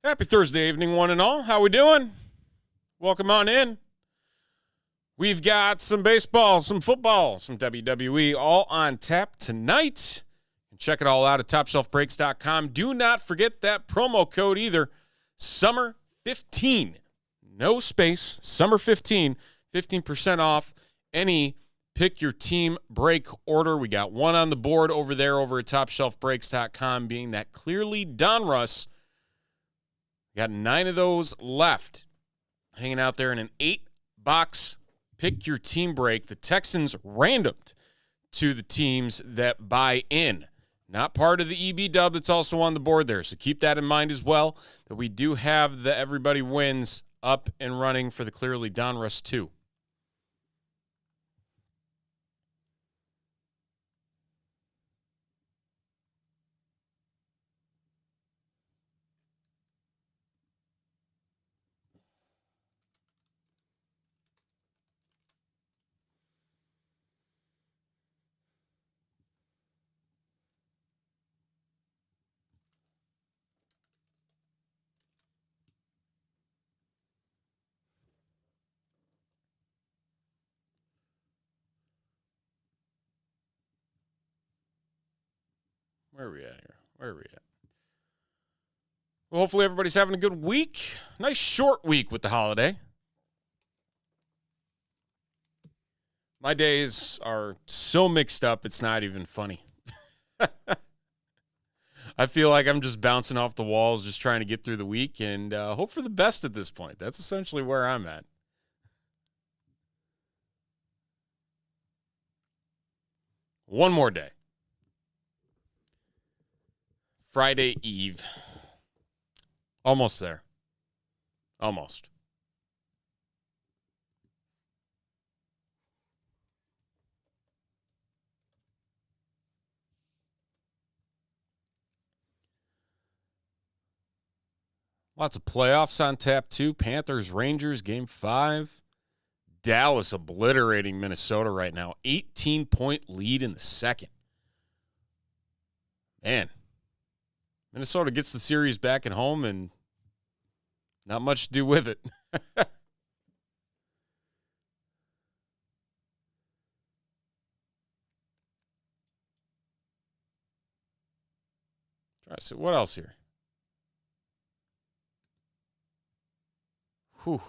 Happy Thursday evening, one and all. How we doing? Welcome on in. We've got some baseball, some football, some WWE all on tap tonight. Check it all out at TopShelfBreaks.com. Do not forget that promo code either. Summer15. No space. Summer15. 15% off any pick your team break order. We got one on the board over there over at TopShelfBreaks.com, being that Clearly Donruss. Got 9 of those left. Hanging out there in an 8-box pick your team break. The Texans randomed to the teams that buy in. Not part of the EB dub that's also on the board there. So keep that in mind as well, that we do have the Everybody Wins up and running for the Clearly Donruss 2. Where are we at here? Well, hopefully everybody's having a good week. Nice short week with the holiday. My days are so mixed up, it's not even funny. I feel like I'm just bouncing off the walls, just trying to get through the week and hope for the best at this point. That's essentially where I'm at. One more day. Friday Eve. Almost there. Almost. Lots of playoffs on tap, too. Panthers, Rangers, Game 5. Dallas obliterating Minnesota right now. 18-point lead in the second. Man. Minnesota gets the series back at home and not much to do with it. Try to see what else here. Whew.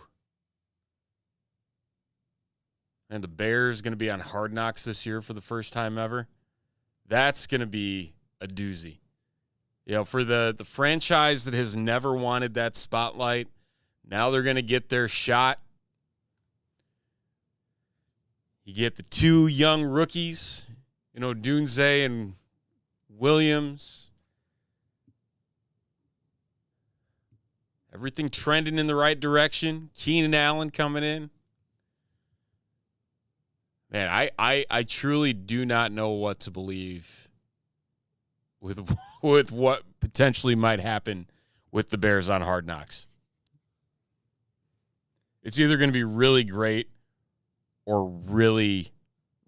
And the Bears going to be on Hard Knocks this year for the first time ever. That's going to be a doozy. You know, for the franchise that has never wanted that spotlight, now they're going to get their shot. You get the 2 young rookies, you know, Dunze and Williams. Everything trending in the right direction. Keenan Allen coming in. Man, I truly do not know what to believe with what potentially might happen with the Bears on Hard Knocks. It's either going to be really great or really,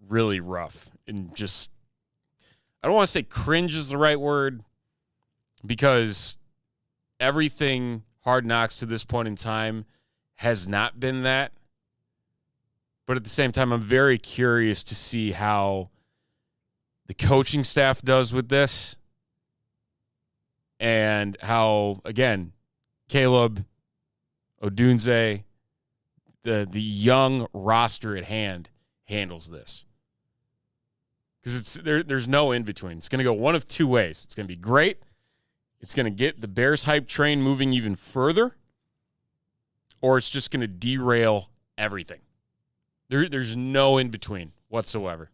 really rough. And just, I don't want to say cringe is the right word, because everything Hard Knocks to this point in time has not been that. But at the same time, I'm very curious to see how the coaching staff does with this. And how, again, Caleb, Odunze, the young roster at hand handles this. Because there's no in between. It's going to go one of two ways. It's going to be great. It's going to get the Bears hype train moving even further. Or it's just going to derail everything. There's no in between whatsoever.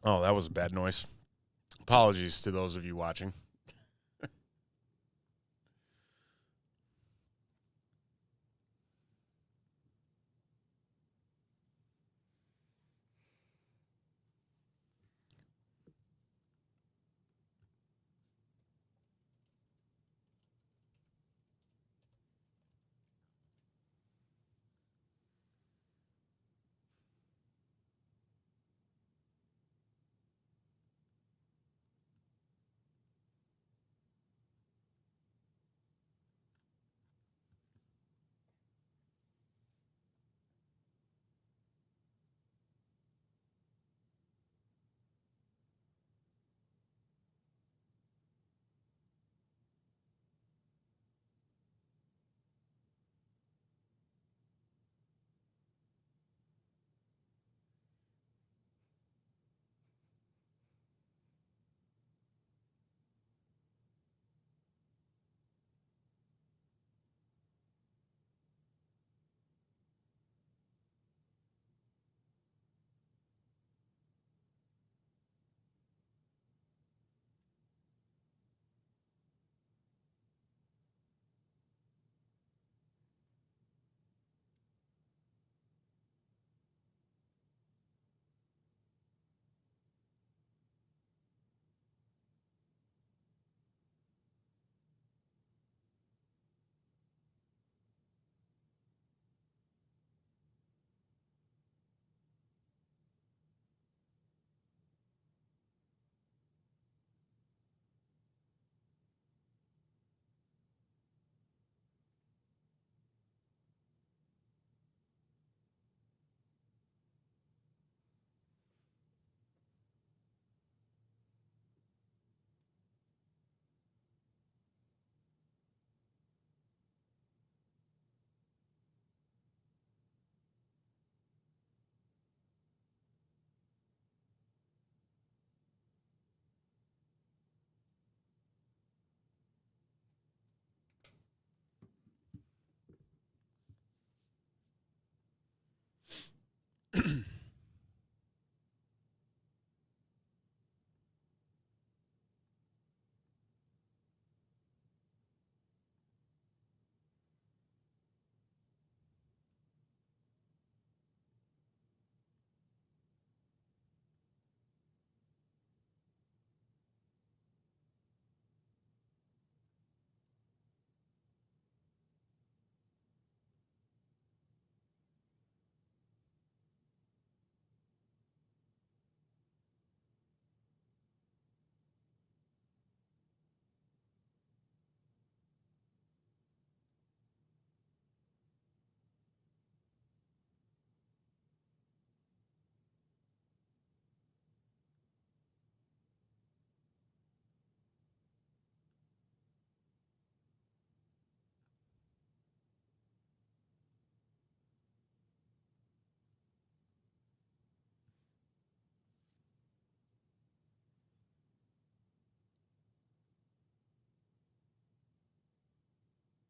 Oh, that was a bad noise. Apologies to those of you watching.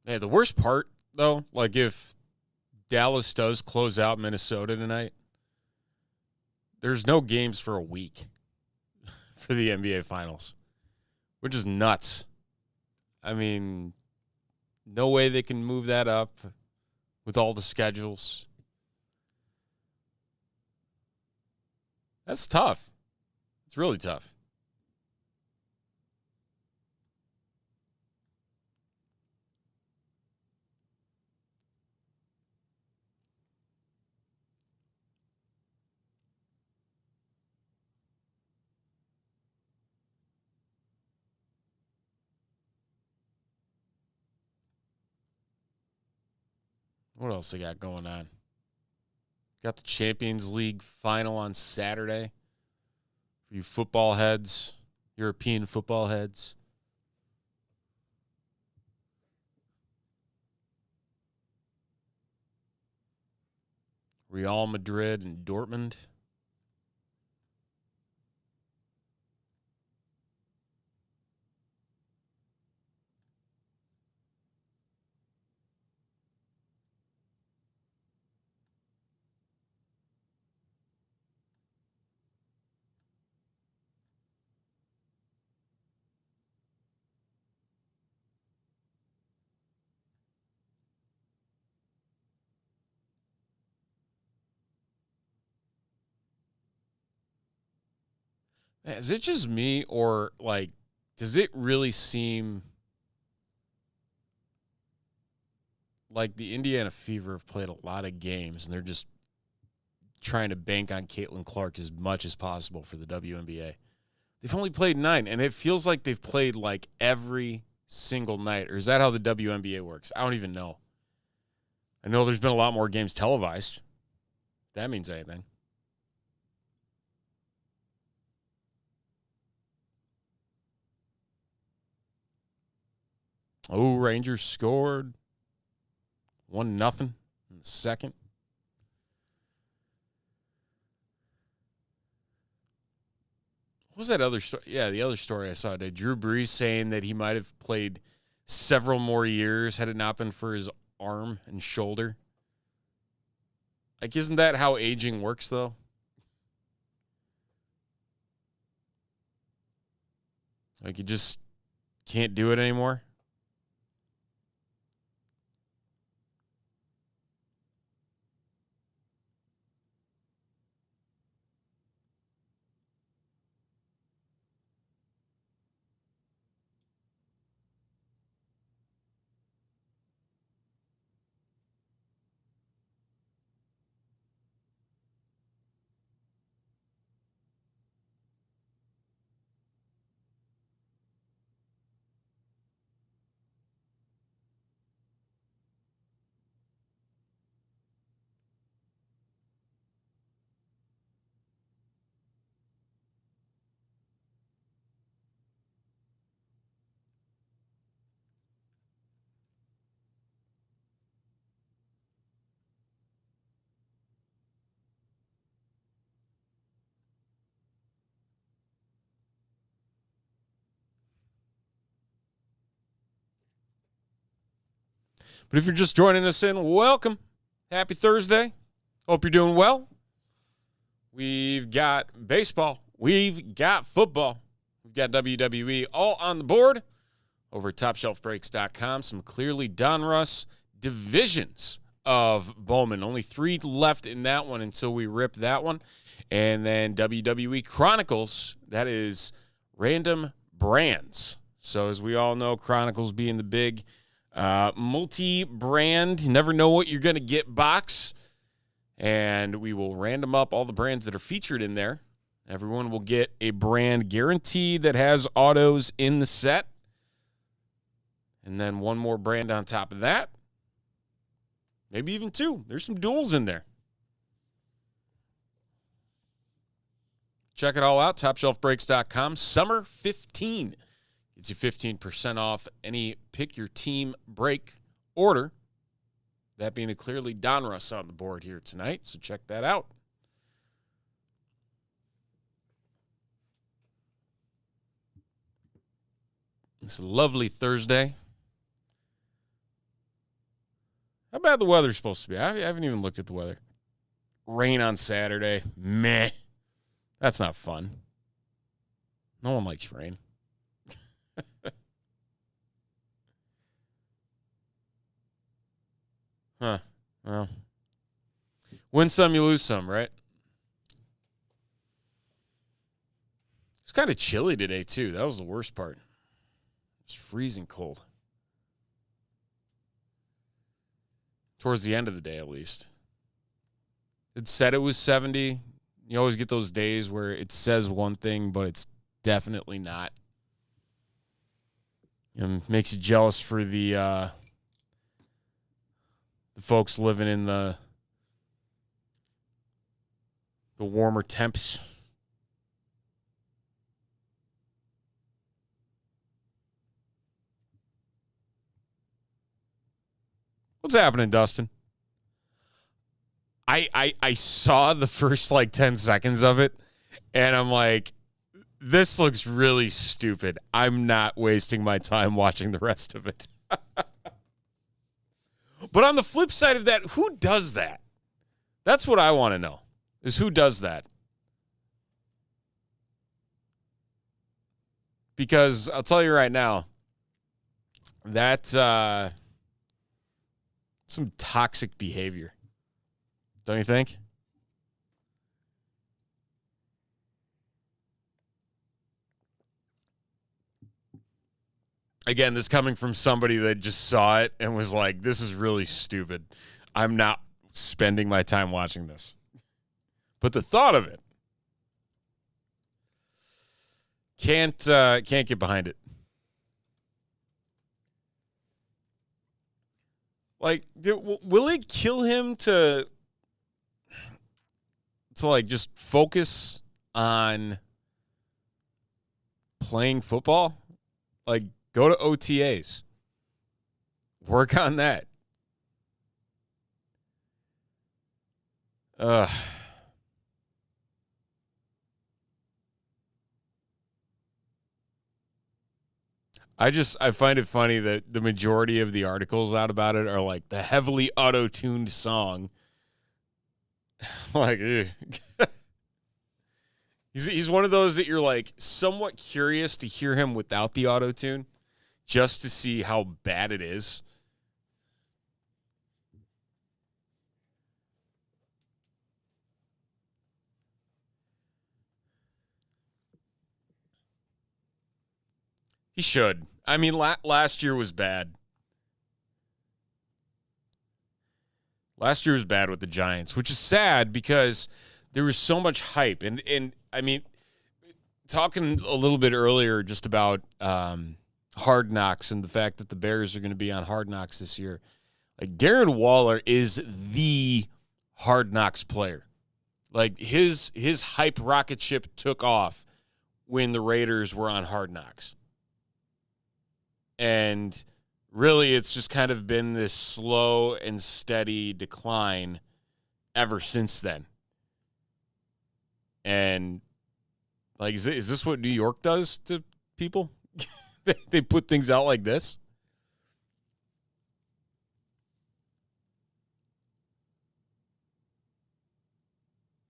Yeah, the worst part, though, like if Dallas does close out Minnesota tonight, there's no games for a week for the NBA Finals, which is nuts. I mean, no way they can move that up with all the schedules. That's tough. It's really tough. What else they got going on? Got the Champions League final on Saturday for you football heads, European football heads. Real Madrid and Dortmund. Is it just me, or like, does it really seem like the Indiana Fever have played a lot of games and they're just trying to bank on Caitlin Clark as much as possible for the WNBA? They've only played 9, and it feels like they've played like every single night. Or is that how the WNBA works? I don't even know. I know there's been a lot more games televised. That means anything. Oh, Rangers scored 1-0 in the second. What was that other story? Yeah, the other story I saw today. Drew Brees saying that he might have played several more years had it not been for his arm and shoulder. Like, isn't that how aging works, though? Like, you just can't do it anymore? But if you're just joining us in, welcome. Happy Thursday. Hope you're doing well. We've got baseball. We've got football. We've got WWE all on the board over at TopShelfBreaks.com. Some clearly Donruss divisions of Bowman. Only 3 left in that one until we rip that one. And then WWE Chronicles. That is random brands. So as we all know, Chronicles being the big multi-brand, you never know what you're going to get box. And we will random up all the brands that are featured in there. Everyone will get a brand guaranteed that has autos in the set. And then one more brand on top of that. Maybe even 2. There's some duels in there. Check it all out, TopShelfBreaks.com. Summer 15 gets you 15% off any pick your team break order. That being a clearly Donruss on the board here tonight, so check that out. It's a lovely Thursday. How bad the weather's supposed to be? I haven't even looked at the weather. Rain on Saturday. Meh. That's not fun. No one likes rain. Huh. Well, win some, you lose some, right? It's kind of chilly today, too. That was the worst part. It's freezing cold. Towards the end of the day, at least. It said it was 70. You always get those days where it says one thing, but it's definitely not. It makes you jealous for the folks living in the warmer temps. What's happening, Dustin? I saw the first 10 seconds of it, and I'm like, this looks really stupid. I'm not wasting my time watching the rest of it. But on the flip side of that, who does that? That's what I want to know, is who does that? Because I'll tell you right now, that's some toxic behavior. Don't you think? Again, this coming from somebody that just saw it and was like, this is really stupid. I'm not spending my time watching this. But the thought of it, can't get behind it. Like, will it kill him to like just focus on playing football? Like, go to OTAs. Work on that. I find it funny that the majority of the articles out about it are like the heavily auto-tuned song. Like, he's one of those that you're like somewhat curious to hear him without the auto-tune just to see how bad it is. He should. I mean, last year was bad. Last year was bad with the Giants, which is sad because there was so much hype. And I mean, talking a little bit earlier just about Hard Knocks and the fact that the Bears are going to be on Hard Knocks this year. Like, Darren Waller is the Hard Knocks player. Like, his hype rocket ship took off when the Raiders were on Hard Knocks. And really, it's just kind of been this slow and steady decline ever since then. And, like, is this what New York does to people? They put things out like this?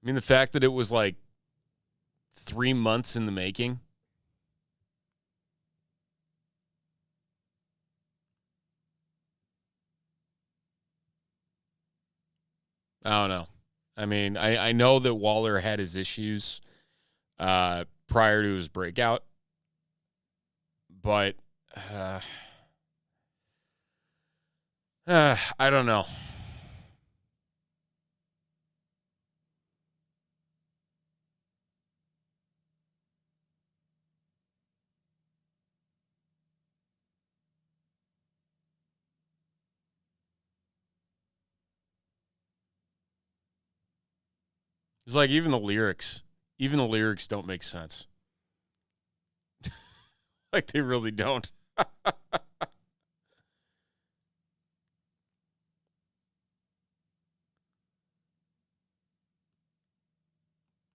I mean, the fact that it was, like, 3 months in the making. I don't know. I mean, I know that Waller had his issues prior to his breakout, but I don't know. It's like even the lyrics don't make sense. Like, they really don't.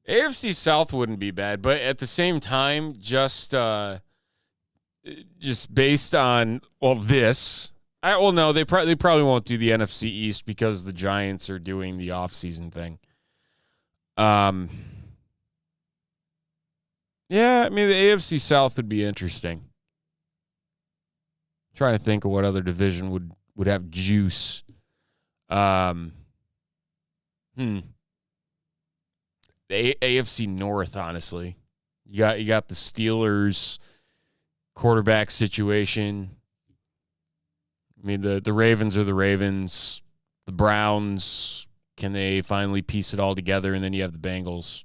AFC South wouldn't be bad, but at the same time, just based on this. No, they probably won't do the NFC East because the Giants are doing the offseason thing. Yeah, I mean, the AFC South would be interesting. Trying to think of what other division would have juice. The AFC North, honestly. You got the Steelers quarterback situation. I mean, the Ravens are the Ravens. The Browns, can they finally piece it all together? And then you have the Bengals.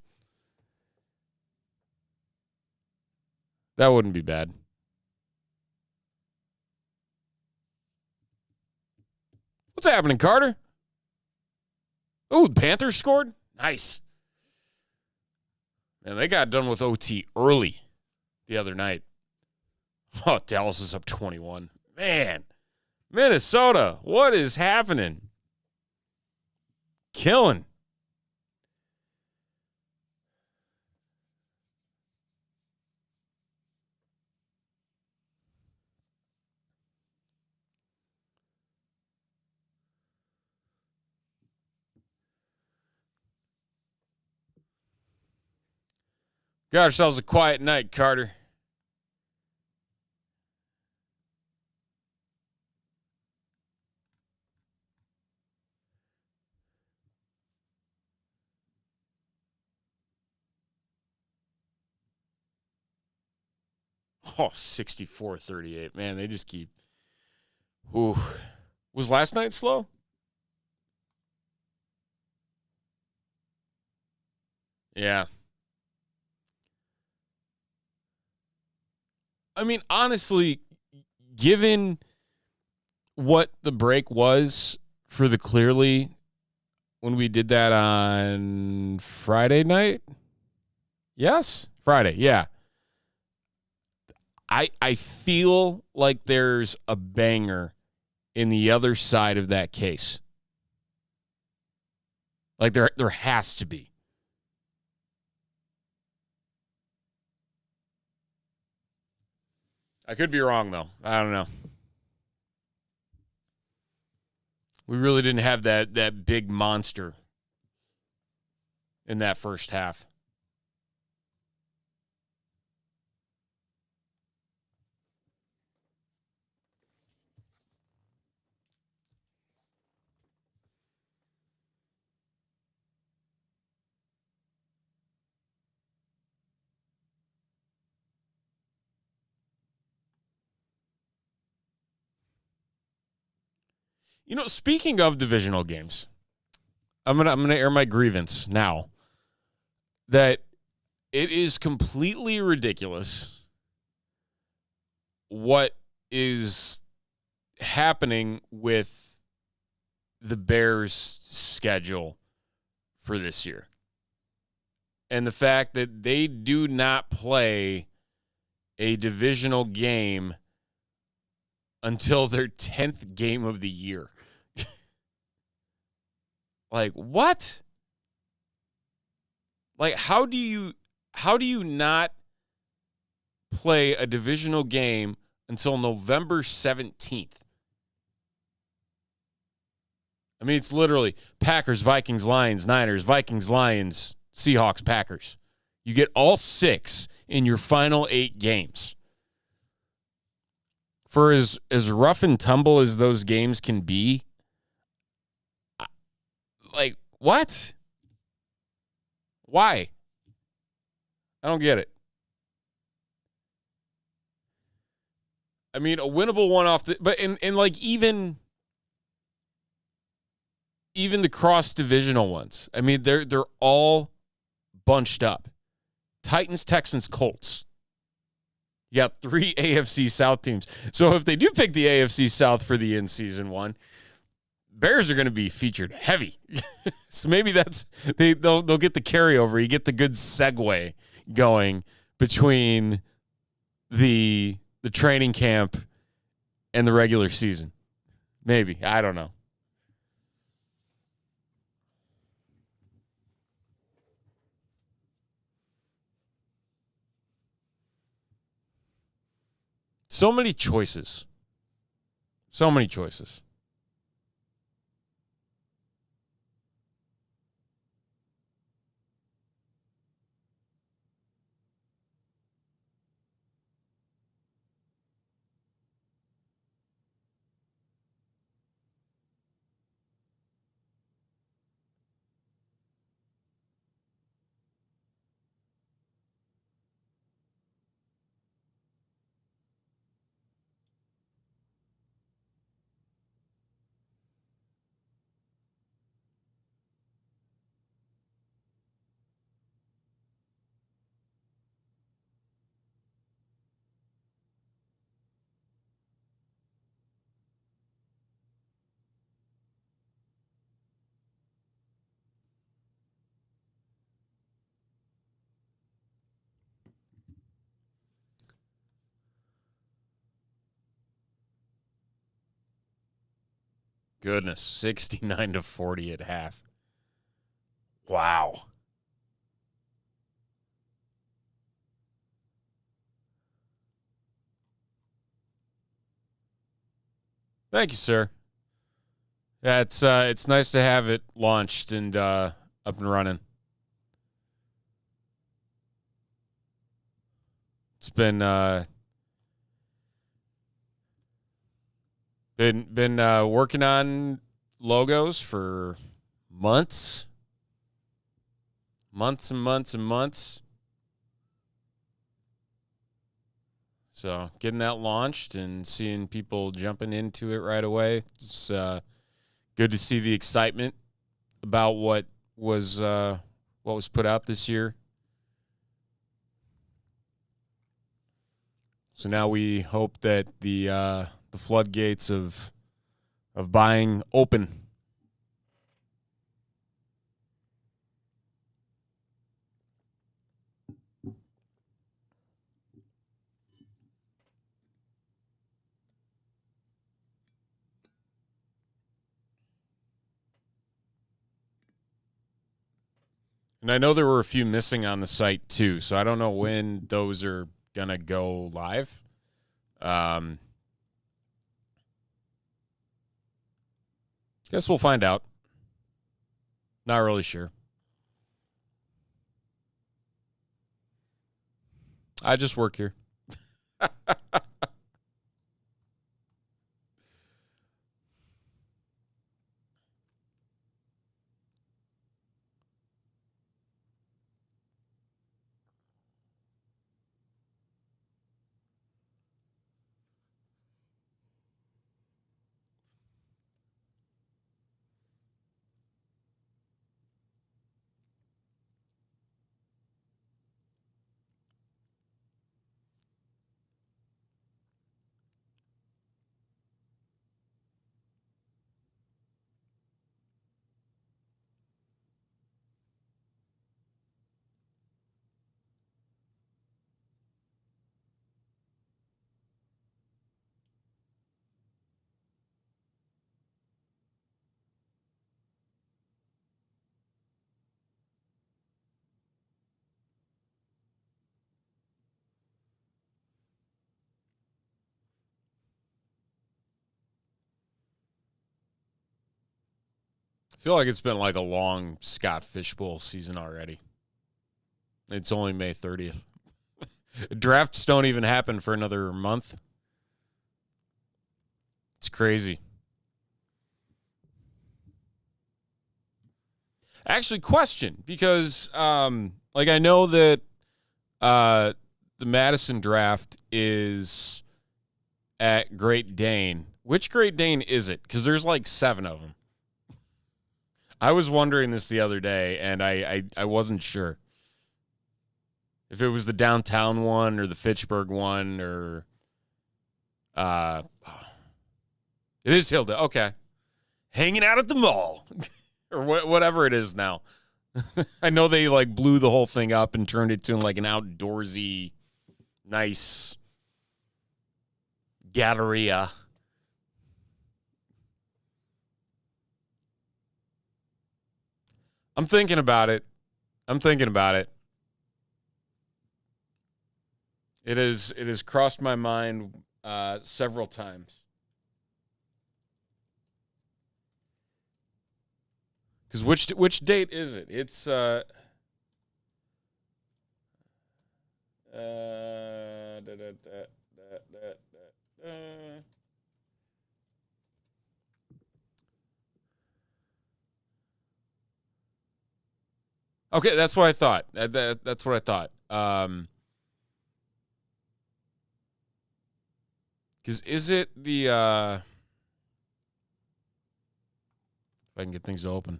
That wouldn't be bad. What's happening, Carter? Oh, the Panthers scored? Nice. Man, they got done with OT early the other night. Oh, Dallas is up 21. Man, Minnesota, what is happening? Killing. Got ourselves a quiet night, Carter. Oh, 64-38. Man, they just keep. Ooh. Was last night slow? Yeah. I mean, honestly, given what the break was for the Clearly when we did that on Friday night? Yes? Friday, yeah. I feel like there's a banger in the other side of that case. Like there has to be. I could be wrong, though. I don't know. We really didn't have that big monster in that first half. You know, speaking of divisional games, I'm gonna air my grievance now that it is completely ridiculous what is happening with the Bears' schedule for this year. And the fact that they do not play a divisional game until their 10th game of the year. Like, what? Like, how do you not play a divisional game until November 17th? I mean, it's literally Packers, Vikings, Lions, Niners, Vikings, Lions, Seahawks, Packers. You get all 6 in your final 8 games. For as rough and tumble as those games can be, like, what? Why? I don't get it. I mean, a winnable one off but in like even the cross divisional ones. I mean, they're all bunched up. Titans, Texans, Colts. You got 3 AFC South teams. So if they do pick the AFC South for the in-season one, Bears are going to be featured heavy. So maybe they'll get the carryover. You get the good segue going between the training camp and the regular season. Maybe. I don't know. So many choices. So many choices. Goodness, 69-40 at half. Wow. Thank you, sir. Yeah, it's nice to have it launched and up and running. It's been working on logos for months and months and months. So getting that launched and seeing people jumping into it right away. It's good to see the excitement about what was put out this year. So now we hope that the floodgates of buying open. And I know there were a few missing on the site too, so I don't know when those are gonna go live. Guess we'll find out. Not really sure. I just work here. I feel like it's been like a long Scott Fishbowl season already. It's only May 30th. Drafts don't even happen for another month. It's crazy. Actually, question, because I know that the Madison draft is at Great Dane. Which Great Dane is it? Because there's like 7 of them. I was wondering this the other day, and I wasn't sure if it was the downtown one or the Fitchburg one or it is Hilda. Okay. Hanging out at the mall or whatever it is now. I know they like blew the whole thing up and turned it to like an outdoorsy, nice galleria. I'm thinking about it. It has crossed my mind several times. Because which date is it? It's okay, that's what I thought. That's what I thought. Because is it the if I can get things to open.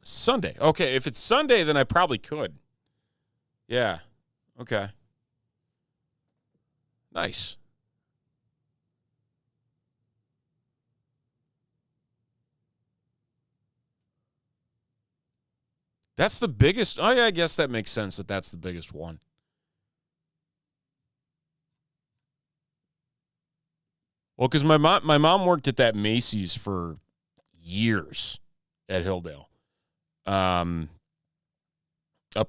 Sunday. Okay, if it's Sunday, then I probably could. Yeah. Okay. Nice. That's the biggest. Oh, yeah, I guess that makes sense that that's the biggest one. Well, because my mom worked at that Macy's for years at Hilldale, up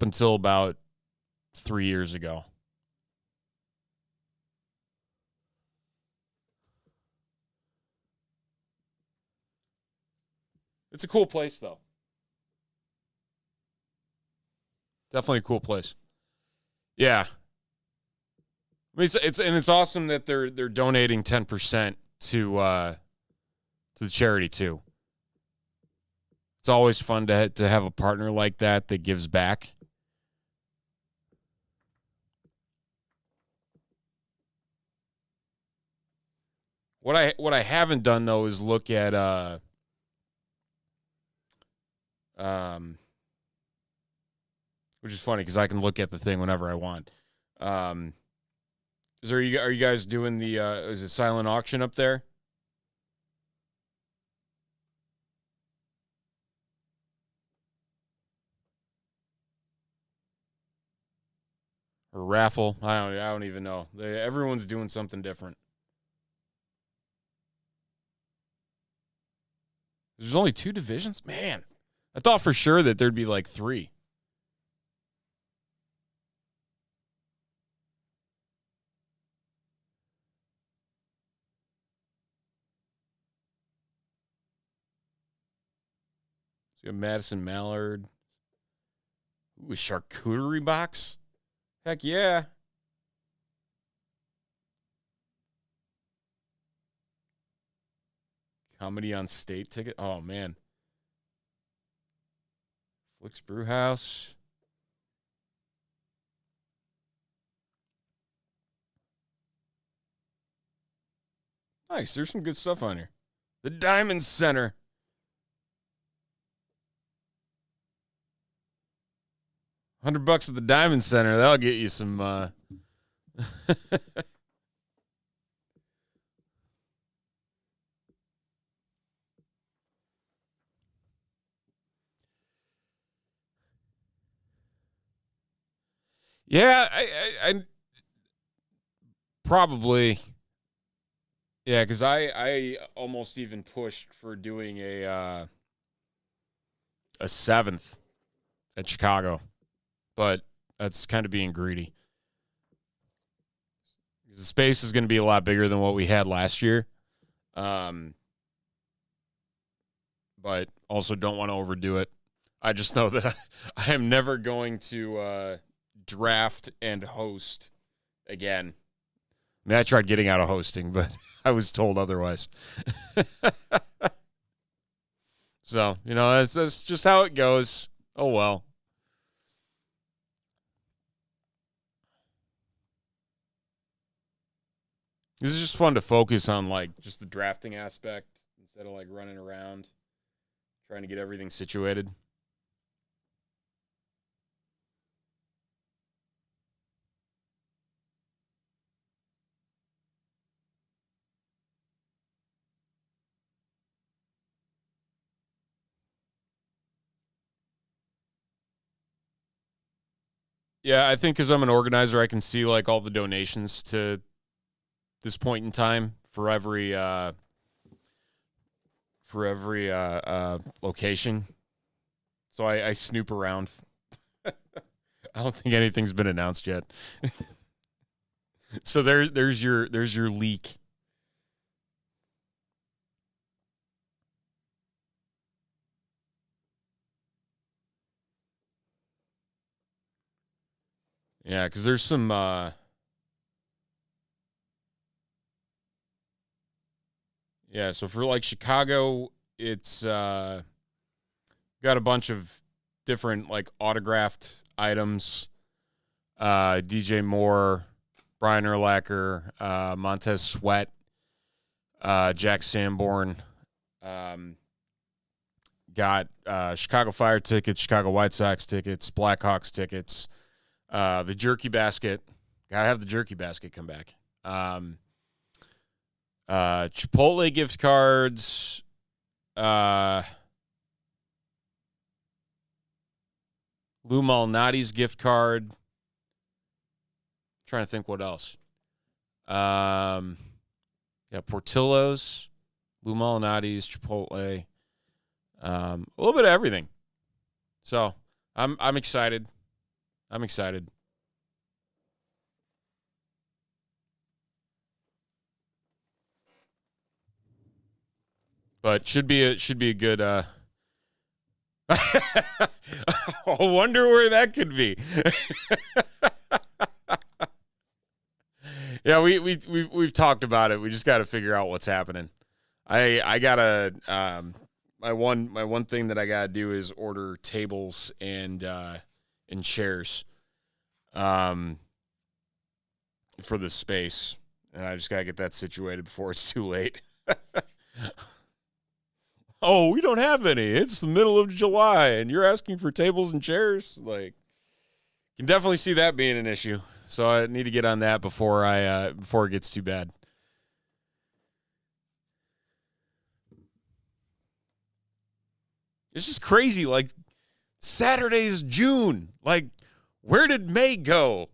until about 3 years ago. It's a cool place, though. Definitely a cool place. Yeah. I mean, it's awesome that they're donating 10% to the charity too. It's always fun to have a partner like that gives back. What I haven't done though is look at which is funny because I can look at the thing whenever I want. Are you guys doing the is it silent auction up there? Or raffle? I don't even know. Everyone's doing something different. There's only 2 divisions? Man, I thought for sure that there'd be like 3. So you have Madison Mallard. Ooh, a charcuterie box? Heck yeah. Comedy on State ticket. Oh, man. Flicks Brewhouse. Nice. There's some good stuff on here. The Diamond Center. $100 at the Diamond Center. That'll get you some. Yeah, I probably. Yeah, because I almost even pushed for doing a 7th at Chicago, but that's kind of being greedy. The space is going to be a lot bigger than what we had last year, but also don't want to overdo it. I just know that I am never going to draft and host again. I mean, I tried getting out of hosting, but I was told otherwise. So, that's just how it goes. Oh, well. This is just fun to focus on, like, just the drafting aspect instead of, like, running around trying to get everything situated. Yeah, I think because I'm an organizer, I can see, like, all the donations to this point in time for every location. So I snoop around. I don't think anything's been announced yet. So there's your leak. Yeah, because there's some yeah, so for like Chicago, it's got a bunch of different like autographed items. DJ Moore, Brian Urlacher, Montez Sweat, Jack Sanborn. Got Chicago Fire tickets, Chicago White Sox tickets, Blackhawks tickets, the jerky basket. Gotta have the jerky basket come back. Chipotle gift cards. Lou Malnati's gift card. Trying to think what else. Yeah, Portillo's, Lou Malnati's, Chipotle. A little bit of everything. So I'm excited. I'm excited. But should be a good I wonder where that could be. Yeah, we've talked about it. We just got to figure out what's happening. I gotta my one thing that I gotta do is order tables and chairs for the space, And I just got to get that situated before it's too late. Oh, we don't have any. It's the middle of July, and you're asking for tables and chairs? Like, you can definitely see that being an issue. So I need to get on that before it gets too bad. It's just crazy. Like, Saturday is June. Like, where did May go?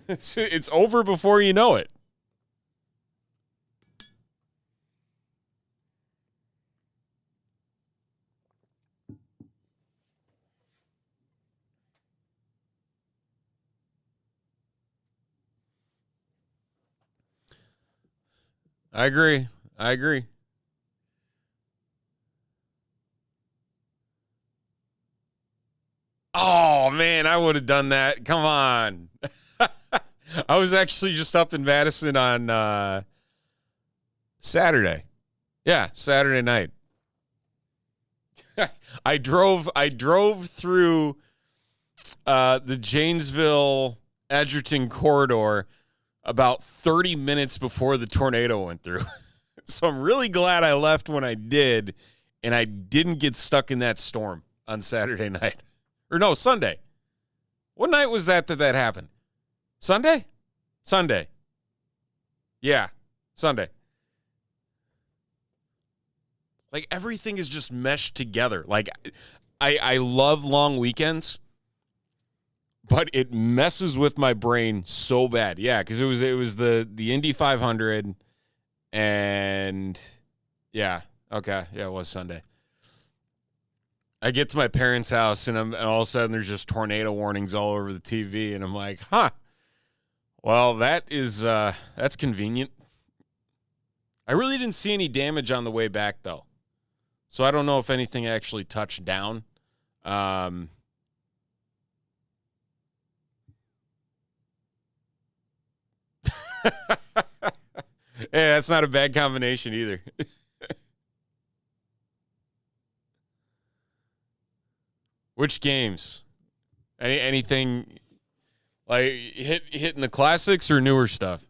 It's over before you know it. I agree. Oh, man, I would have done that. Come on. I was actually just up in Madison on Saturday. Yeah, Saturday night. I drove through the Janesville Edgerton corridor about 30 minutes before the tornado went through. So I'm really glad I left when I did, and I didn't get stuck in that storm on Saturday night. Or no, Sunday. What night was that happened? Sunday? Sunday. Yeah, Sunday. Like, everything is just meshed together. Like, I love long weekends, but it messes with my brain so bad. Yeah, because it was the Indy 500, and yeah, okay, yeah, it was Sunday. I get to my parents' house, and all of a sudden there's just tornado warnings all over the TV, and I'm like, huh. Well, that's convenient. I really didn't see any damage on the way back, though. So I don't know if anything actually touched down. Yeah, that's not a bad combination either. Which games? Anything like hitting the classics or newer stuff?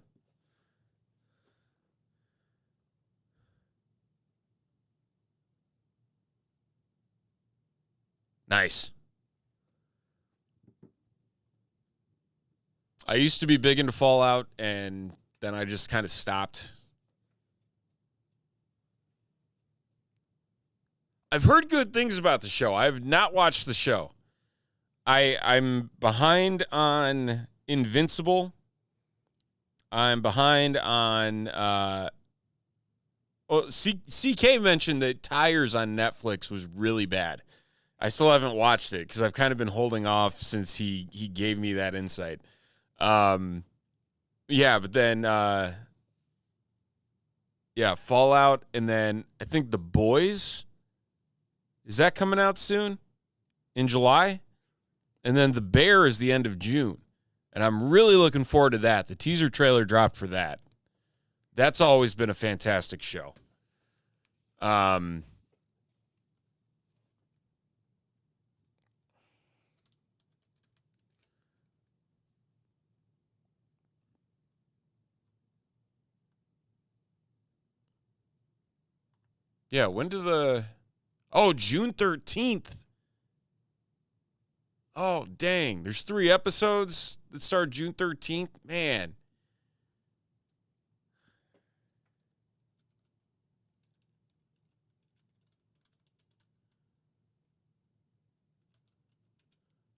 Nice. I used to be big into Fallout, and then I just kind of stopped. I've heard good things about the show. I have not watched the show. I'm behind on Invincible. I'm behind on CK mentioned that Tires on Netflix was really bad. I still haven't watched it because I've kind of been holding off since he gave me that insight. Yeah, but then Fallout, and then I think The Boys. Is that coming out soon? In July? And then The Bear is the end of June. And I'm really looking forward to that. The teaser trailer dropped for that. That's always been a fantastic show. Yeah, when do June 13th. Oh, dang. There's 3 episodes that start June 13th. Man.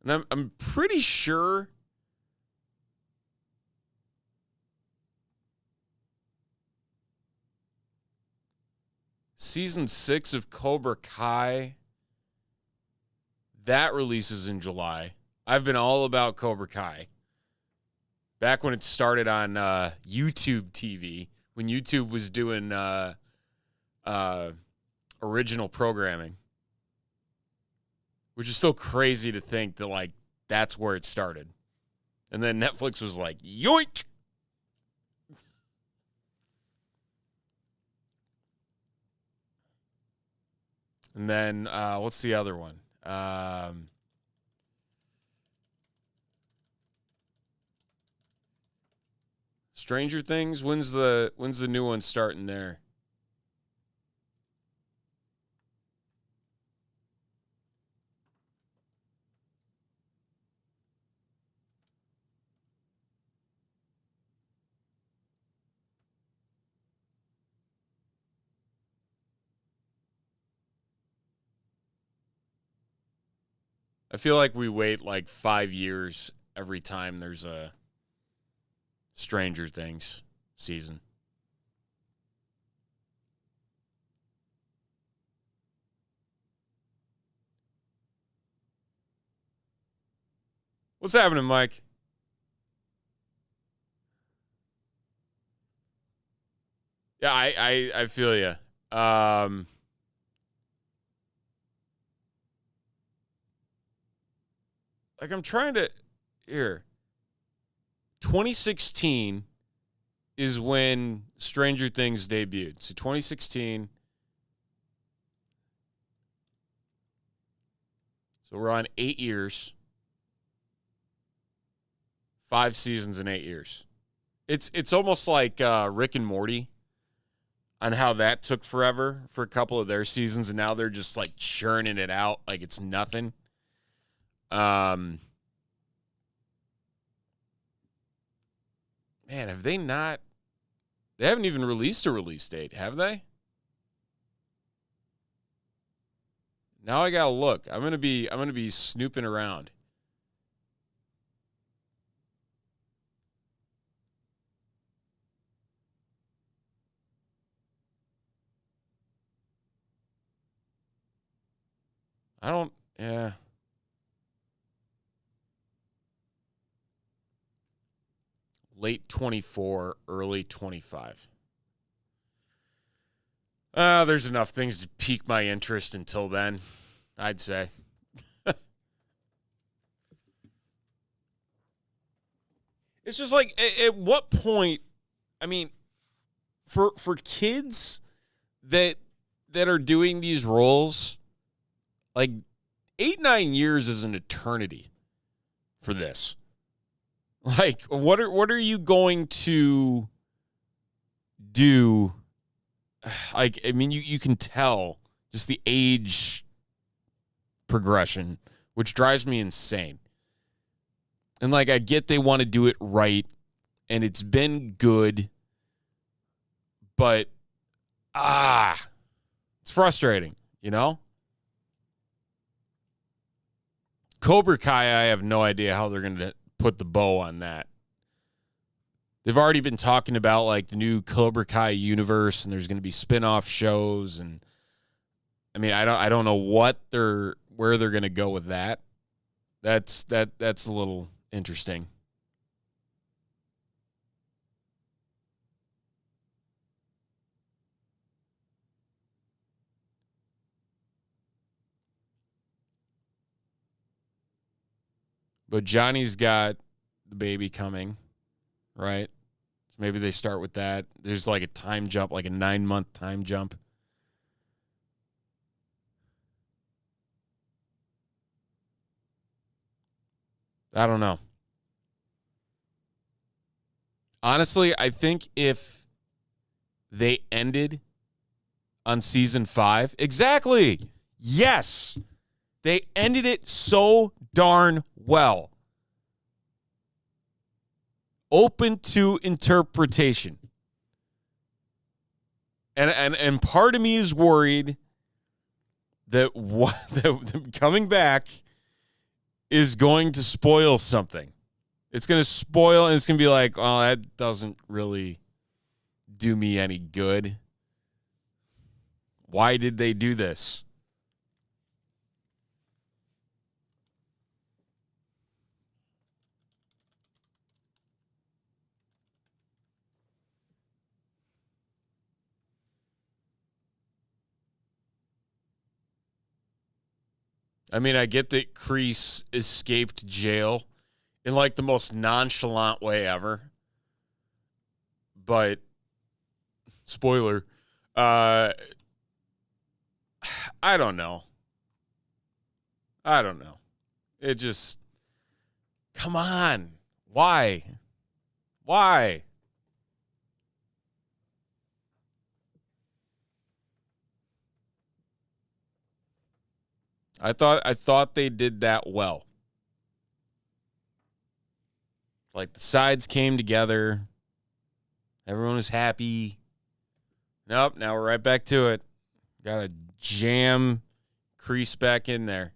And I'm pretty sure season 6 of Cobra Kai, that releases in July. I've been all about Cobra Kai. Back when it started on YouTube TV, when YouTube was doing original programming, which is still crazy to think that, like, that's where it started. And then Netflix was like, yoink! And then, what's the other one? Stranger Things, when's the new one starting there? I feel like we wait like 5 years every time there's a Stranger Things season. What's happening, Mike? Yeah, I feel you. Like I'm trying to here. 2016 is when Stranger Things debuted. So 2016. So we're on 8 years. 5 seasons in 8 years. It's almost like Rick and Morty on how that took forever for a couple of their seasons, and now they're just like churning it out like it's nothing. Man, have they not? They haven't even released a release date, have they? Now I gotta look. I'm gonna be snooping around. I don't. Yeah. Late 24, early 25. There's enough things to pique my interest until then, I'd say. It's just like, at what point, I mean, for kids that are doing these roles, like 8-9 years is an eternity for this. Like, what are you going to do? Like, I mean, you can tell just the age progression, which drives me insane. And, like, I get they want to do it right, and it's been good, but, it's frustrating, you know? Cobra Kai, I have no idea how they're going to put the bow on that. They've already been talking about like the new Cobra Kai universe, and there's going to be spin-off shows, and I mean, I don't know where they're going to go with that. That's a little interesting. But Johnny's got the baby coming, right? So maybe they start with that. There's like a time jump, like a 9-month time jump. I don't know. Honestly, I think if they ended on season 5, exactly. Yes. They ended it so darn well. Open to interpretation. And part of me is worried that that coming back is going to spoil something. It's going to spoil, and it's going to be like, oh, that doesn't really do me any good. Why did they do this? I mean, I get that Kreese escaped jail in like the most nonchalant way ever. But spoiler, I don't know. It just, come on. Why? I thought they did that well. Like the sides came together. Everyone was happy. Nope, now we're right back to it. Got to jam Kreese back in there.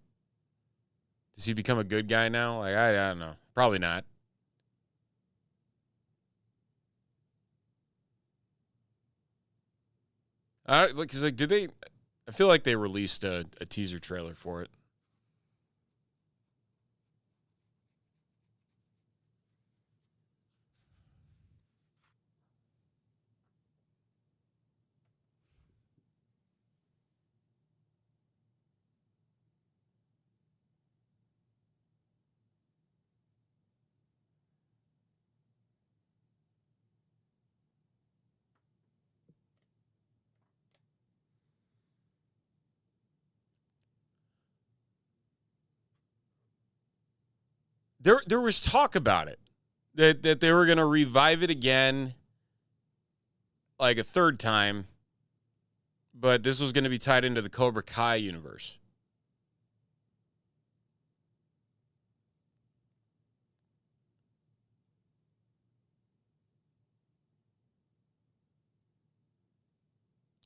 Does he become a good guy now? Like I don't know. Probably not. Because did they? I feel like they released a teaser trailer for it. There was talk about it that they were going to revive it again, like a third time, but this was going to be tied into the Cobra Kai universe.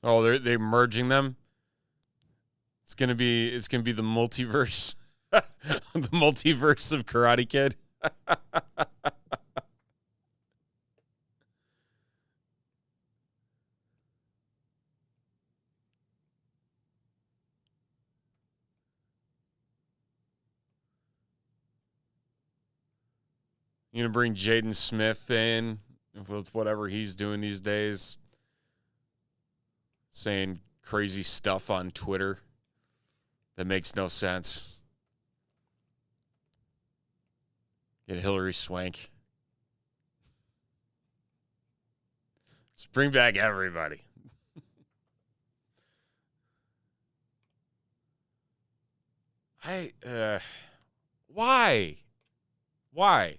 Oh, they're merging them. It's gonna be the multiverse, the multiverse of Karate Kid. You gonna bring Jaden Smith in with whatever he's doing these days, saying crazy stuff on Twitter that makes no sense. Get Hillary Swank. Let's bring back everybody. Why? Why?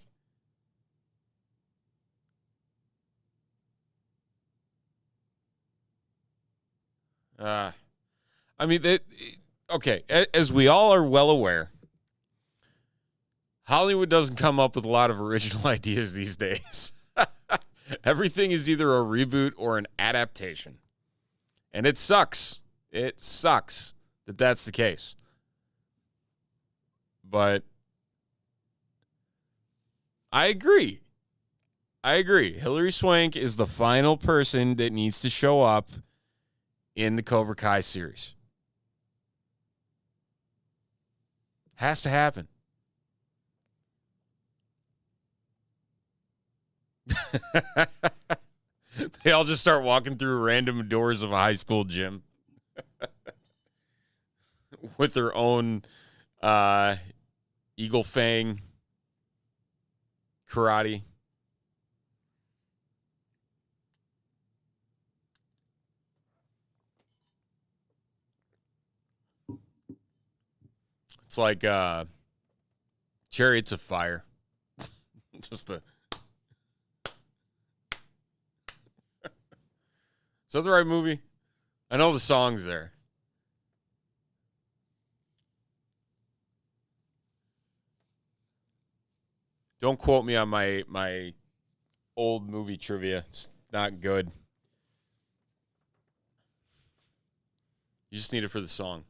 I mean, okay, as we all are well aware, Hollywood doesn't come up with a lot of original ideas these days. Everything is either a reboot or an adaptation. And it sucks. It sucks that that's the case. But I agree. Hillary Swank is the final person that needs to show up in the Cobra Kai series. Has to happen. They all just start walking through random doors of a high school gym with their own Eagle Fang karate. It's like Chariots of Fire. Just the. Is that the right movie? I know the song's there. Don't quote me on my old movie trivia. It's not good. You just need it for the song.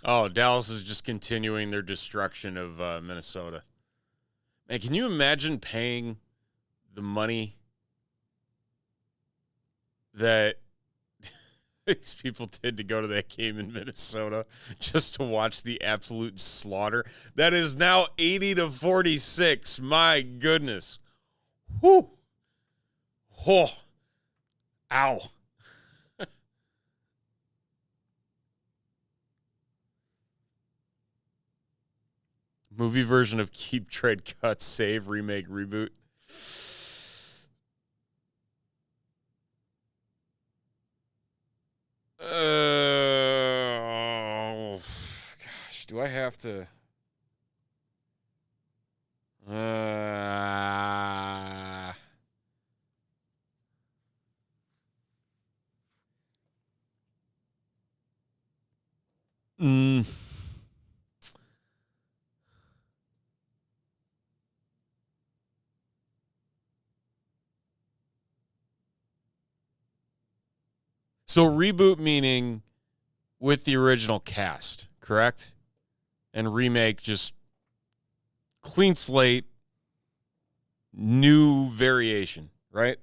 Oh, Dallas is just continuing their destruction of Minnesota. Man, can you imagine paying the money that these people did to go to that game in Minnesota just to watch the absolute slaughter. That is now 80-46. My goodness. Whew. Oh. Ow. Movie version of Keep, Trade, Cut, Save, Remake, Reboot. Oh, gosh, do I have to? Mm. So reboot meaning with the original cast, correct? And remake just clean slate, new variation, right?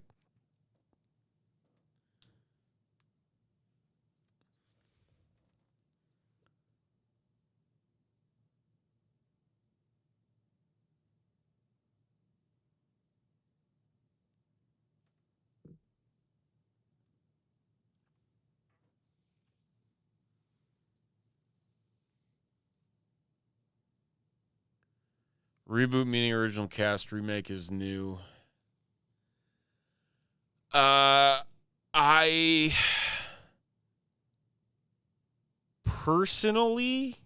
Reboot meaning original cast, remake is new. I personally,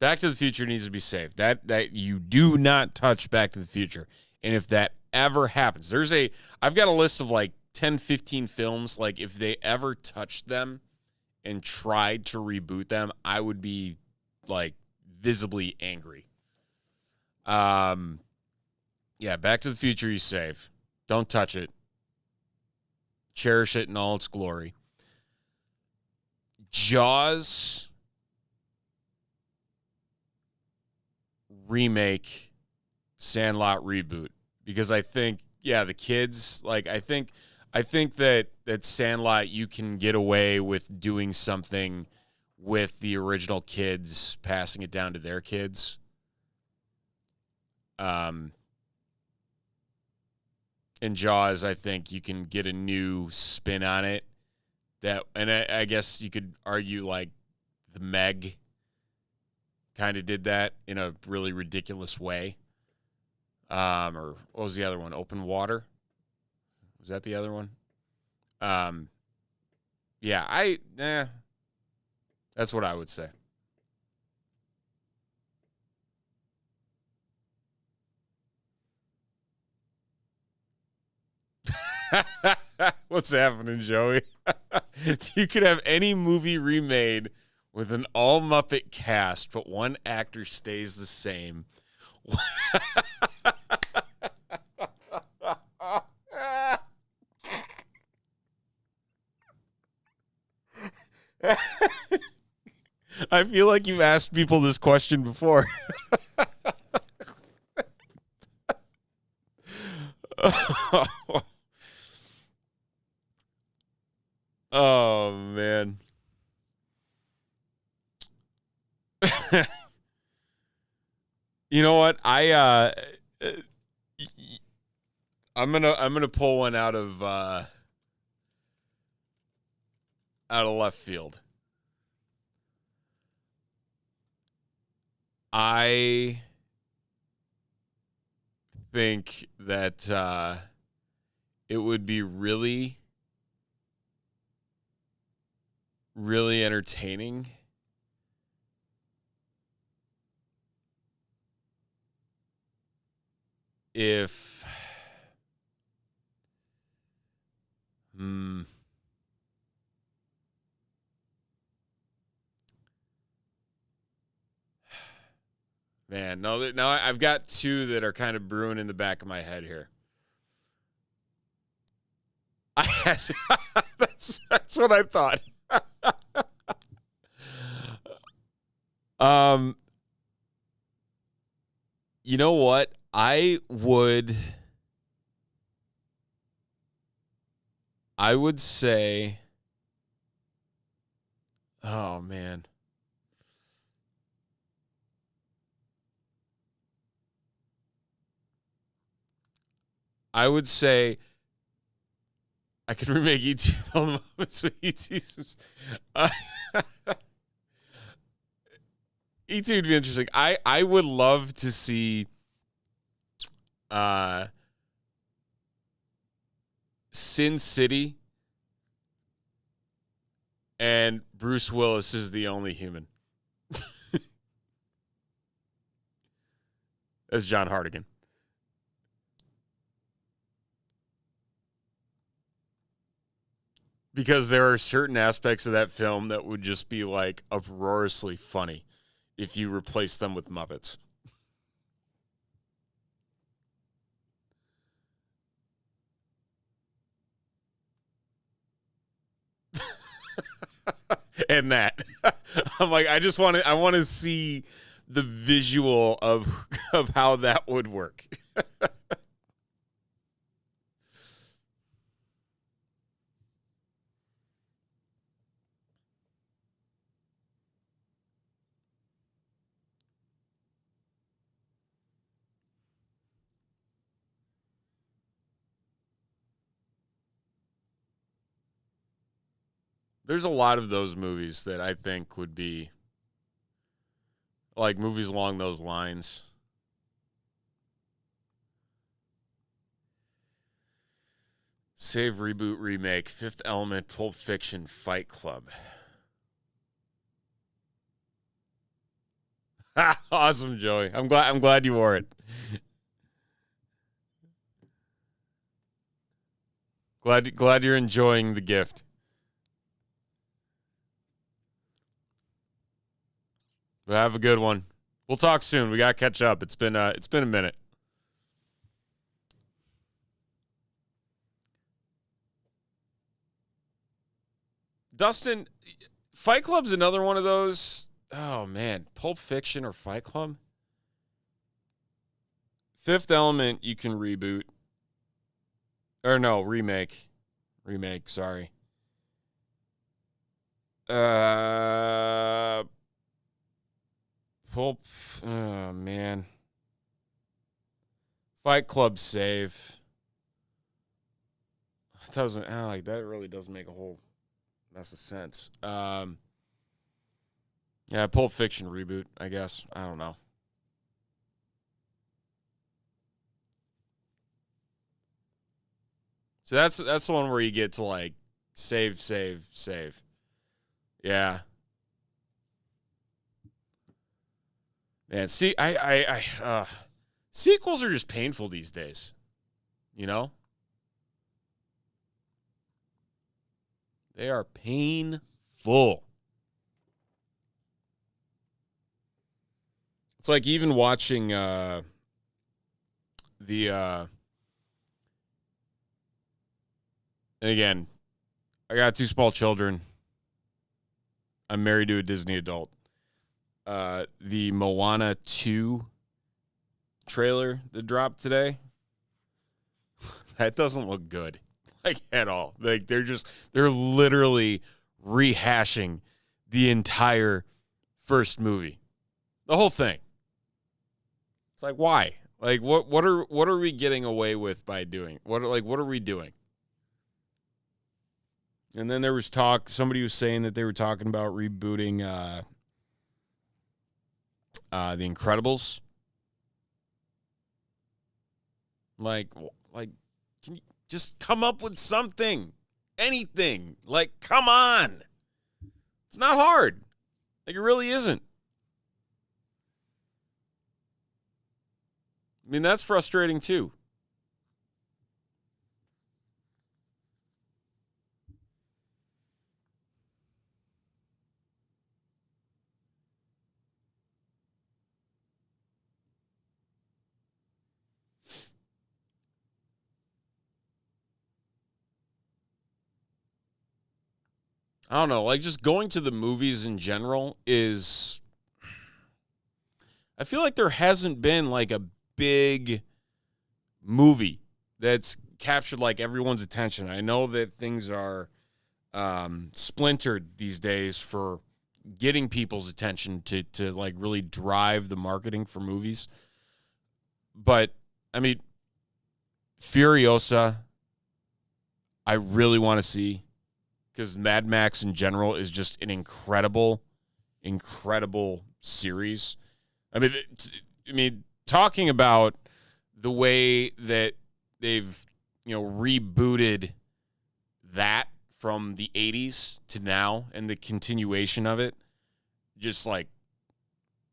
Back to the Future needs to be saved. That you do not touch Back to the Future. And if that ever happens, I've got a list of like 10, 15 films. Like if they ever touched them and tried to reboot them, I would be like visibly angry. Yeah, Back to the Future you save. Don't touch it. Cherish it in all its glory. Jaws remake, Sandlot reboot, because I think the kids, like I think that Sandlot, you can get away with doing something with the original kids, passing it down to their kids. In Jaws, I think you can get a new spin on it. And I guess you could argue like the Meg kind of did that in a really ridiculous way. Or what was the other one? Open Water? Was that the other one? That's what I would say. What's happening, Joey? If you could have any movie remade with an all Muppet cast, but one actor stays the same. I feel like you've asked people this question before. Oh, man. You know what? I'm gonna pull one out of left field. I think that it would be really, really entertaining if man, no, I've got two that are kind of brewing in the back of my head here. That's what I thought. You know what? I would I would say, oh, man. I would say I could remake E.T. all the moments with E.T. E.T. would be interesting. I would love to see Sin City and Bruce Willis is the only human. As John Hardigan. Because there are certain aspects of that film that would just be like uproariously funny if you replace them with Muppets. And that. I'm like, I want to see the visual of how that would work. There's a lot of those movies that I think would be like movies along those lines. Save, reboot, remake, Fifth Element, Pulp Fiction, Fight Club. Awesome, Joey. I'm glad you wore it. Glad you're enjoying the gift. Well, have a good one. We'll talk soon. We got to catch up. It's been a minute. Dustin, Fight Club's another one of those. Oh man, Pulp Fiction or Fight Club? Fifth Element you can reboot. Or no, remake. Remake, sorry. Pulp, oh man. Fight Club save. It doesn't, like that really doesn't make a whole mess of sense. Yeah, Pulp Fiction reboot, I guess. I don't know. So that's the one where you get to like save. Yeah. Man, see, sequels are just painful these days. You know? They are painful. It's like even watching and again, I got 2 small children. I'm married to a Disney adult. The Moana 2 trailer that dropped today, that doesn't look good, like at all. Like they're literally rehashing the entire first movie, the whole thing. It's like, why? Like, what are we getting away with by doing? What are we doing? And then there was talk. Somebody was saying that they were talking about rebooting The Incredibles. Like, can you just come up with something, anything? Like, come on, it's not hard. Like, it really isn't. I mean, that's frustrating too. I don't know, like just going to the movies in general is, I feel like there hasn't been like a big movie that's captured like everyone's attention. I know that things are splintered these days for getting people's attention to like really drive the marketing for movies. But I mean, Furiosa, I really want to see, because Mad Max in general is just an incredible series. I mean, talking about the way that they've, rebooted that from the 80s to now and the continuation of it, just like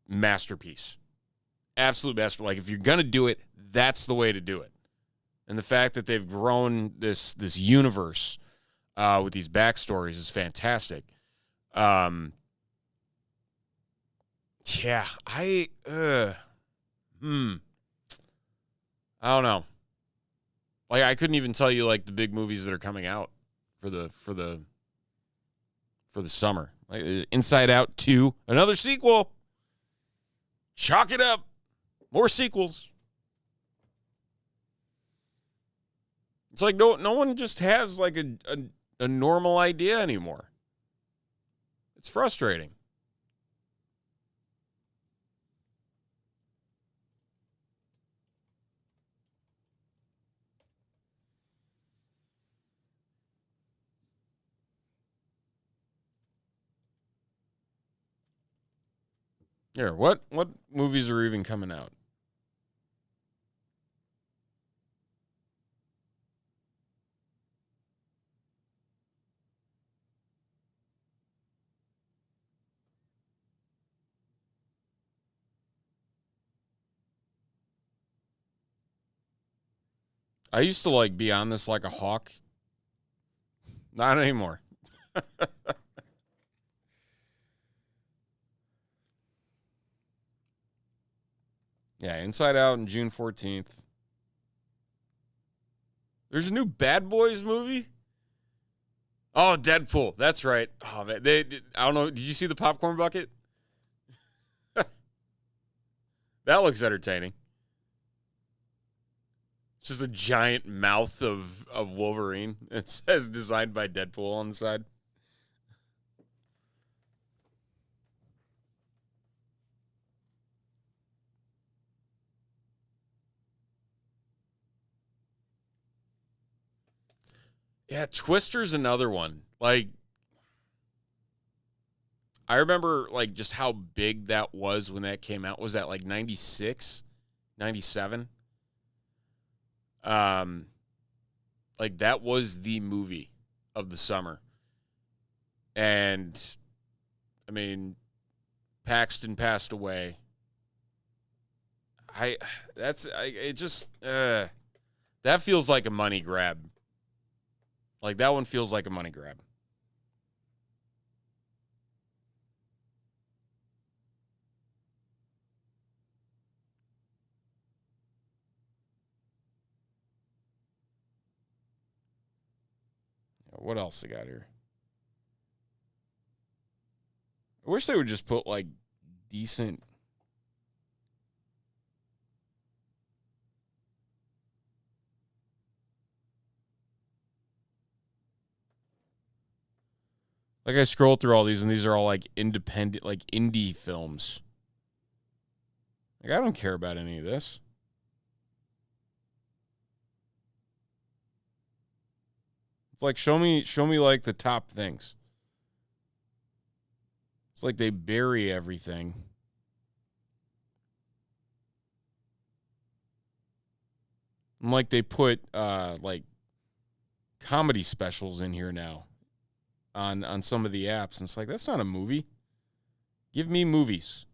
masterpiece. Absolute masterpiece. Like, if you're going to do it, that's the way to do it. And the fact that they've grown this universe with these backstories is fantastic. Yeah, I don't know. Like, I couldn't even tell you like the big movies that are coming out for the summer. Like Inside Out 2, another sequel. Chalk it up. More sequels. It's like no one just has like a normal idea anymore. It's frustrating. Here, what movies are even coming out? I used to like be on this like a hawk. Not anymore. Yeah, Inside Out on June 14th. There's a new Bad Boys movie. Oh, Deadpool. That's right. Oh man, I don't know. Did you see the popcorn bucket? That looks entertaining. It's just a giant mouth of Wolverine. It says designed by Deadpool on the side. Yeah, Twister's another one. Like, I remember like just how big that was when that came out. Was that like 96, 97? Like that was the movie of the summer. And I mean, Paxton passed away. That feels like a money grab. Like that one feels like a money grab. What else they got here? I wish they would just put like decent. Like I scroll through all these and these are all like independent, like indie films. Like I don't care about any of this. It's like show me like the top things. It's like they bury everything. And like they put like comedy specials in here now on some of the apps. And it's like, that's not a movie. Give me movies.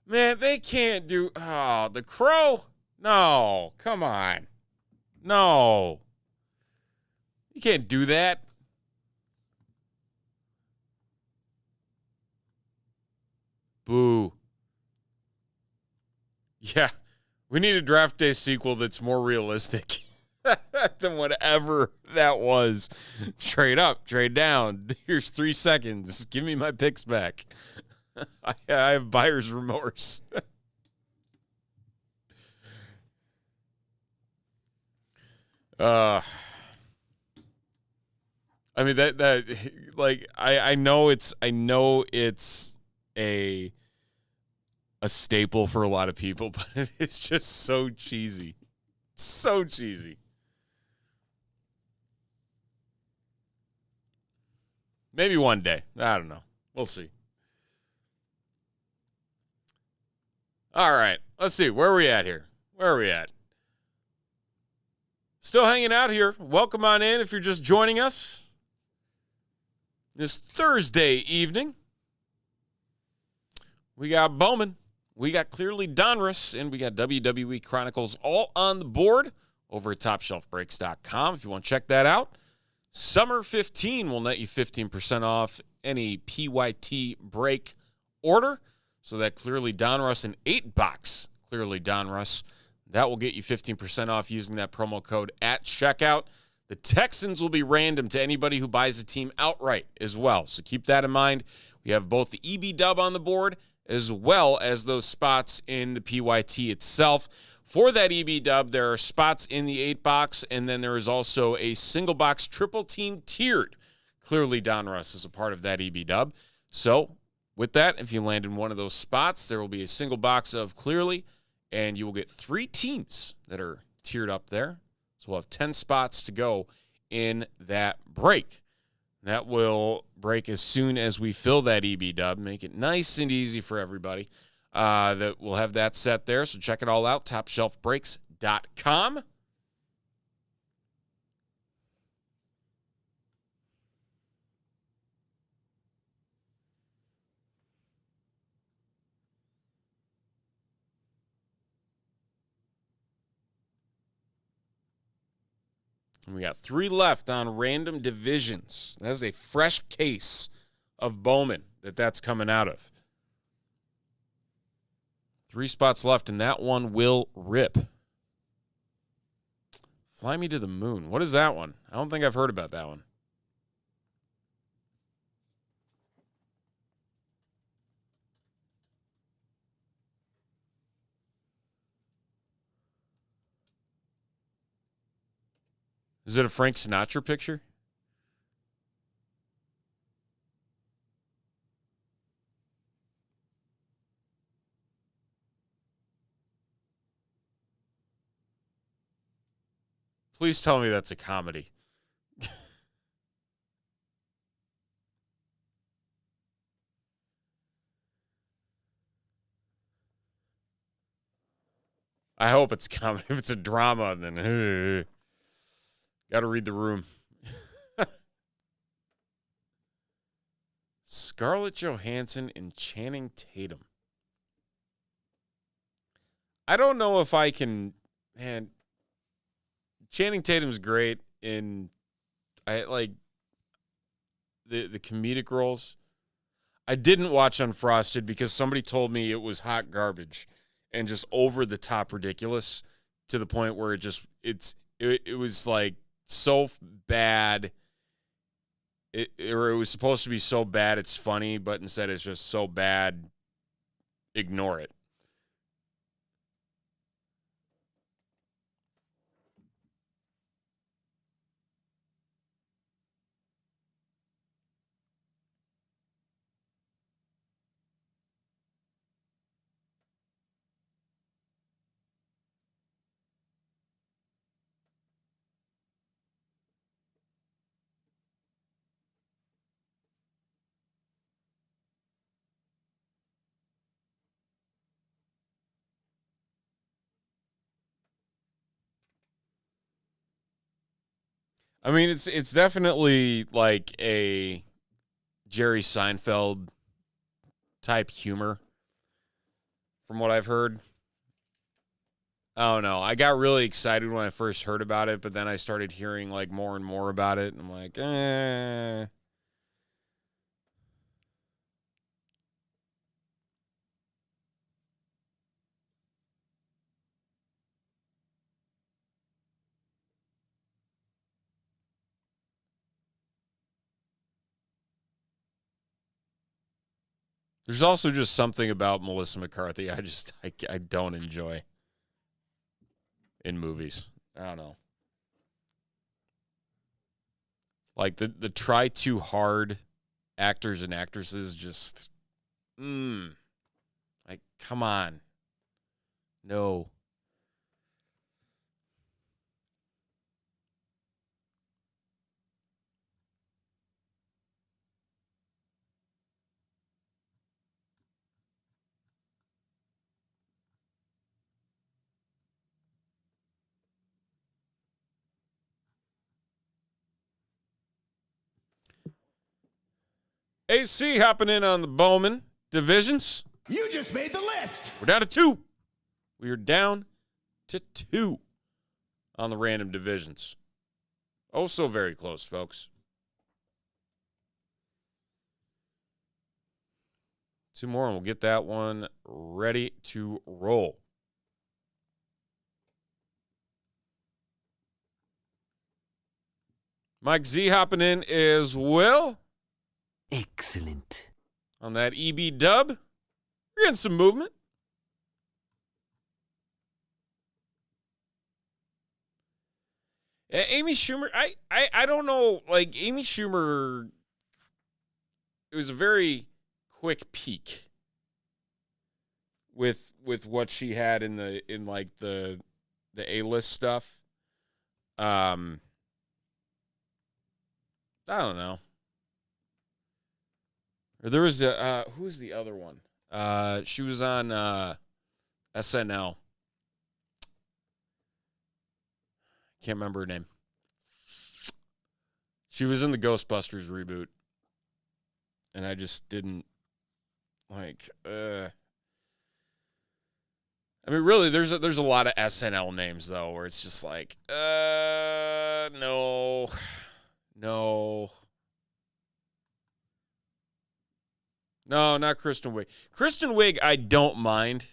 Man, they can't do The Crow? No, come on. No. You can't do that. Boo. Yeah. We need a Draft Day sequel that's more realistic. than whatever that was. Trade up, trade down. Here's 3 seconds. Give me my picks back. I have buyer's remorse. I mean that like I know it's a staple for a lot of people, but it is just so cheesy. So cheesy. Maybe one day. I don't know. We'll see. All right. Let's see. Where are we at here? Where are we at? Still hanging out here. Welcome on in if you're just joining us this Thursday evening. We got Bowman. We got Clearly Donruss, and we got WWE Chronicles all on the board over at TopShelfBreaks.com if you want to check that out. Summer 15 will net you 15% off any PYT break order. So that Clearly Donruss, an 8-box Clearly Donruss, that will get you 15% off using that promo code at checkout. The Texans will be random to anybody who buys a team outright as well. So keep that in mind. We have both the EB dub on the board as well as those spots in the PYT itself. For that EB dub, there are spots in the 8-box, and then there is also a single-box triple team tiered Clearly Donruss as a part of that EB dub. So with that, if you land in one of those spots, there will be a single box of Clearly, and you will get 3 teams that are tiered up there. So we'll have 10 spots to go in that break. That will break as soon as we fill that EB dub, make it nice and easy for everybody. That we'll have that set there, so check it all out, TopShelfBreaks.com. And we got 3 left on random divisions. That is a fresh case of Bowman that's coming out of. 3 spots left, and that one will rip. Fly Me to the Moon. What is that one? I don't think I've heard about that one. Is it a Frank Sinatra picture? Please tell me that's a comedy. I hope it's comedy. If it's a drama, then got to read the room. Scarlett Johansson and Channing Tatum. I don't know if I can, man. Channing Tatum's great in the comedic roles. I didn't watch Unfrosted because somebody told me it was hot garbage and just over the top ridiculous to the point where it was like so bad. It was supposed to be so bad it's funny, but instead it's just so bad, ignore it. I mean, it's definitely like a Jerry Seinfeld type humor from what I've heard. I don't know. I got really excited when I first heard about it, but then I started hearing like more and more about it, and I'm like, There's also just something about Melissa McCarthy I don't enjoy in movies. I don't know. Like the try too hard actors and actresses just like, come on. No. AC hopping in on the Bowman divisions. You just made the list. We're down to 2. We are down to 2 on the random divisions. Oh, so very close, folks. 2 more, and we'll get that one ready to roll. Mike Z hopping in as well. Excellent. On that EB dub, we're getting some movement. Amy Schumer, I don't know, like Amy Schumer, it was a very quick peak with what she had in the A-list stuff. I don't know. There was the who was the other one? She was on SNL. Can't remember her name. She was in the Ghostbusters reboot, and I just didn't like. I mean, really, there's a lot of SNL names though, where it's just like, no. No, not Kristen Wiig. Kristen Wiig, I don't mind.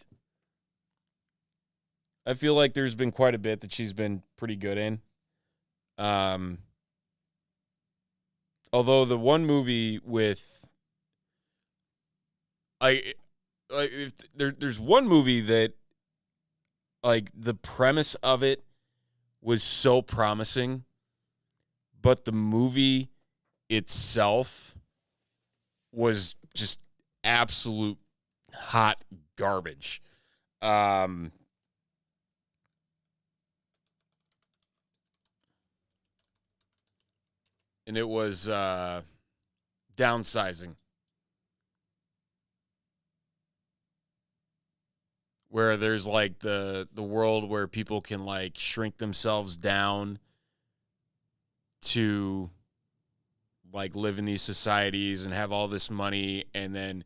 I feel like there's been quite a bit that she's been pretty good in. Although the one movie with, there's one movie that, like, the premise of it was so promising, but the movie itself was just absolute hot garbage. And it was Downsizing, where there's like the world where people can like shrink themselves down to like live in these societies and have all this money, and then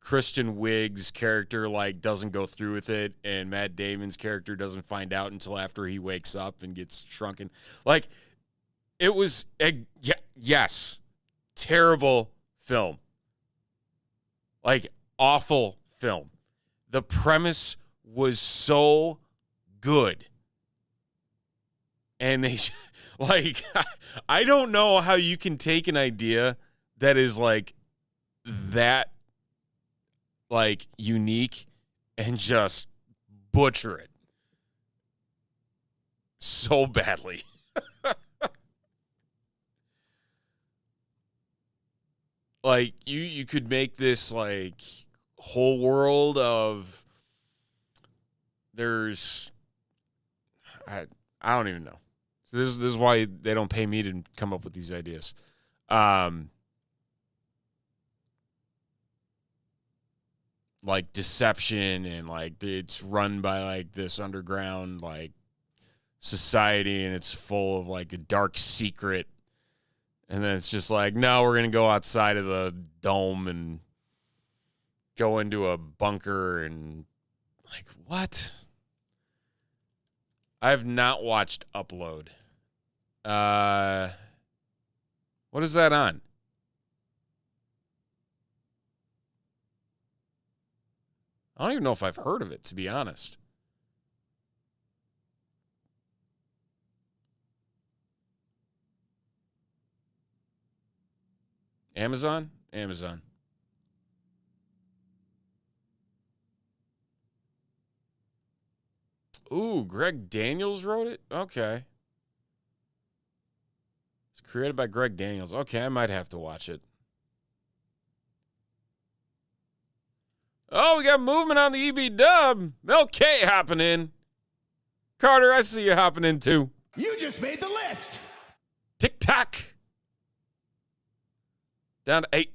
Kristen Wiig's character like doesn't go through with it, and Matt Damon's character doesn't find out until after he wakes up and gets shrunken. Like, it was yes, terrible film. Like, awful film. The premise was so good. And they, like, I don't know how you can take an idea that is, like, that, like, unique and just butcher it so badly. Like, you could make this, like, whole world of, there's, I don't even know. So this is why they don't pay me to come up with these ideas. Like deception, and like it's run by like this underground like society, and it's full of like a dark secret. And then it's just like, no, we're going to go outside of the dome and go into a bunker, and like, what? I have not watched Upload. What is that on? I don't even know if I've heard of it, to be honest. Amazon? Amazon. Ooh, Greg Daniels wrote it? Okay. It's created by Greg Daniels. Okay, I might have to watch it. Oh, we got movement on the EB dub. Mel K hopping in. Carter, I see you hopping in too. You just made the list. Tick-tock. Down to 8.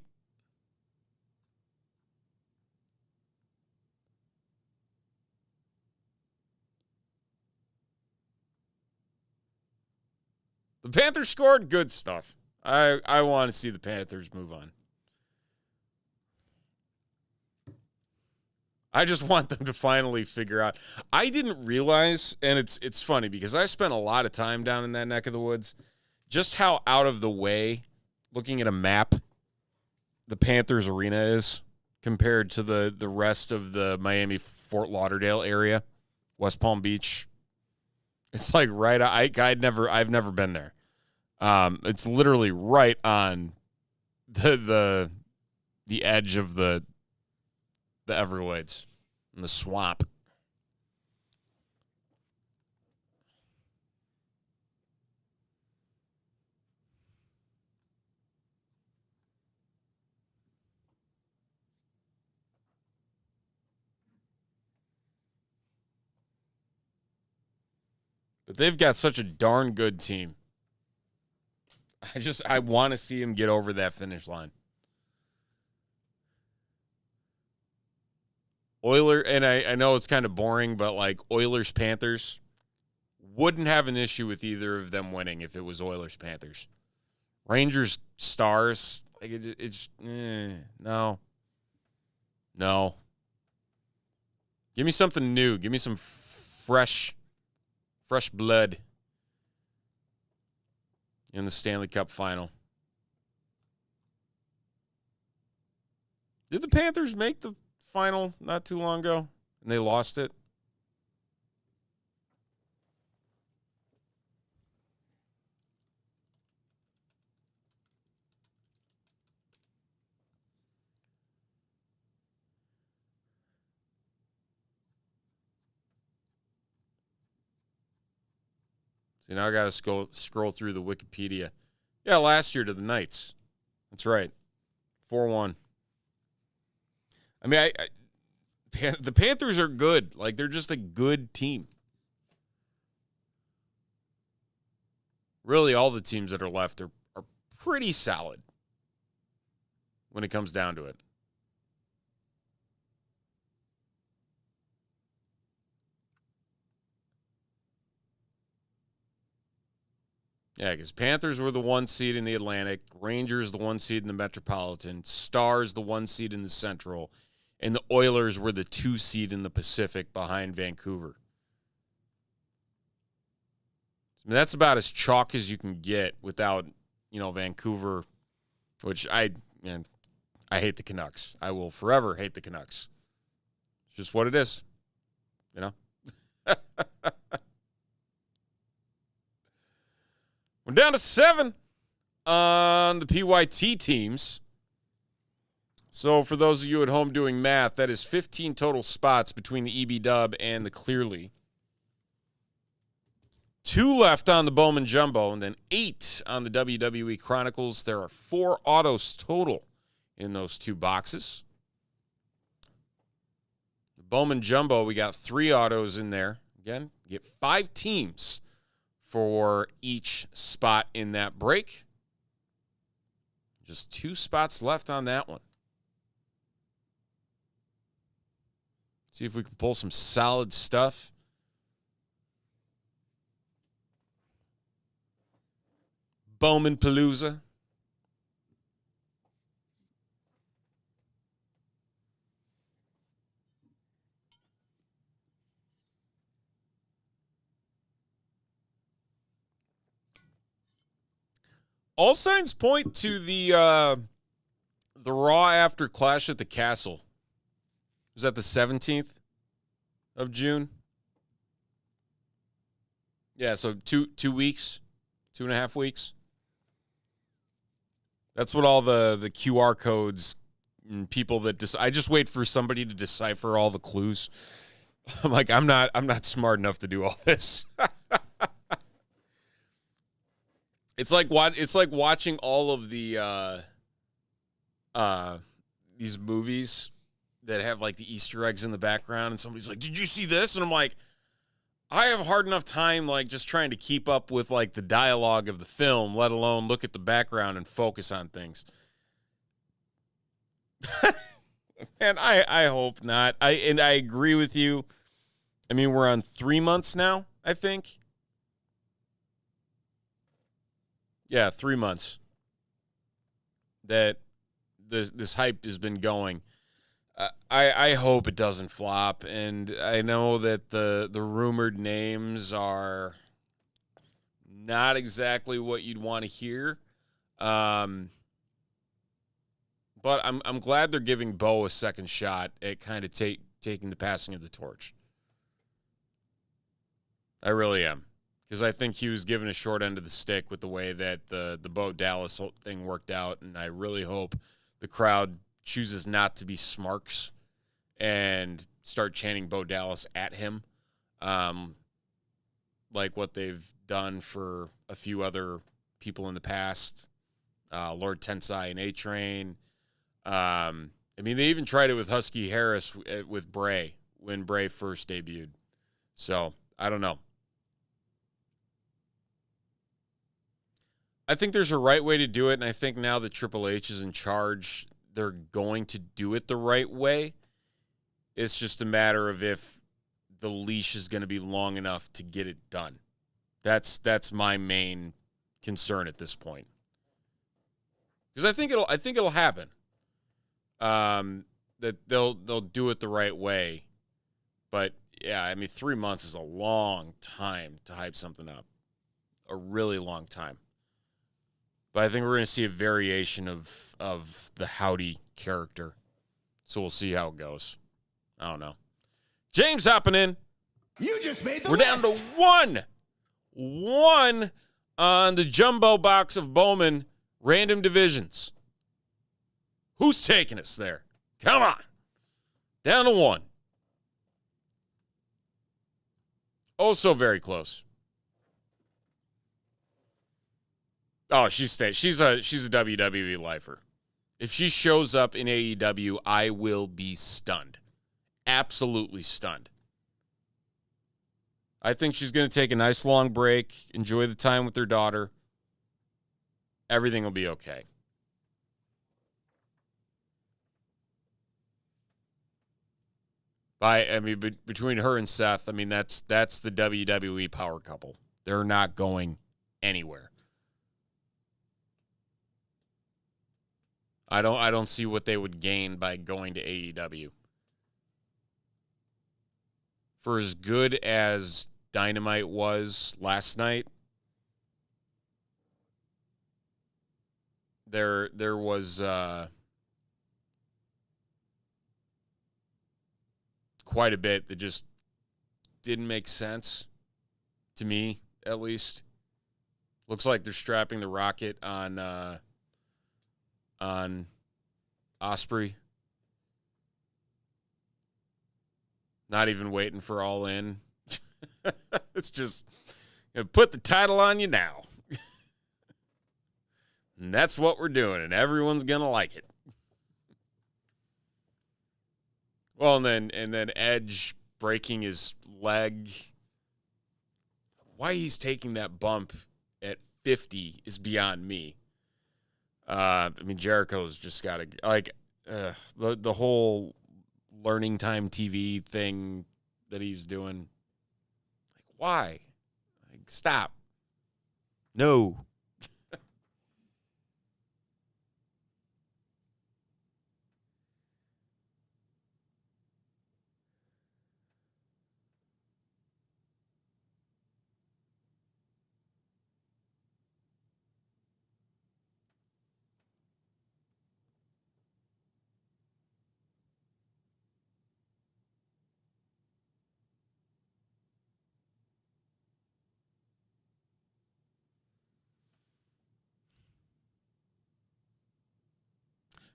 The Panthers scored. Good stuff. I want to see the Panthers move on. I just want them to finally figure out. I didn't realize, and it's funny because I spent a lot of time down in that neck of the woods, just how out of the way, looking at a map, the Panthers arena is compared to the rest of the Miami Fort Lauderdale area, West Palm Beach. It's like right. I've never been there. It's literally right on the edge of the Everglades and the swamp. But they've got such a darn good team. I want to see him get over that finish line. And I know it's kind of boring, but like Oilers Panthers, wouldn't have an issue with either of them winning if it was Oilers Panthers. Rangers Stars, like no. Give me something new. Give me some fresh blood in the Stanley Cup final. Did the Panthers make the final not too long ago and they lost it? See, now I got to scroll through the Wikipedia. Yeah, last year to the Knights. That's right. 4-1. I mean, the Panthers are good. Like, they're just a good team. Really, all the teams that are left are pretty solid when it comes down to it. Yeah, because Panthers were the 1 seed in the Atlantic, Rangers the 1 seed in the Metropolitan, Stars the 1 seed in the Central, and the Oilers were the 2 seed in the Pacific behind Vancouver. I mean, that's about as chalk as you can get without, Vancouver, which I hate the Canucks. I will forever hate the Canucks. It's just what it is, We're down to 7 on the PYT teams. So for those of you at home doing math, that is 15 total spots between the EB Dub and the Clearly. 2 left on the Bowman Jumbo, and then 8 on the WWE Chronicles. There are 4 autos total in those 2 boxes. The Bowman Jumbo, we got 3 autos in there. Again, you get 5 teams for each spot in that break. Just 2 spots left on that one. See if we can pull some solid stuff. Bowman Palooza. All signs point to the Raw after Clash at the Castle. Was that the 17th of June? Yeah, so 2 weeks, 2.5 weeks. That's what all the QR codes and people that I just wait for somebody to decipher all the clues I'm like, I'm not smart enough to do all this. It's like watching all of the these movies that have like the Easter eggs in the background, and somebody's like, "Did you see this?" And I'm like, I have a hard enough time like just trying to keep up with like the dialogue of the film, let alone look at the background and focus on things. And I hope not. I agree with you. I mean, we're on 3 months now, I think. Yeah, 3 months that this hype has been going. I hope it doesn't flop, and I know that the rumored names are not exactly what you'd want to hear. But I'm glad they're giving Bo a second shot at kind of taking the passing of the torch. I really am. Because I think he was given a short end of the stick with the way that the Bo Dallas thing worked out, and I really hope the crowd chooses not to be smarks and start chanting Bo Dallas at him, like what they've done for a few other people in the past, Lord Tensai and A-Train. I mean, they even tried it with Husky Harris with Bray when Bray first debuted. So, I don't know. I think there's a right way to do it, and I think now that Triple H is in charge, they're going to do it the right way. It's just a matter of if the leash is going to be long enough to get it done. That's my main concern at this point. Because I think it'll happen. That they'll do it the right way. But yeah, I mean 3 months is a long time to hype something up. A really long time. But I think we're going to see a variation of the Howdy character. So we'll see how it goes. I don't know. James hopping in. You just made the We're list. down to one. One on the jumbo box of Bowman random divisions. Who's taking us there? Come on. Down to one. Oh, so very close. Oh, she's a WWE lifer. If she shows up in AEW, I will be stunned. Absolutely stunned. I think she's going to take a nice long break, enjoy the time with her daughter. Everything will be okay. I mean, between her and Seth, I mean, that's the WWE power couple. They're not going anywhere. I don't see what they would gain by going to AEW. For as good as Dynamite was last night, there was quite a bit that just didn't make sense to me, at least. Looks like they're strapping the rocket on Osprey. Not even waiting for All In. It's just put the title on you now. And that's what we're doing, and everyone's gonna like it. Well, and then Edge breaking his leg. Why he's taking that bump at 50 is beyond me. I mean, Jericho's just got to, like, the whole learning time TV thing that he's doing. Like, why? Like, stop. No.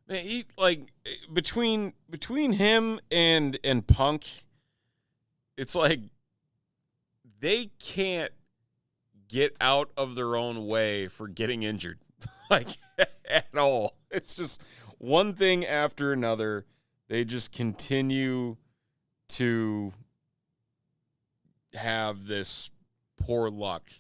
Man, he, like, between him and Punk, it's like they can't get out of their own way for getting injured, like at all. It's just one thing after another. They just continue to have this poor luck.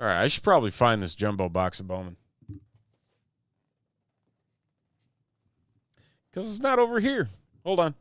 All right, I should probably find this jumbo box of Bowman. Because it's not over here. Hold on.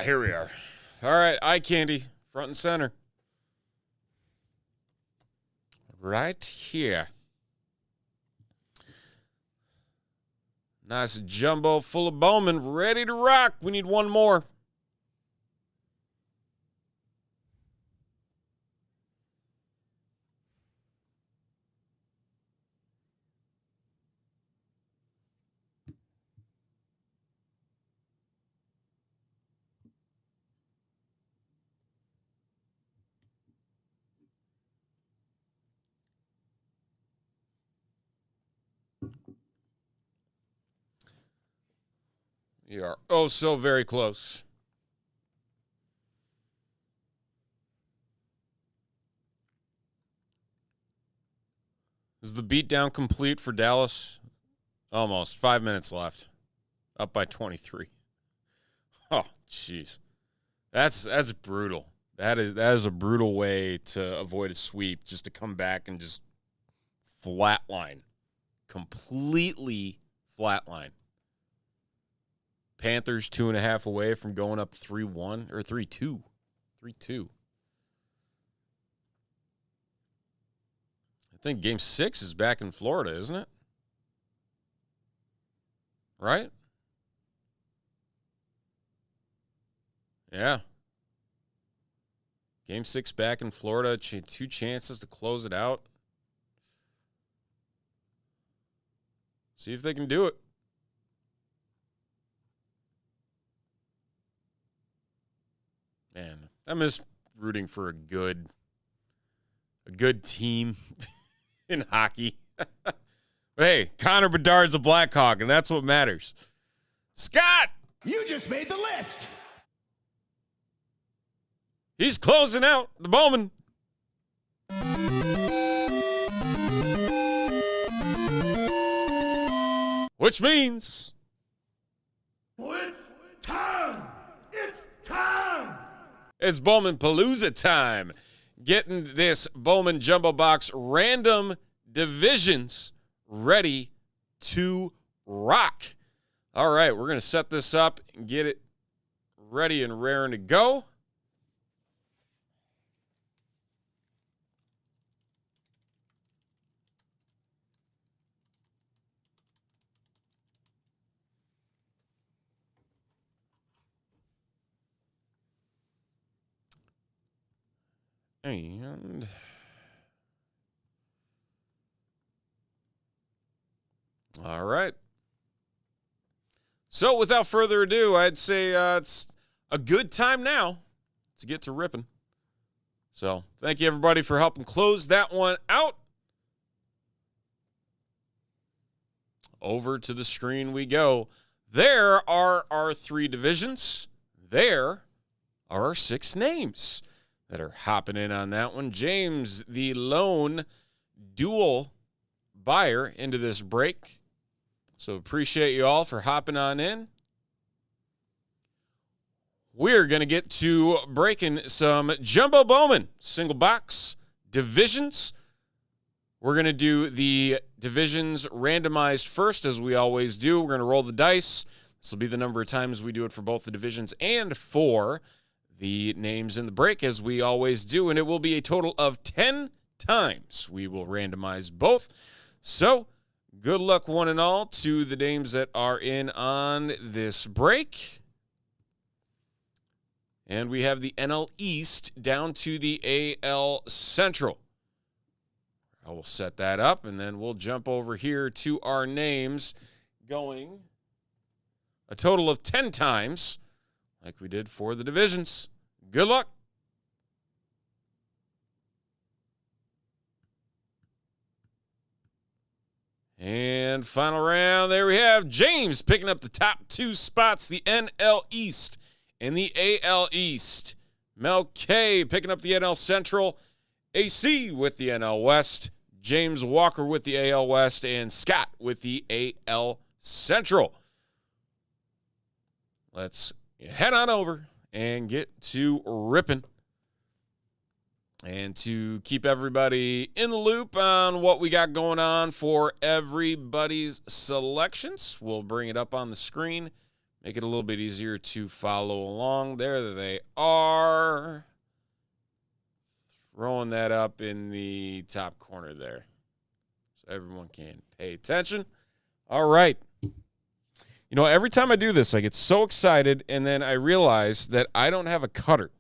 Here we are. All right, eye candy, front and center. Right here. Nice jumbo full of Bowman, ready to rock. We need one more. You are oh so very close. Is the beatdown complete for Dallas? Almost. 5 minutes left. Up by 23. Oh, jeez. That's brutal. That is a brutal way to avoid a sweep, just to come back and just flatline. Completely flatline. Panthers 2.5 away from going up 3-1 or 3-2. 3-2. I think game 6 is back in Florida, isn't it? Right? Yeah. Game 6 back in Florida. 2 chances to close it out. See if they can do it. Man, I miss rooting for a good team in hockey. But hey, Connor Bedard's a Blackhawk, and that's what matters. Scott! You just made the list. He's closing out the Bowman. Which means... It's time! It's time! It's Bowman Palooza time. Getting this Bowman Jumbo Box random divisions ready to rock. All right, we're going to set this up and get it ready and raring to go. And all right. So without further ado, I'd say it's a good time now to get to ripping. So thank you, everybody, for helping close that one out. Over to the screen we go. There are our 3 divisions. There are our 6 names that are hopping in on that one. James, the lone dual buyer into this break. So appreciate you all for hopping on in. We're going to get to breaking some Jumbo Bowman single box divisions. We're going to do the divisions randomized first, as we always do. We're going to roll the dice. This will be the number of times we do it for both the divisions and for the names in the break, as we always do, and it will be a total of 10 times we will randomize both. So good luck, one and all, to the names that are in on this break. And we have the NL East down to the AL Central. I will set that up, and then we'll jump over here to our names, going a total of 10 times, like we did for the divisions. Good luck. And final round, there we have James picking up the top 2 spots, the NL East and the AL East. Mel K picking up the NL Central, AC with the NL West, James Walker with the AL West, and Scott with the AL Central. Let's head on over and get to ripping. And to keep everybody in the loop on what we got going on for everybody's selections, we'll bring it up on the screen, make it a little bit easier to follow along. There they are. Throwing that up in the top corner there so everyone can pay attention. All right. You know, every time I do this, I get so excited, and then I realize that I don't have a cutter.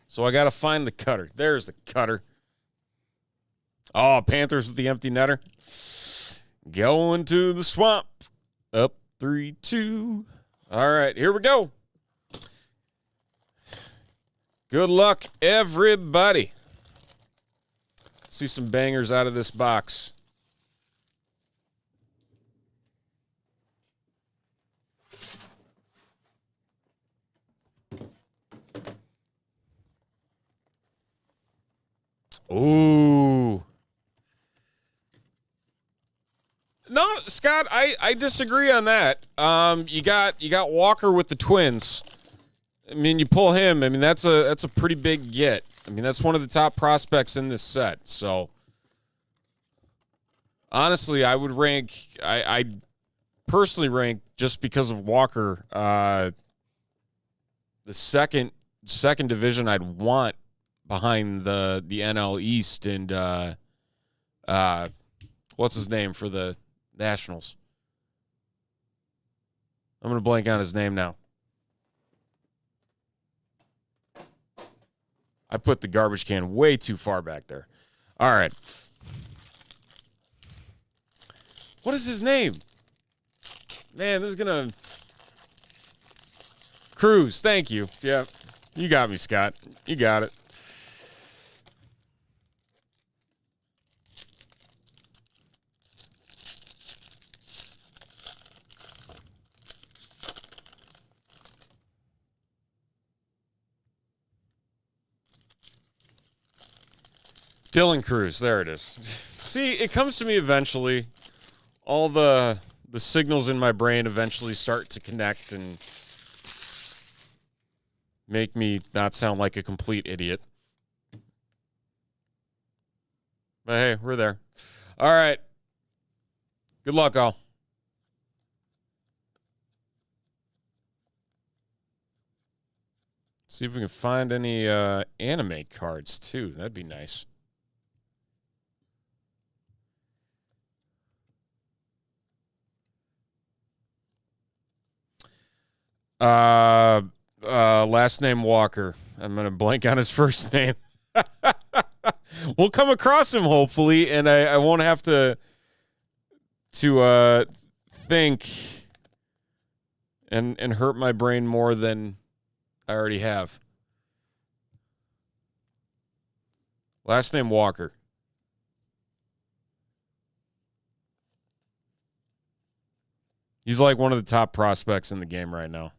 So I got to find the cutter. There's the cutter. Oh, Panthers with the empty netter. Going to the swamp. Up 3-2. All right, here we go. Good luck, everybody. See some bangers out of this box. Ooh. No, Scott, I disagree on that. You got Walker with the Twins. I mean, you pull him. I mean, that's a pretty big get. I mean, that's one of the top prospects in this set. So, honestly, I would rank. I personally rank, just because of Walker, the second division I'd want behind the NL East and what's his name for the Nationals? I'm gonna blank on his name now. I put the garbage can way too far back there. All right. What is his name? Man, this is going to Cruz. Thank you. Yeah, you got me, Scott. You got it. Dylan Cruz. There it is. See, it comes to me eventually. All the signals in my brain eventually start to connect and make me not sound like a complete idiot. But hey, we're there. All right. Good luck, all. See if we can find any anime cards, too. That'd be nice. Last name Walker. I'm going to blank on his first name. We'll come across him, hopefully, and I won't have to think and hurt my brain more than I already have. Last name Walker. He's like one of the top prospects in the game right now.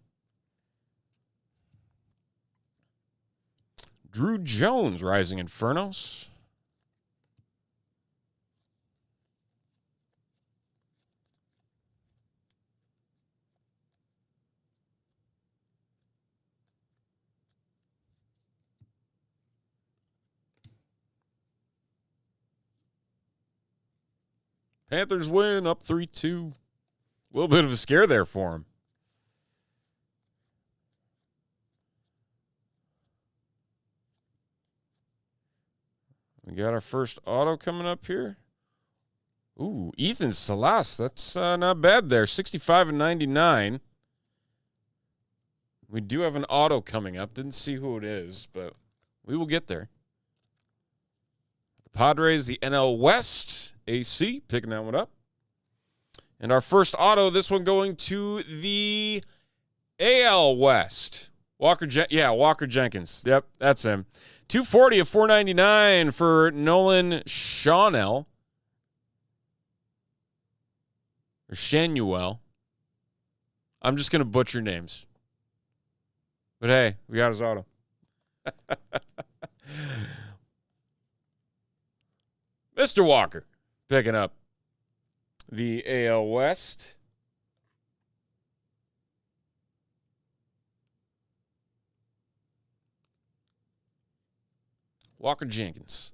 Drew Jones, Rising Infernos. Panthers win, up 3-2. A little bit of a scare there for him. We got our first auto coming up here. Ooh, Ethan Salas. That's not bad there. 65 and 99. We do have an auto coming up. Didn't see who it is, but we will get there. The Padres, the NL West. AC, picking that one up. And our first auto, this one going to the AL West. Walker Jenkins. Yep, that's him. 240 of 499 for Nolan Schanuel. Or Shanuel. I'm just going to butcher names. But hey, we got his auto. Mr. Walker picking up the AL West. Walker Jenkins.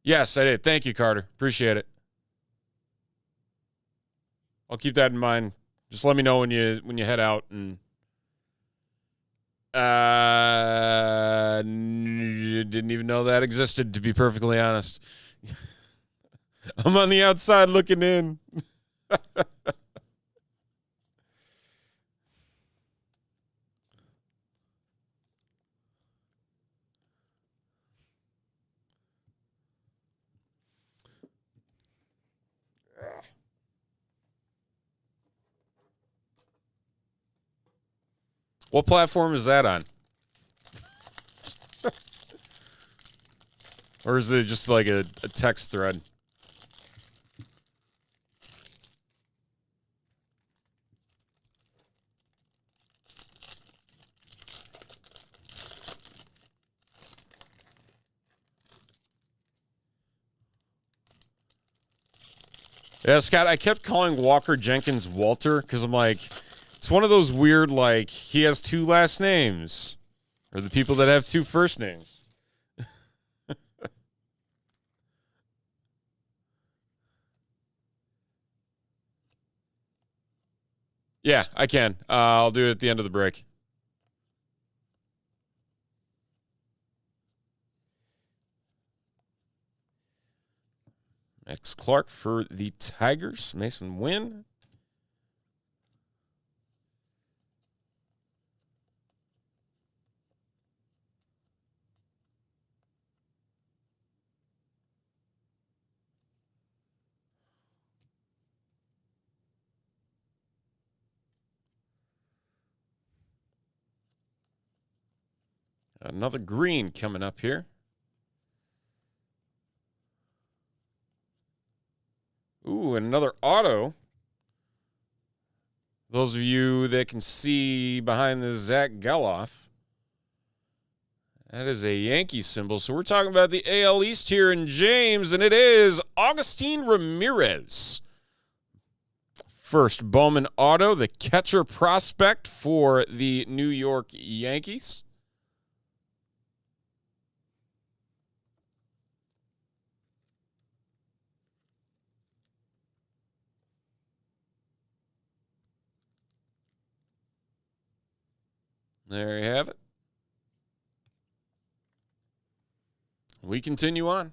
Yes, I did. Thank you, Carter. Appreciate it. I'll keep that in mind. Just let me know when you head out and didn't even know that existed, to be perfectly honest. I'm on the outside looking in. What platform is that on? Or is it just like a text thread? Yeah, Scott, I kept calling Walker Jenkins Walter because I'm like, it's one of those weird, like, he has two last names. Or the people that have two first names. Yeah, I can. I'll do it at the end of the break. Max Clark for the Tigers. Mason Wynn. Another green coming up here. Ooh, and another auto. Those of you that can see behind the Zach Geloff, that is a Yankee symbol. So we're talking about the AL East here in James, and it is Agustin Ramirez. First Bowman auto, the catcher prospect for the New York Yankees. There you have it. We continue on.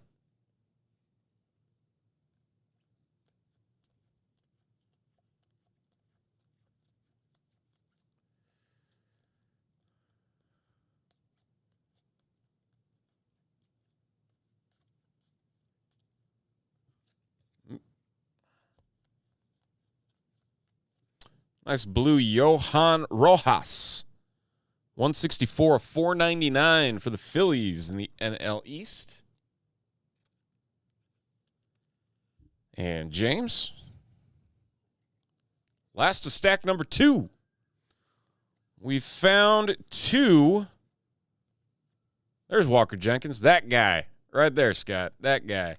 Nice blue Johan Rojas. 164 of 499 for the Phillies in the NL East. And James. Last to stack number 2. We found 2. There's Walker Jenkins. That guy. Right there, Scott. That guy.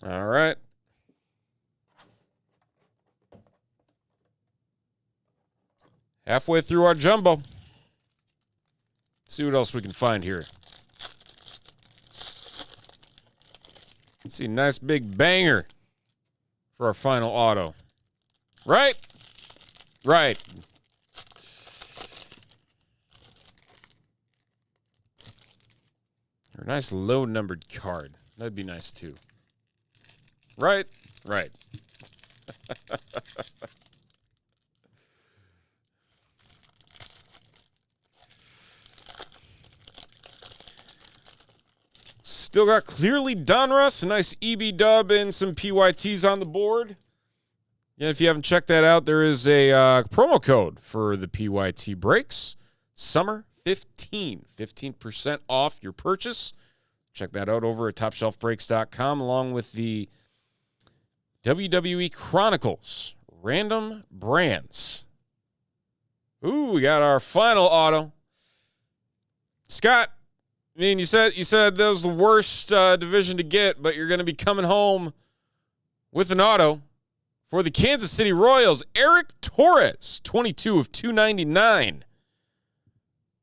All right. Halfway through our jumbo. See what else we can find here. Let's see, nice big banger for our final auto. Right? Right. Or a nice low numbered card. That'd be nice too. Right? Right. Still got clearly Donruss, a nice EB dub and some PYTs on the board. Yeah, if you haven't checked that out, there is a promo code for the PYT breaks. Summer 15. 15% off your purchase. Check that out over at TopShelfBreaks.com along with the WWE Chronicles Random Brands. Ooh, we got our final auto. Scott, I mean, you said that was the worst division to get, but you're going to be coming home with an auto for the Kansas City Royals. Eric Torres, 22 of 299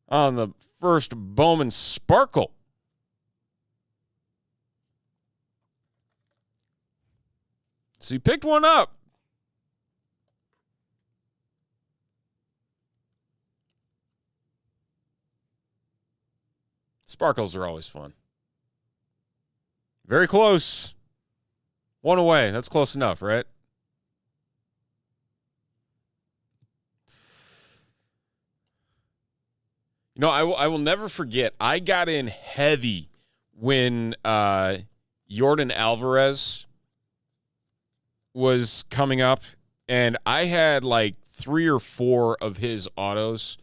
on the first Bowman Sparkle. So you picked one up. Sparkles are always fun. Very close. One away. That's close enough, right? You know, I will never forget. I got in heavy when Yordan Alvarez was coming up, and I had like 3 or 4 of his autos,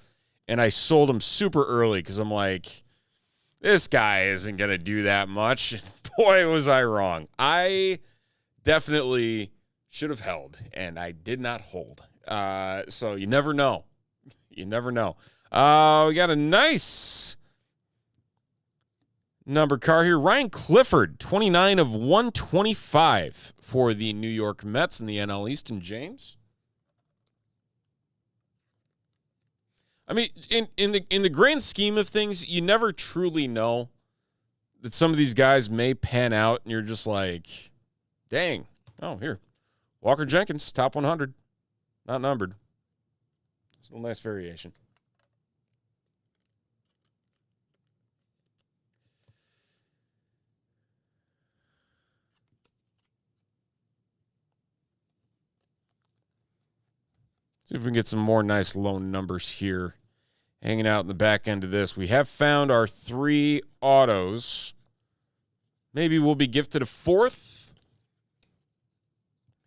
and I sold them super early because I'm like, this guy isn't going to do that much. Boy, was I wrong. I definitely should have held, and I did not hold. So you never know. You never know. We got a nice number car here. Ryan Clifford, 29 of 125 for the New York Mets in the NL East. And James? I mean, in the grand scheme of things, you never truly know that some of these guys may pan out, and you're just like, dang. Oh, here. Walker Jenkins, top 100. Not numbered. Still a nice variation. See if we can get some more nice low numbers here. Hanging out in the back end of this. We have found our 3 autos. Maybe we'll be gifted a fourth.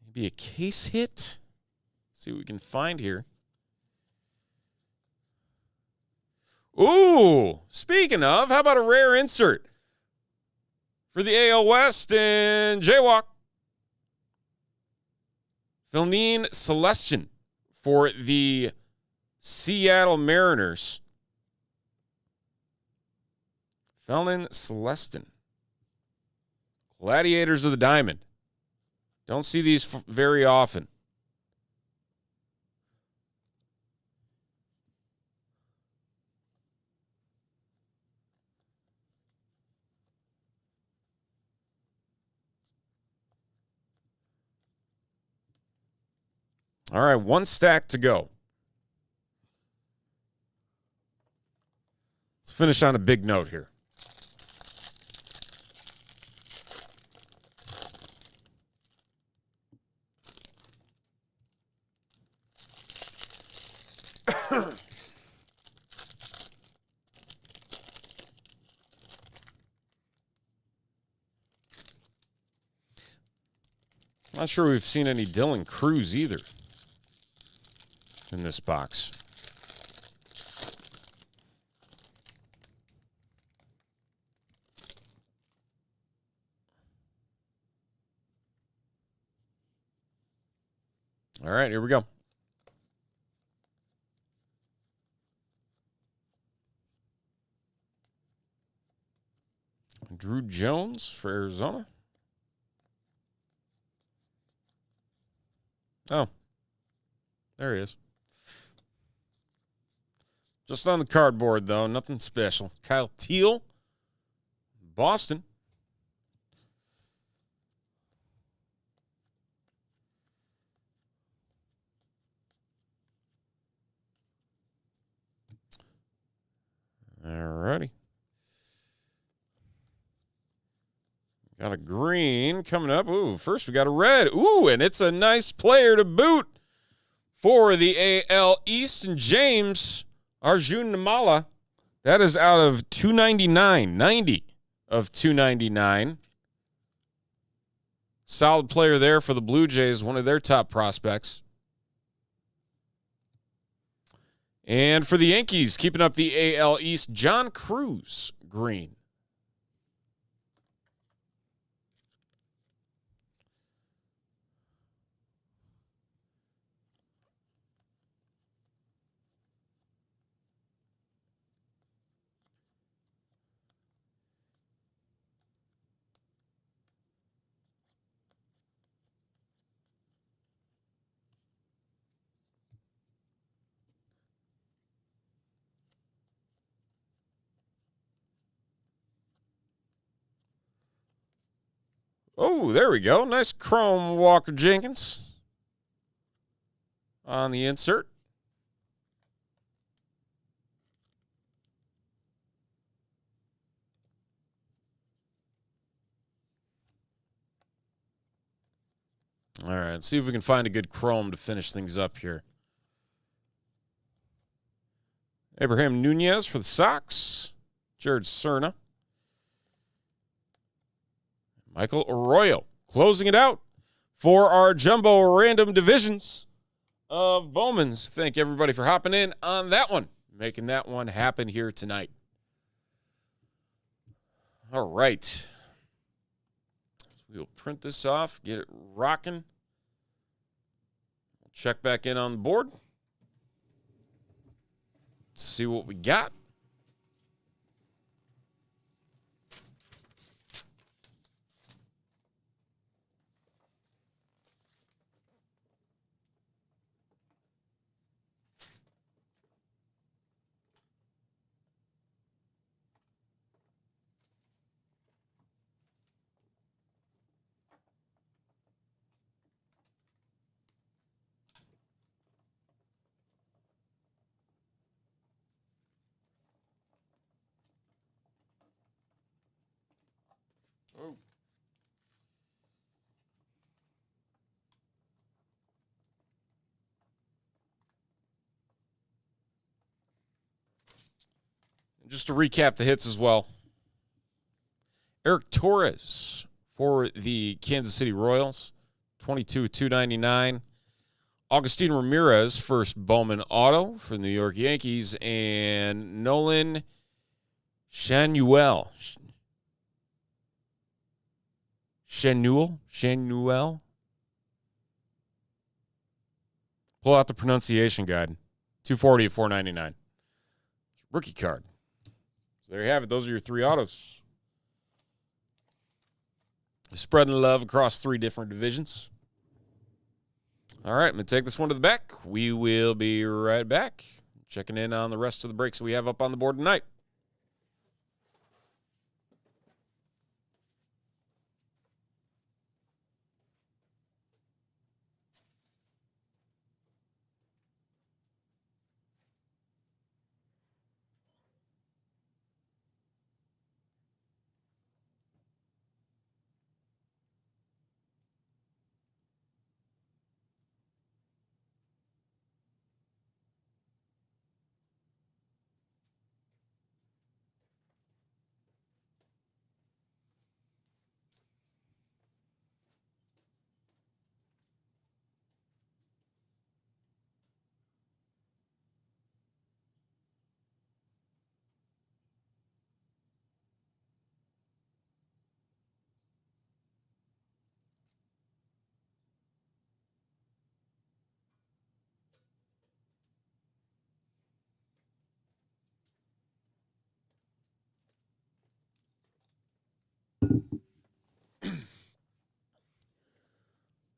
Maybe a case hit. See what we can find here. Ooh, speaking of, how about a rare insert for the AL West and Jaywalk? Philneen Celestion for the Seattle Mariners. Philneen Celestion. Gladiators of the Diamond. Don't see these very often. All right, one stack to go. Let's finish on a big note here. Not sure we've seen any Dylan Cruz either in this box. All right, here we go. Drew Jones for Arizona. Oh, there he is. Just on the cardboard, though. Nothing special. Kyle Teal, Boston. All righty. Got a green coming up. Ooh, first we got a red. Ooh, and it's a nice player to boot for the AL East. And James Arjun Namala. That is out of 299. 90 of 299. Solid player there for the Blue Jays, one of their top prospects. And for the Yankees, keeping up the AL East, John Cruz, green. Oh, there we go. Nice chrome Walker Jenkins on the insert. All right, let's see if we can find a good chrome to finish things up here. Abraham Nunez for the Sox. Jared Cerna. Michael Arroyo closing it out for our jumbo random divisions of Bowman's. Thank everybody for hopping in on that one, making that one happen here tonight. All right. We'll print this off, get it rocking. Check back in on the board. See what we got. Oh. Just to recap the hits as well. Eric Torres for the Kansas City Royals, 22/299. Augustine Ramirez, first Bowman auto for the New York Yankees, and Nolan Shanuel. Shanuel. Pull out the pronunciation guide. 240/499. Rookie card. So there you have it. Those are your 3 autos. Spreading love across 3 different divisions. All right, I'm going to take this one to the back. We will be right back. Checking in on the rest of the breaks we have up on the board tonight.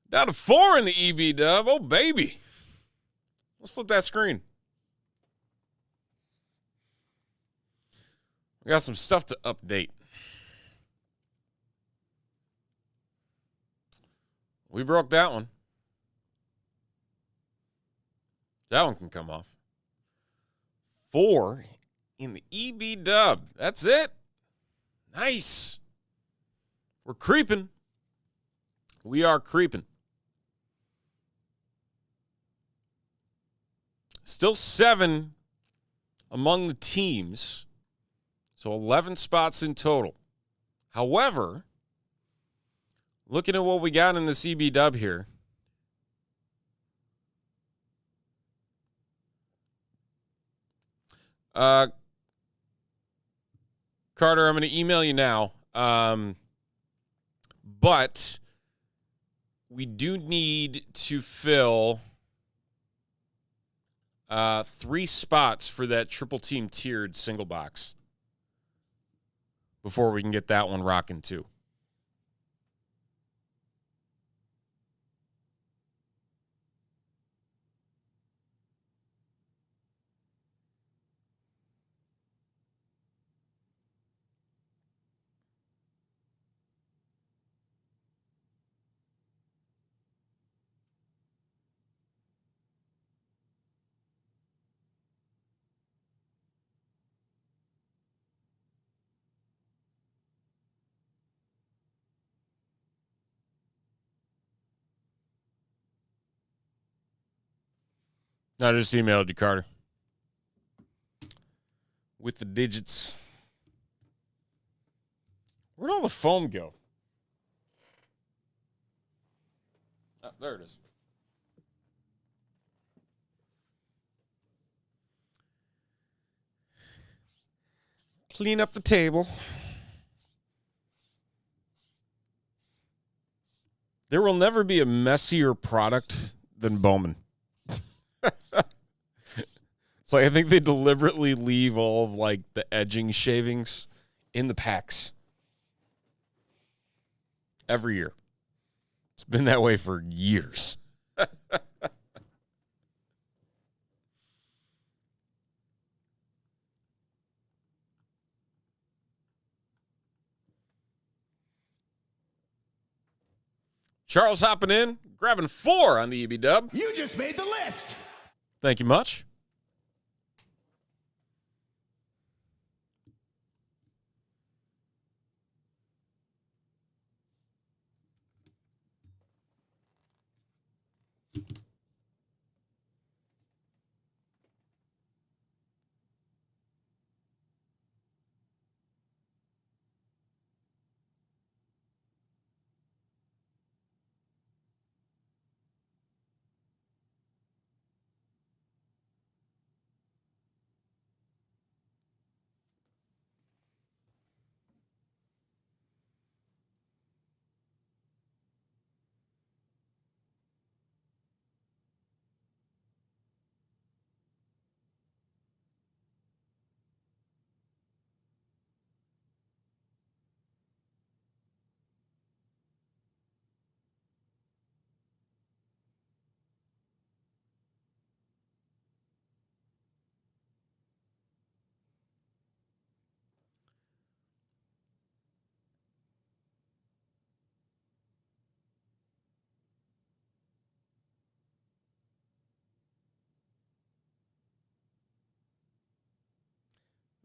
Down to 4 in the EB dub. Oh, baby. Let's flip that screen. We got some stuff to update. We broke that one. That one can come off. 4 in the EB dub. That's it. Nice. We're creeping. We are creeping. Still 7 among the teams. So 11 spots in total. However, looking at what we got in the CB dub here, Carter, I'm going to email you now. But we do need to fill 3 spots for that triple team tiered single box before we can get that one rocking too. I just emailed you, Carter, with the digits. Where'd all the foam go? Oh, there it is. Clean up the table. There will never be a messier product than Bowman. It's like I think they deliberately leave all of like the edging shavings in the packs every year. It's been that way for years. Charles hopping in, grabbing 4 on the EB dub. You just made the list. Thank you much.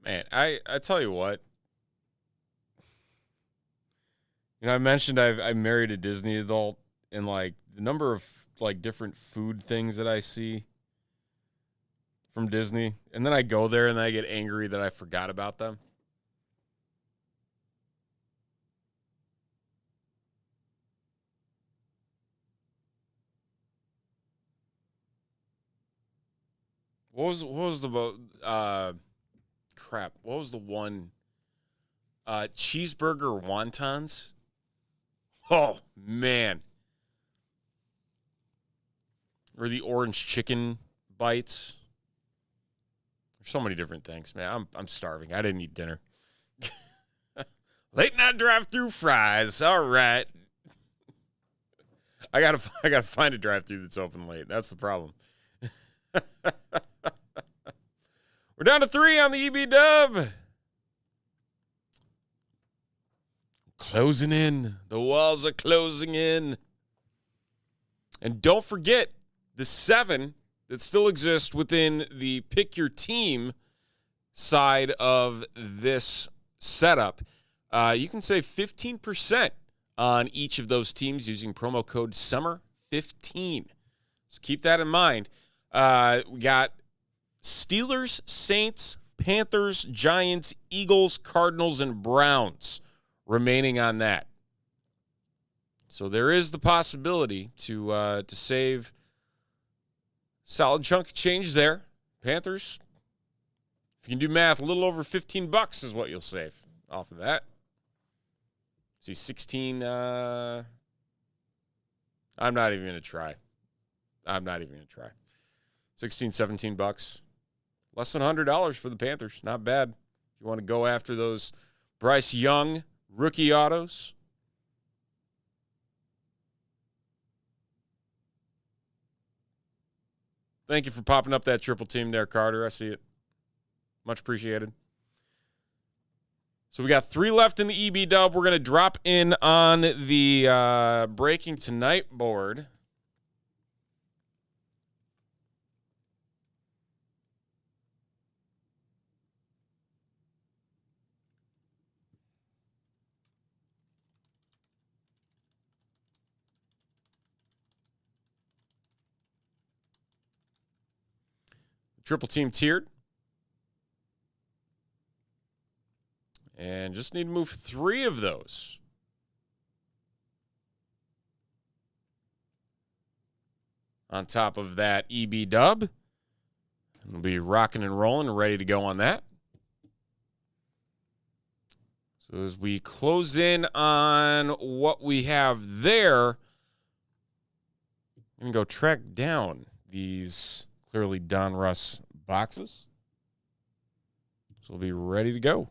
Man, I tell you what. I mentioned I married a Disney adult, and like the number of like different food things that I see from Disney, and then I go there and then I get angry that I forgot about them. What was the crap? What was the one cheeseburger wontons? Oh man. Or the orange chicken bites. There's so many different things, man. I'm starving. I didn't eat dinner. Late night drive-through fries. All right. I gotta find a drive-through that's open late. That's the problem. We're down to 3 on the EB Dub. Closing in. The walls are closing in. And don't forget the 7 that still exist within the pick your team side of this setup. You can save 15% on each of those teams using promo code SUMMER15. So keep that in mind. We got Steelers, Saints, Panthers, Giants, Eagles, Cardinals, and Browns remaining on that. So there is the possibility to save solid chunk of change there. Panthers, if you can do math, a little over $15 is what you'll save off of that. See, 16. I'm not even going to try. 16, $17. Less than $100 for the Panthers. Not bad. If you want to go after those Bryce Young rookie autos. Thank you for popping up that triple team there, Carter. I see it. Much appreciated. So we got 3 left in the EB Dub. We're going to drop in on the Breaking Tonight board. Triple team tiered. And just need to move 3 of those. On top of that EB Dub. And we'll be rocking and rolling and ready to go on that. So as we close in on what we have there, I'm going to go track down these clearly Don Russ boxes. So we'll be ready to go.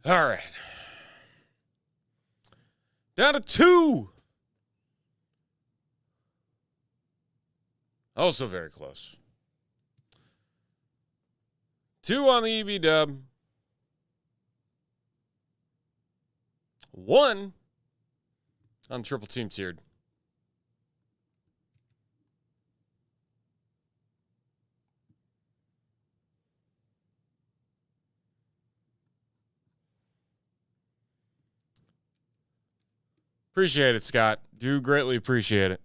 All right. Down to 2. Also very close. 2 on the EB dub. 1 on triple team tiered. Appreciate it, Scott. Do greatly appreciate it.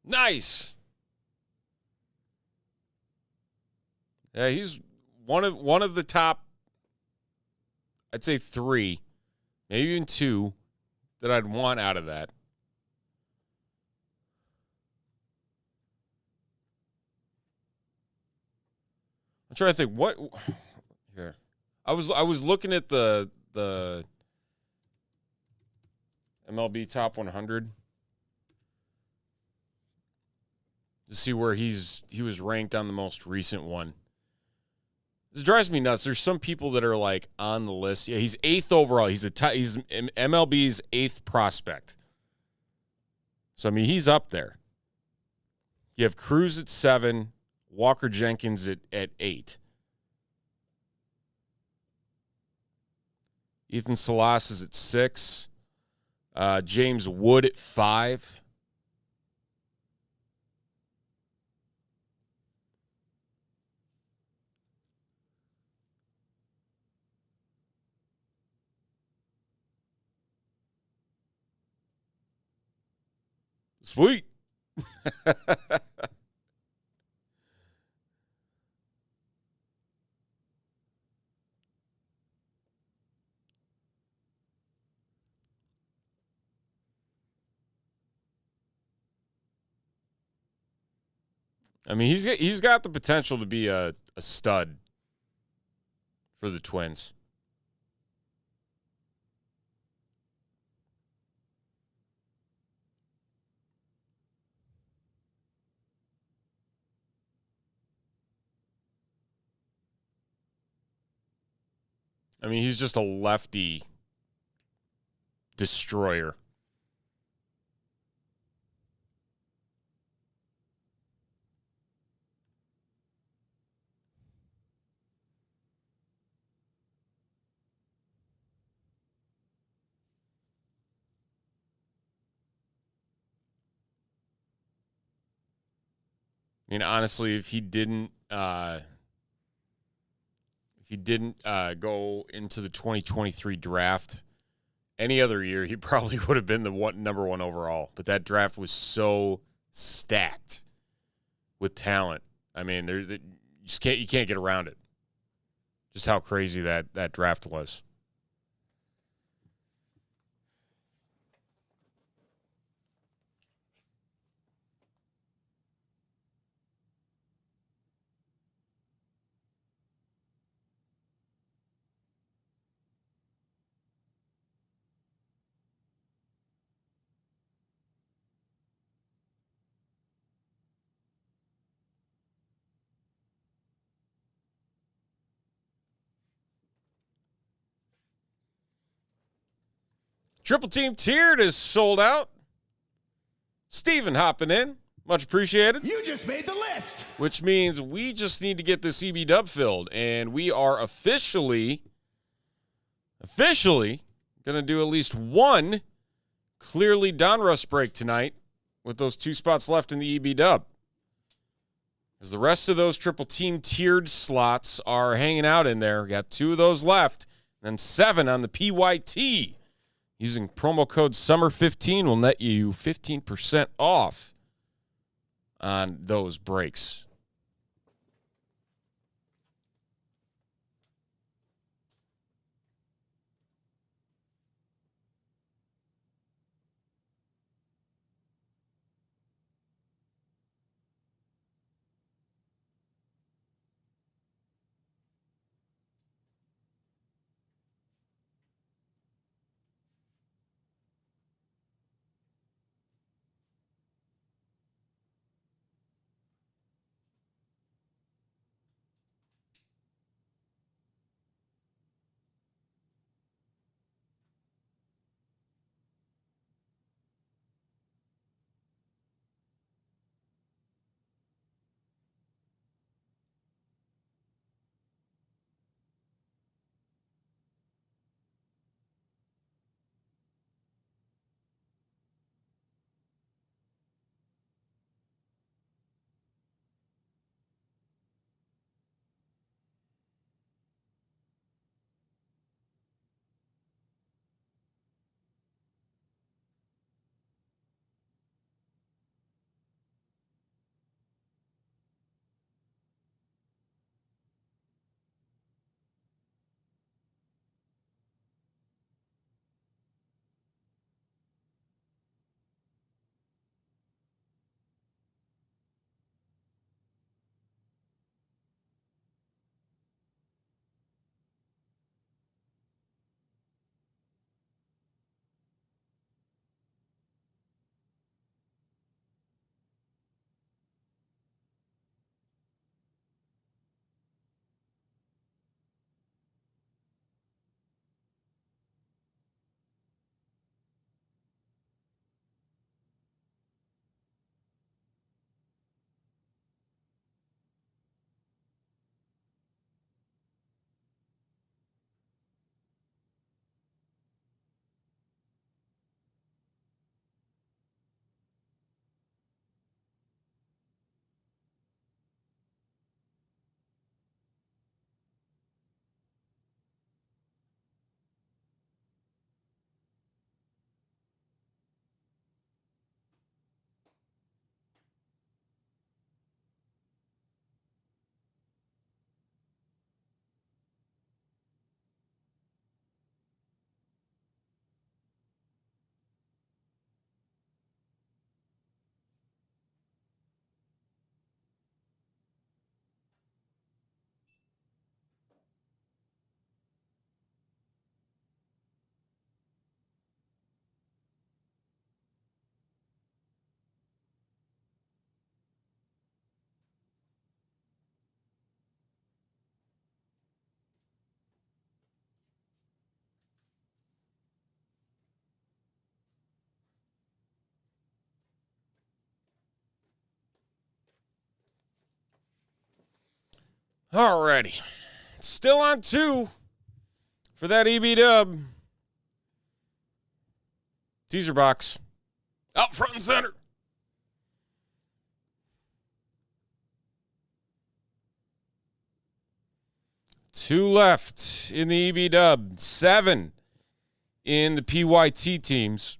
Nice. Yeah, he's one of the top, I'd say 3, maybe even 2 that I'd want out of that. I'm trying to think what here. I was looking at the MLB top 100 to see where he was ranked on the most recent one. This drives me nuts. There's some people that are like on the list. Yeah, he's 8th overall. He's MLB's 8th prospect. So I mean, he's up there. You have Cruz at 7, Walker Jenkins at 8. Ethan Salas is at 6. James Wood at 5. Sweet. I mean, he's got the potential to be a stud for the Twins. I mean, he's just a lefty destroyer. I mean, honestly, if he didn't go into the 2023 draft any other year, he probably would have been the number 1 overall. But that draft was so stacked with talent. I mean, you can't get around it. Just how crazy that draft was. Triple Team Tiered is sold out. Steven hopping in. Much appreciated. You just made the list. Which means we just need to get this EB dub filled. And we are officially going to do at least one clearly Donruss break tonight with those 2 spots left in the EB dub. Because the rest of those Triple Team Tiered slots are hanging out in there. We got 2 of those left. And then 7 on the PYT. Using promo code SUMMER15 will net you 15% off on those breaks. Alrighty. Still on 2 for that EB dub. Teaser box. Up front and center. Two left in the EB dub. 7 in the PYT teams.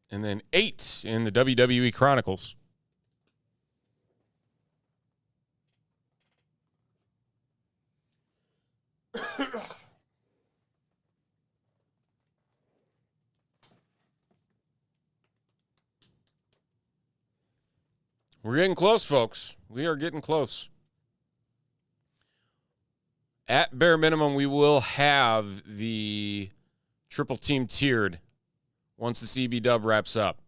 And then 8 in the WWE Chronicles. We're getting close, folks. We are getting close. At bare minimum, we will have the triple team tiered once the CB dub wraps up.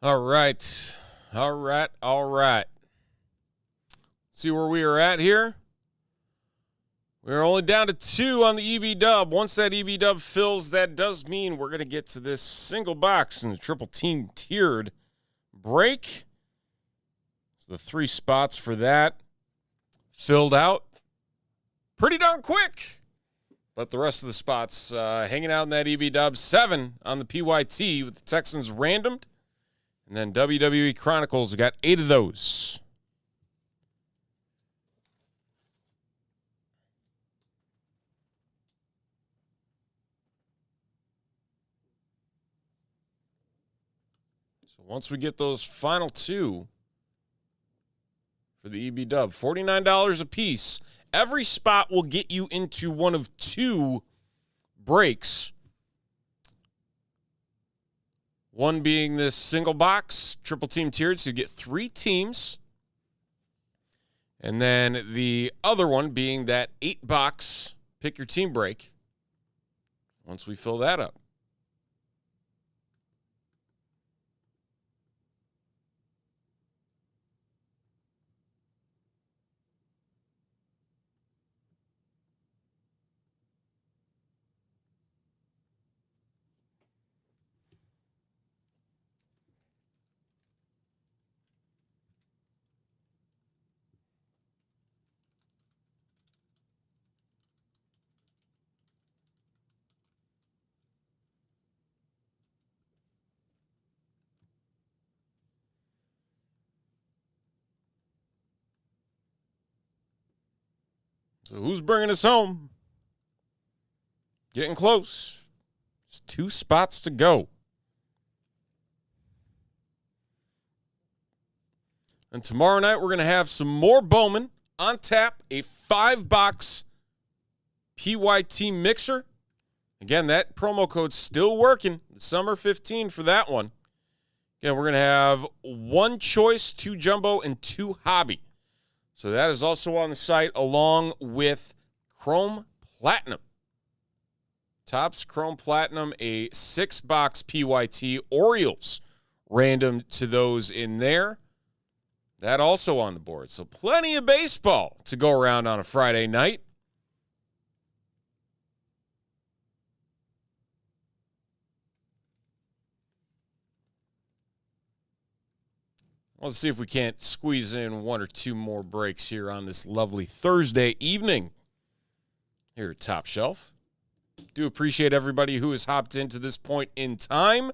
All right. All right. All right. See where we are at here. We're only down to 2 on the EB dub. Once that EB dub fills, that does mean we're going to get to this single box in the triple team tiered break. So the 3 spots for that filled out pretty darn quick. But the rest of the spots hanging out in that EB dub. 7 on the PYT with the Texans randomed. And then WWE Chronicles, we got 8 of those. So once we get those final 2 for the EB dub, $49 a piece. Every spot will get you into one of 2 breaks. One being this single box, triple team tiered, so you get 3 teams. And then the other one being that 8-box pick your team break once we fill that up. So who's bringing us home? Getting close. Just 2 spots to go. And tomorrow night, we're going to have some more Bowman on tap, a 5-box PYT mixer. Again, that promo code's still working. Summer 15 for that one. Again, we're going to have 1 choice, 2 jumbo, and 2 hobby. So that is also on the site along with Chrome Platinum. Topps Chrome Platinum, a 6-box PYT Orioles random to those in there. That also on the board. So plenty of baseball to go around on a Friday night. Let's see if we can't squeeze in 1 or 2 more breaks here on this lovely Thursday evening here at Top Shelf. Do appreciate everybody who has hopped into this point in time.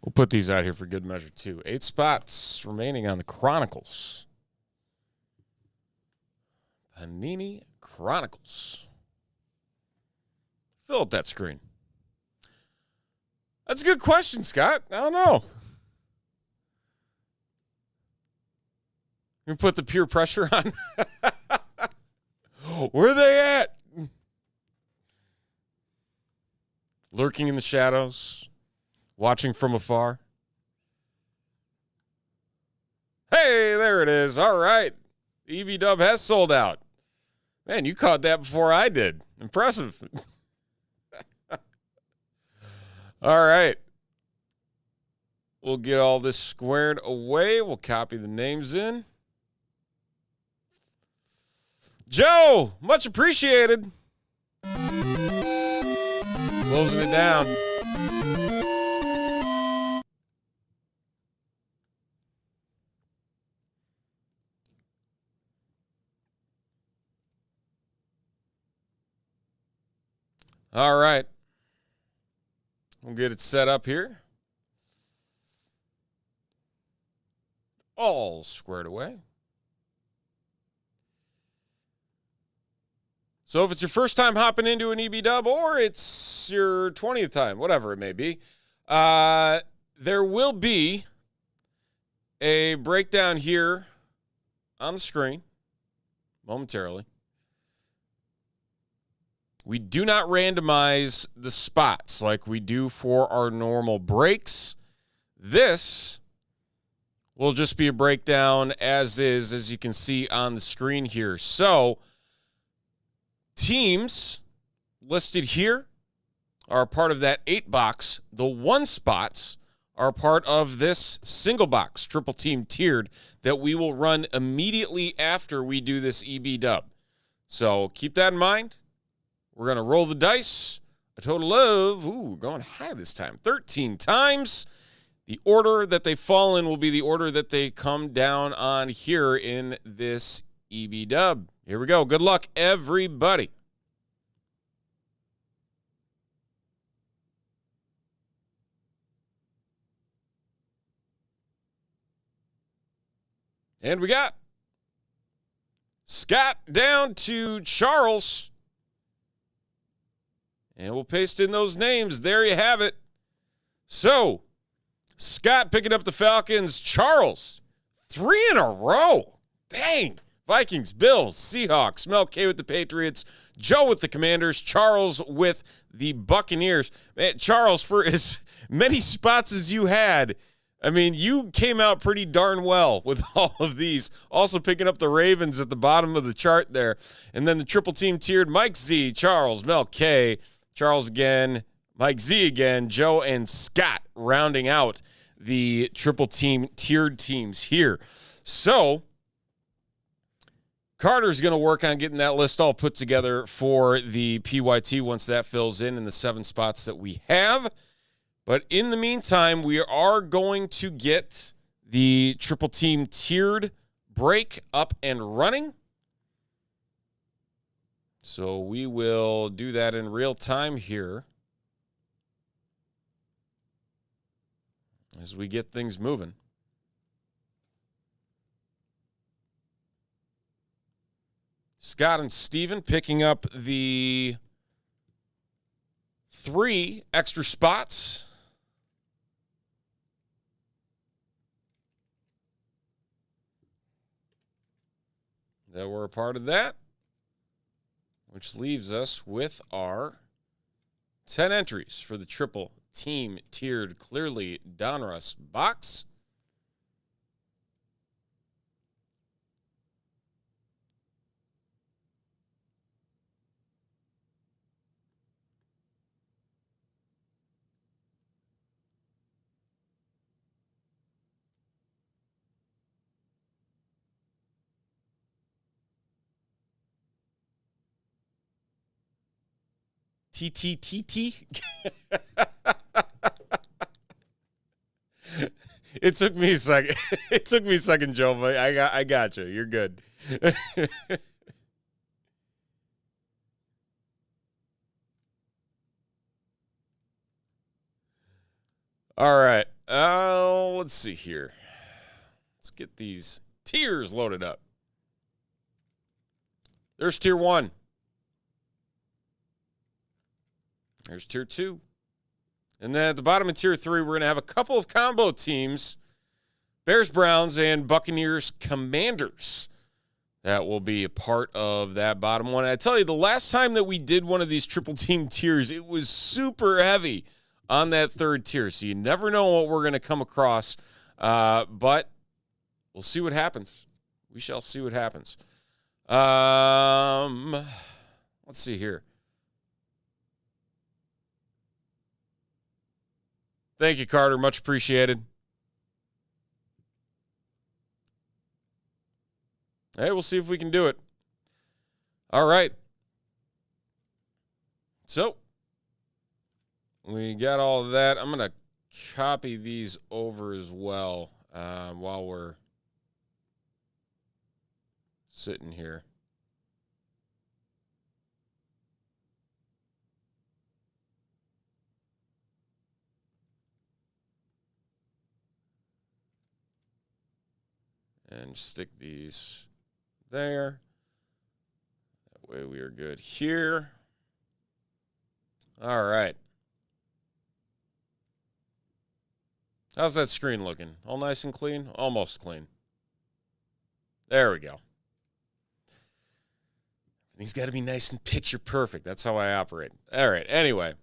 We'll put these out here for good measure, too. 8 spots remaining on the Chronicles. Panini Chronicles. Fill up that screen. That's a good question, Scott. I don't know. You put the peer pressure on. Where are they at? Lurking in the shadows, watching from afar. Hey, there it is. All right. The EV dub has sold out. Man, you caught that before I did. Impressive. All right. We'll get all this squared away. We'll copy the names in. Joe, much appreciated. Closing it down. All right. We'll get it set up here. All squared away. So if it's your first time hopping into an EB dub or it's your 20th time, whatever it may be, there will be a breakdown here on the screen momentarily. We do not randomize the spots like we do for our normal breaks. This will just be a breakdown as is, as you can see on the screen here. So teams listed here are part of that 8-box. The 1 spots are part of this single box, triple team tiered, that we will run immediately after we do this EB dub. So keep that in mind. We're going to roll the dice. A total of, going high this time, 13 times. The order that they fall in will be the order that they come down on here in this EB dub. Here we go. Good luck, everybody. And we got Scott down to Charles. And we'll paste in those names. There you have it. So, Scott picking up the Falcons. Charles, 3 in a row. Dang. Vikings, Bills, Seahawks, Mel K with the Patriots, Joe with the Commanders, Charles with the Buccaneers. Man, Charles, for as many spots as you had, I mean, you came out pretty darn well with all of these. Also picking up the Ravens at the bottom of the chart there. And then the triple team tiered, Mike Z, Charles, Mel K, Charles again, Mike Z again, Joe and Scott rounding out the triple team tiered teams here. So Carter's going to work on getting that list all put together for the PYT once that fills in the 7 spots that we have. But in the meantime, we are going to get the triple team tiered break up and running. So we will do that in real time here as we get things moving. Scott and Steven picking up the 3 extra spots. That were a part of that, which leaves us with our 10 entries for the triple team tiered Clearly Donruss box. TTTT. It took me a second. It took me a second, Joe, but I got you. You're good. All right. Let's see here. Let's get these tiers loaded up. There's tier 1. There's tier 2. And then at the bottom of tier 3, we're going to have a couple of combo teams, Bears, Browns, and Buccaneers, Commanders. That will be a part of that bottom one. I tell you, the last time that we did one of these triple team tiers, it was super heavy on that third tier. So you never know what we're going to come across. But we'll see what happens. We shall see what happens. Let's see here. Thank you, Carter. Much appreciated. Hey, we'll see if we can do it. All right. So, we got all of that. I'm going to copy these over as well while we're sitting here. And stick these there. That way we are good here. All right. How's that screen looking? All nice and clean? Almost clean. There we go. Everything's got to be nice and picture perfect. That's how I operate. All right. Anyway.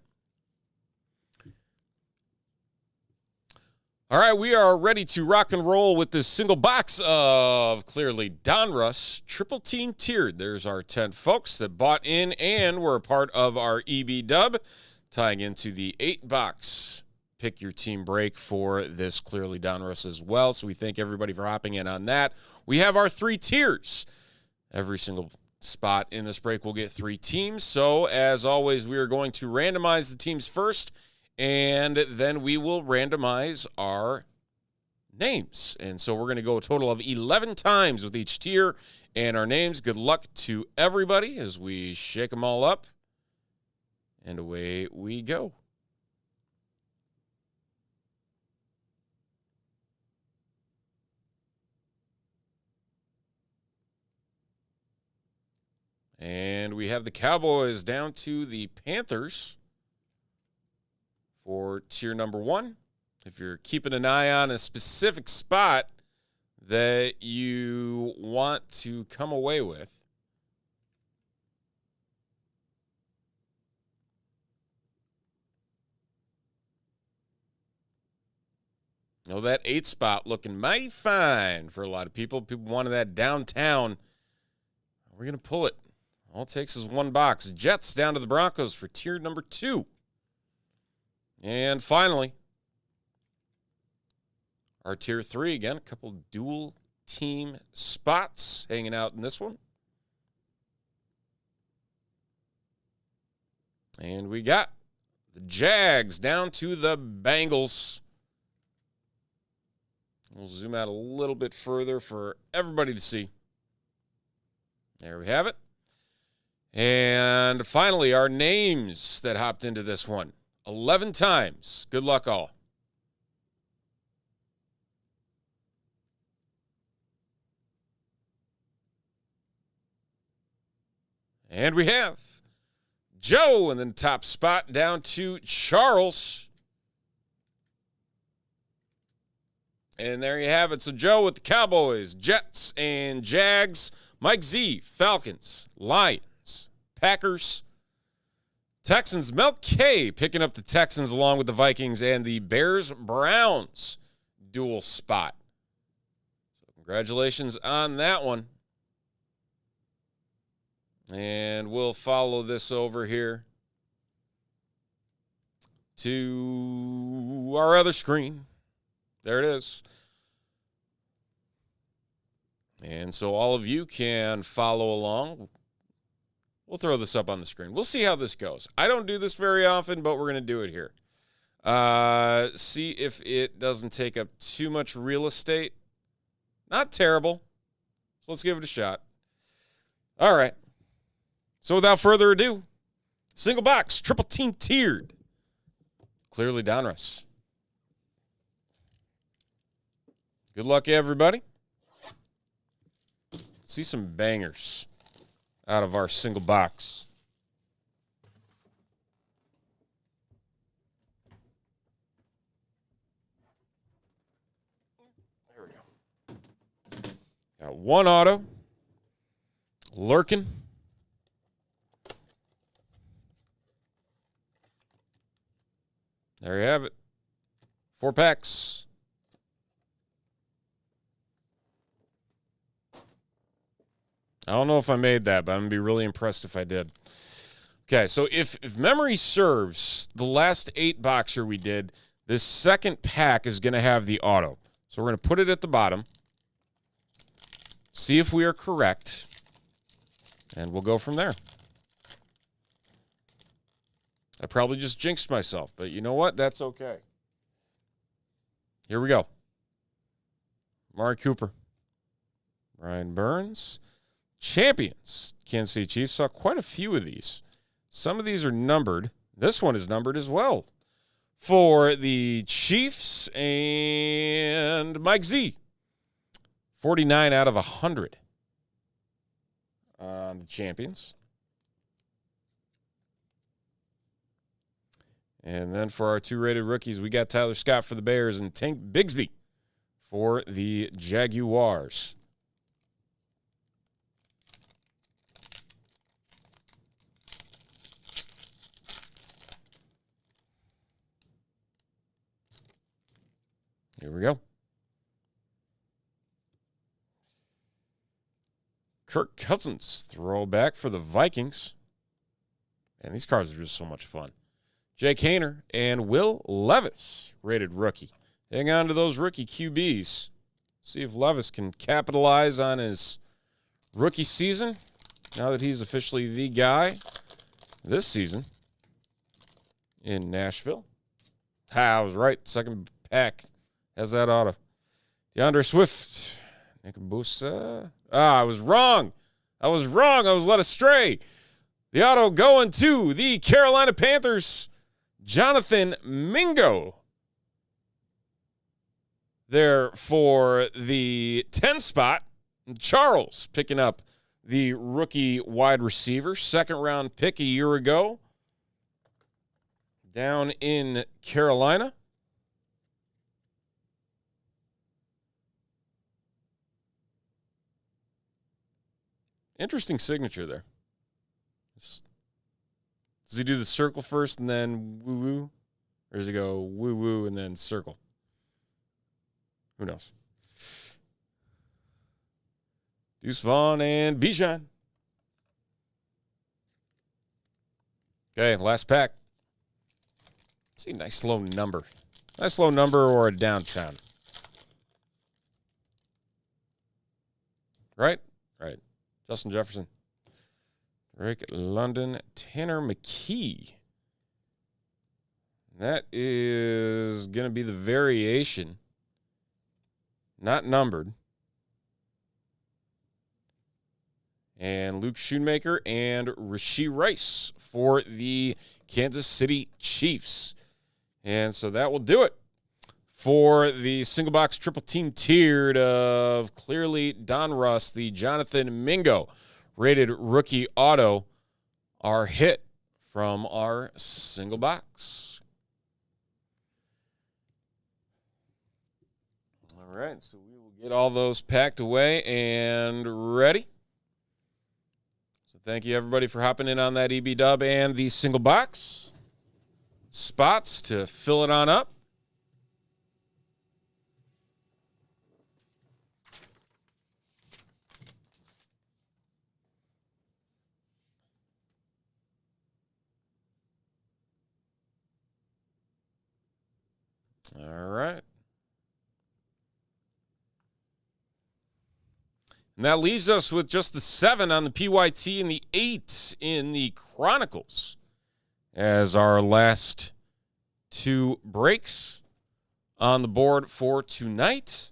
All right, we are ready to rock and roll with this single box of clearly Donruss triple team tiered. There's our 10 folks that bought in and were a part of our EB dub, tying into the 8-box pick your team break for this clearly Donruss as well. So we thank everybody for hopping in on that. We have our 3 tiers. Every single spot in this break will get 3 teams. So as always, we are going to randomize the teams first, and then we will randomize our names. And so we're going to go a total of 11 times with each tier and our names. Good luck to everybody as we shake them all up. And away we go. And we have the Cowboys down to the Panthers for tier number 1. If you're keeping an eye on a specific spot that you want to come away with, you know, that 8 spot looking mighty fine for a lot of people. People wanted that downtown. We're going to pull it. All it takes is 1 box. Jets down to the Broncos for tier number 2. And finally, our tier 3, again, a couple dual team spots hanging out in this one. And we got the Jags down to the Bengals. We'll zoom out a little bit further for everybody to see. There we have it. And finally, our names that hopped into this one. 11 times. Good luck, all. And we have Joe in the top spot down to Charles. And there you have it. So Joe with the Cowboys, Jets, and Jags. Mike Z, Falcons, Lions, Packers, Texans. Mel K picking up the Texans along with the Vikings and the Bears-Browns dual spot. So congratulations on that one. And we'll follow this over here to our other screen. There it is. And so all of you can follow along. We'll throw this up on the screen. We'll see how this goes. I don't do this very often, but we're going to do it here. See if it doesn't take up too much real estate. Not terrible. So let's give it a shot. All right. So without further ado, single box, triple team tiered. Clearly Donruss. Good luck, everybody. See some bangers. out of our single box. There we go. Got one auto. Lurking. There you have it. 4 packs. I don't know if I made that, but I'm going to be really impressed if I did. Okay, so if memory serves, the last 8 boxer we did, this second pack is going to have the auto. So we're going to put it at the bottom, see if we are correct, and we'll go from there. I probably just jinxed myself, but you know what? That's okay. Here we go. Amari Cooper. Brian Burns. Champions. Kansas City Chiefs. Saw quite a few of these. Some of these are numbered. This one is numbered as well. For the Chiefs and Mike Z. 49 out of 100 on the Champions. And then for our 2 rated rookies, we got Tyler Scott for the Bears and Tank Bigsby for the Jaguars. Here we go. Kirk Cousins, throwback for the Vikings. And these cards are just so much fun. Jake Haener and Will Levis, rated rookie. Hang on to those rookie QBs. See if Levis can capitalize on his rookie season now that he's officially the guy this season in Nashville. I was right. Second pack has that auto. DeAndre Swift. Nick Bosa. I was wrong. I was led astray. The auto going to the Carolina Panthers. Jonathan Mingo there for the 10 spot. Charles picking up the rookie wide receiver. Second round pick a year ago down in Carolina. Interesting signature there. Does he do the circle first and then woo-woo? Or does he go woo-woo and then circle? Who knows? Deuce Vaughn and Bijan. Okay, last pack. See, nice low number. Nice low number or a downtown. Right? Right. Justin Jefferson. Rick London, Tanner McKee. That is going to be the variation. Not numbered. And Luke Schoonmaker and Rashee Rice for the Kansas City Chiefs. And so that will do it for the single box triple team tiered of clearly Don Russ, the Jonathan Mingo rated rookie auto, our hit from our single box. All right, so we will get all those packed away and ready. So thank you, everybody, for hopping in on that EB dub and the single box spots to fill it on up. All right. And that leaves us with just the 7 on the PYT and the 8 in the Chronicles as our last 2 breaks on the board for tonight.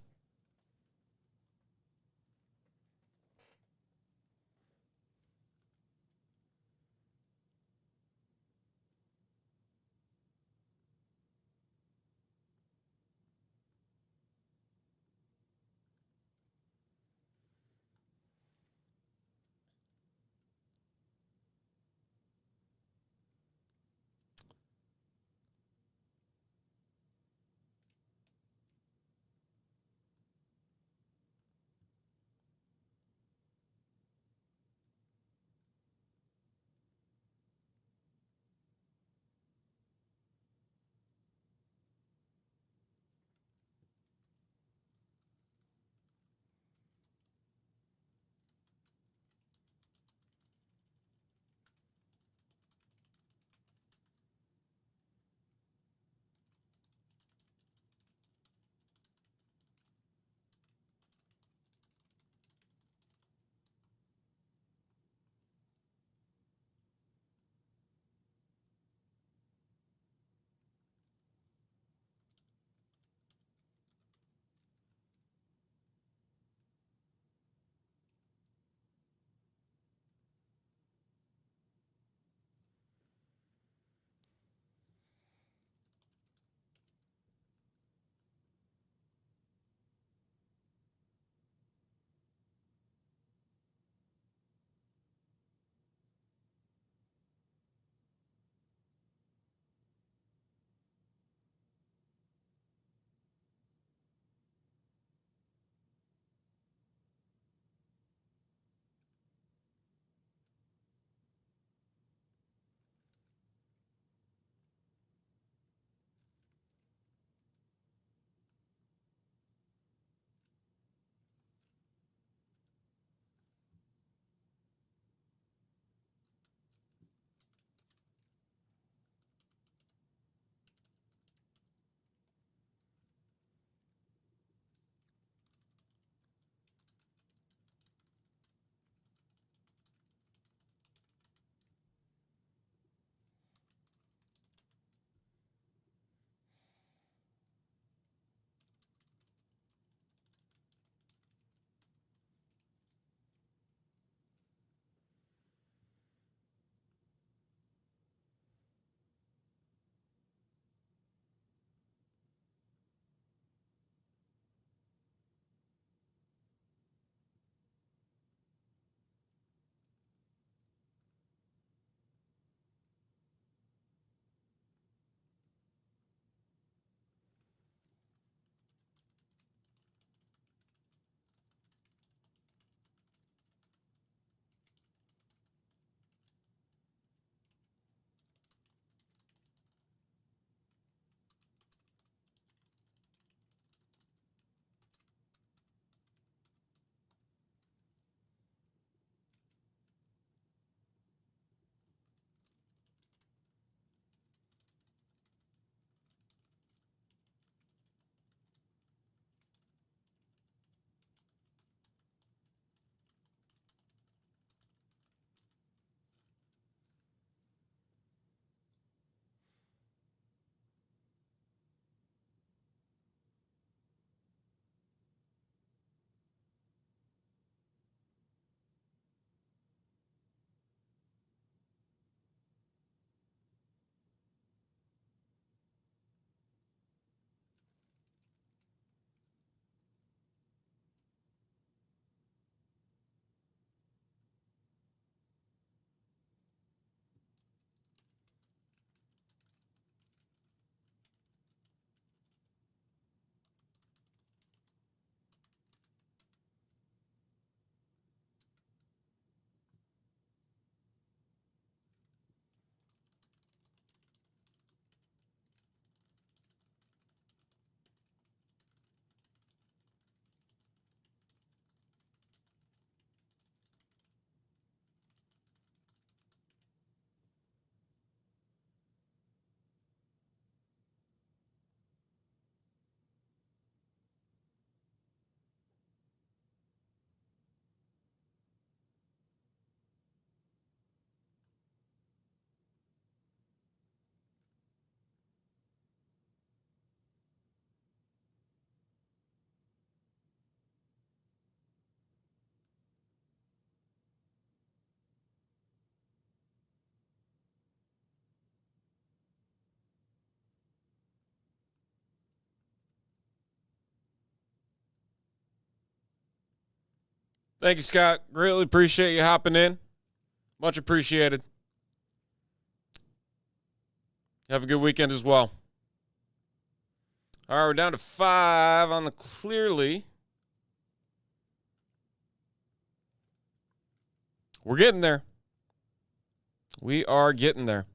Thank you, Scott. Greatly appreciate you hopping in. Much appreciated. Have a good weekend as well. All right, we're down to 5 on the Clearly. We're getting there. We are getting there.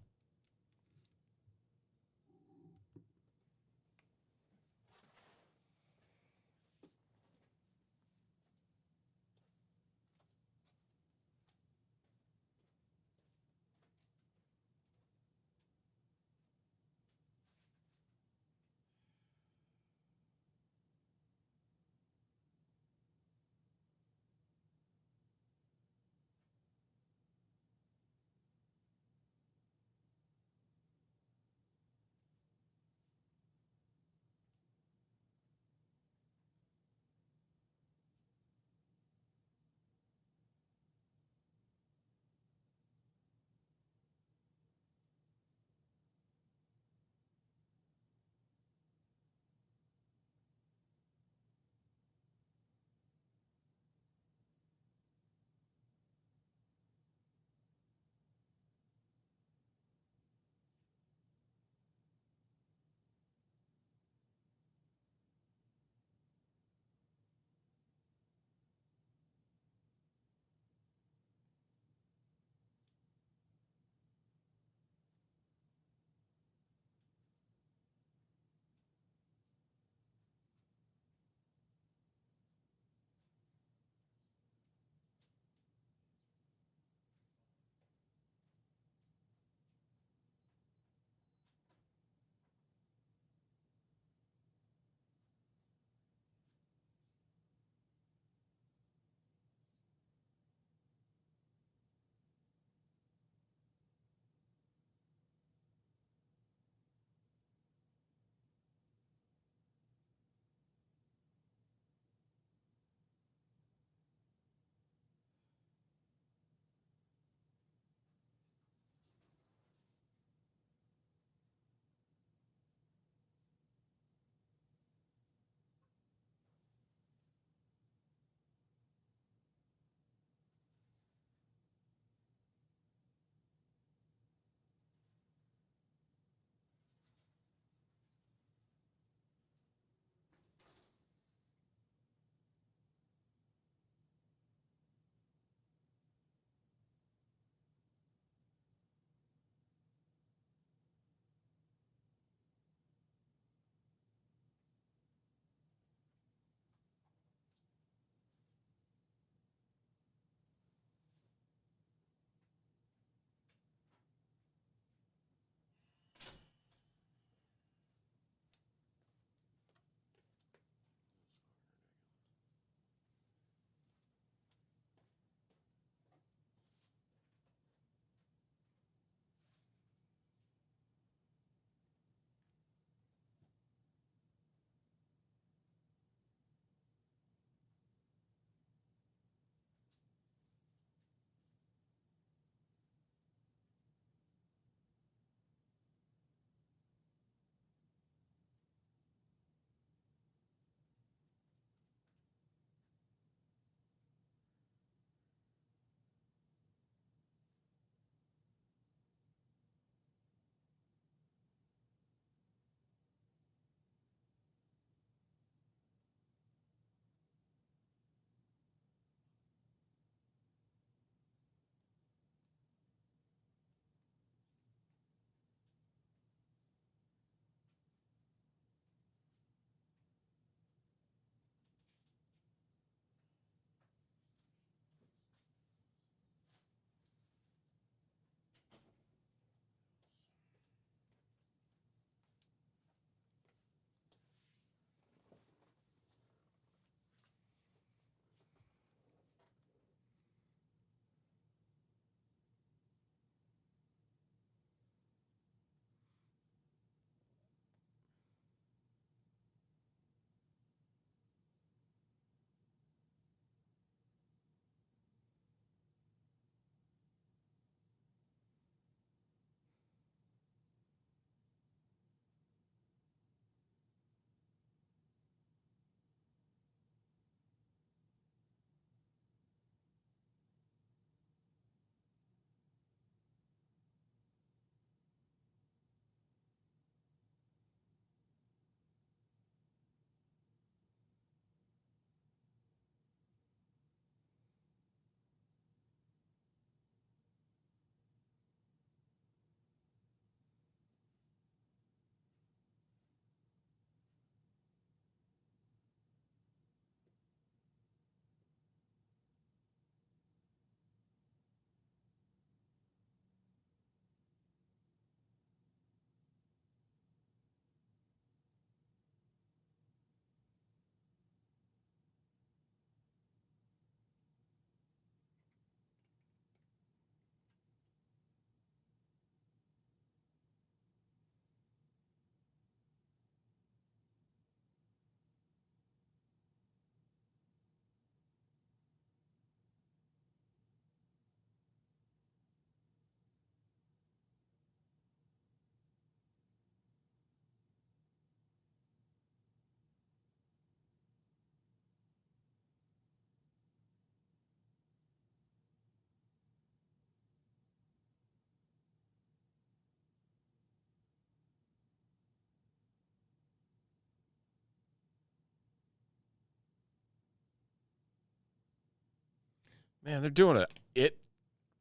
Man, they're doing It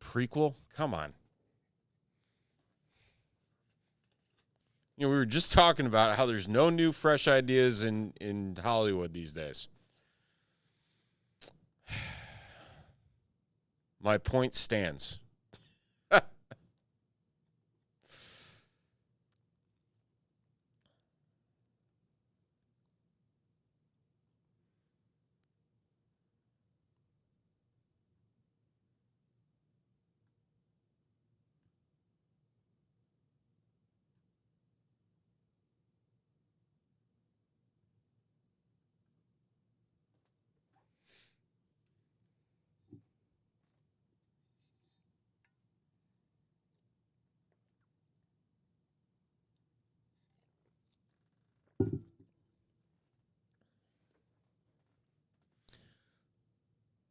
prequel? Come on. We were just talking about how there's no new fresh ideas in Hollywood these days. My point stands.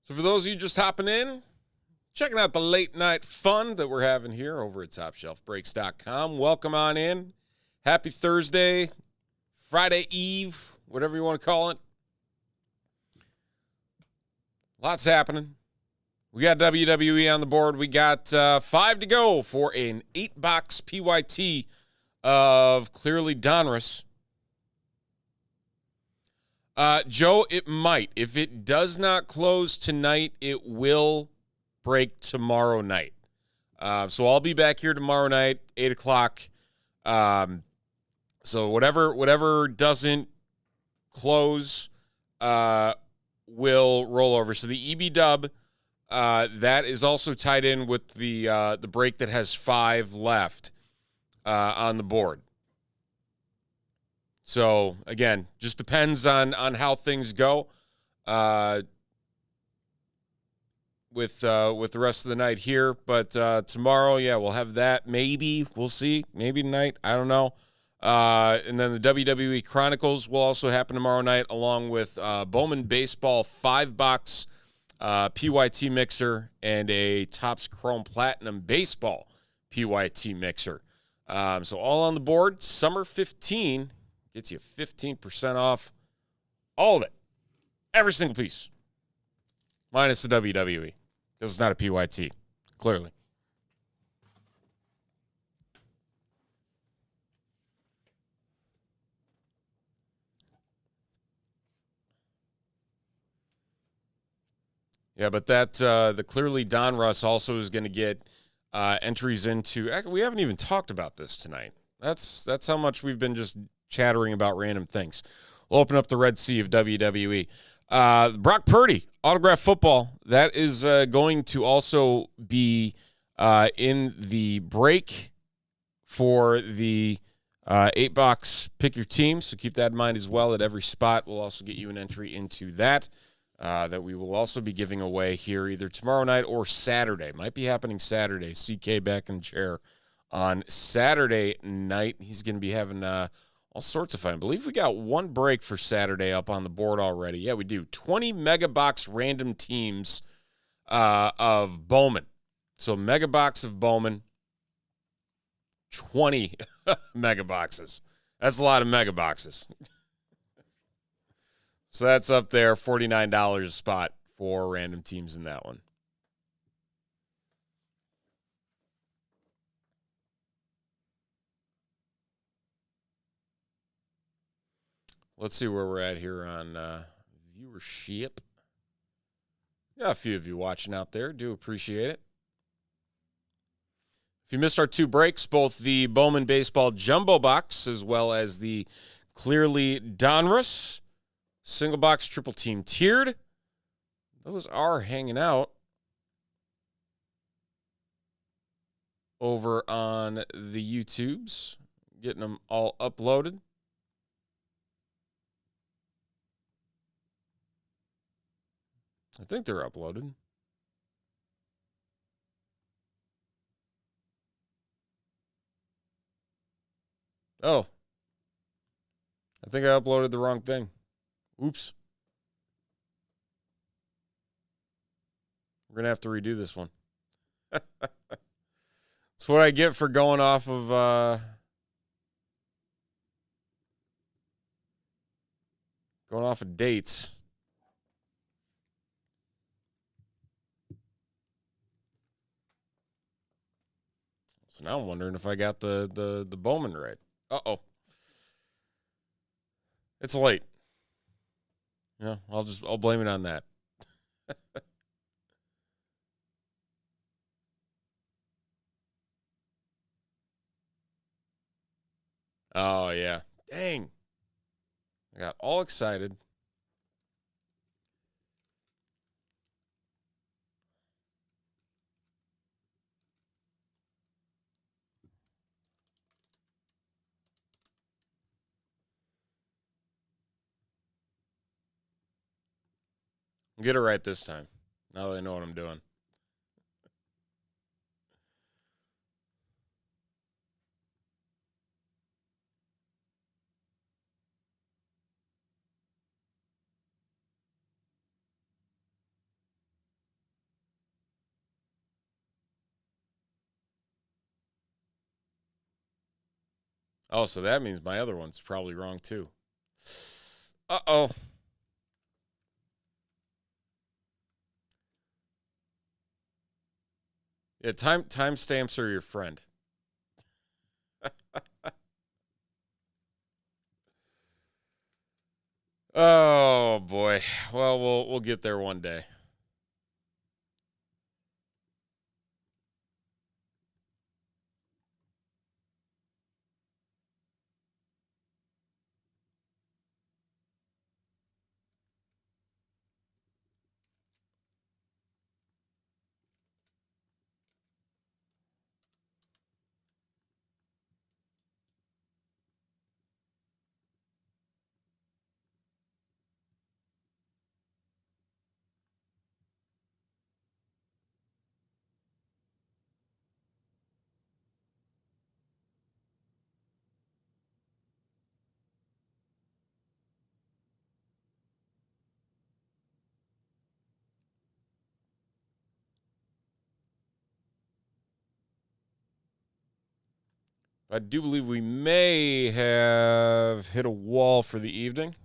So for those of you just hopping in, checking out the late night fun that we're having here over at TopShelfBreaks.com, welcome on in. Happy Thursday, Friday Eve, whatever you want to call it. Lots happening. We got WWE on the board. We got 5 to go for an 8-box PYT of Clearly Donruss. Joe, it might. If it does not close tonight, it will break tomorrow night. So I'll be back here tomorrow night, 8 o'clock. So whatever doesn't close will roll over. So the EB dub, that is also tied in with the break that has 5 left on the board. So, again, just depends on how things go with the rest of the night here. But tomorrow, yeah, we'll have that. Maybe. We'll see. Maybe tonight. I don't know. And then the WWE Chronicles will also happen tomorrow night, along with Bowman Baseball 5-box PYT mixer and a Topps Chrome Platinum Baseball PYT mixer. So all on the board. Summer 15 gets you 15% off all of it. Every single piece. Minus the WWE. Because it's not a PYT. Clearly. Yeah, but that the Clearly Donruss also is going to get entries into. We haven't even talked about this tonight. That's how much we've been just chattering about random things. We'll open up the Red Sea of WWE. Brock Purdy, autograph football. That is going to also be in the break for the 8-box pick your team. So keep that in mind as well. At every spot, we'll also get you an entry into that. That we will also be giving away here either tomorrow night or Saturday. Might be happening Saturday. CK back in the chair on Saturday night. He's going to be having all sorts of fun. I believe we got one break for Saturday up on the board already. Yeah, we do. 20 mega box random teams of Bowman. So mega box of Bowman, 20 mega boxes. That's a lot of mega boxes. So that's up there, $49 a spot for random teams in that one. Let's see where we're at here on viewership. Got a few of you watching out there. Do appreciate it. If you missed our 2 breaks, both the Bowman Baseball Jumbo Box as well as the Clearly Donruss single box triple team tiered, those are hanging out over on the YouTubes, getting them all uploaded. I think they're uploaded. Oh, I think I uploaded the wrong thing. Oops. We're going to have to redo this one. That's what I get for going off of dates. So now I'm wondering if I got the Bowman right. Uh-oh. It's late. Yeah, I'll blame it on that. Oh, yeah. Dang. I got all excited. I'll get it right this time. Now that I know what I'm doing. Oh, so that means my other one's probably wrong too. Uh-oh. Yeah, timestamps are your friend. Oh boy. Well, we'll get there one day. I do believe we may have hit a wall for the evening.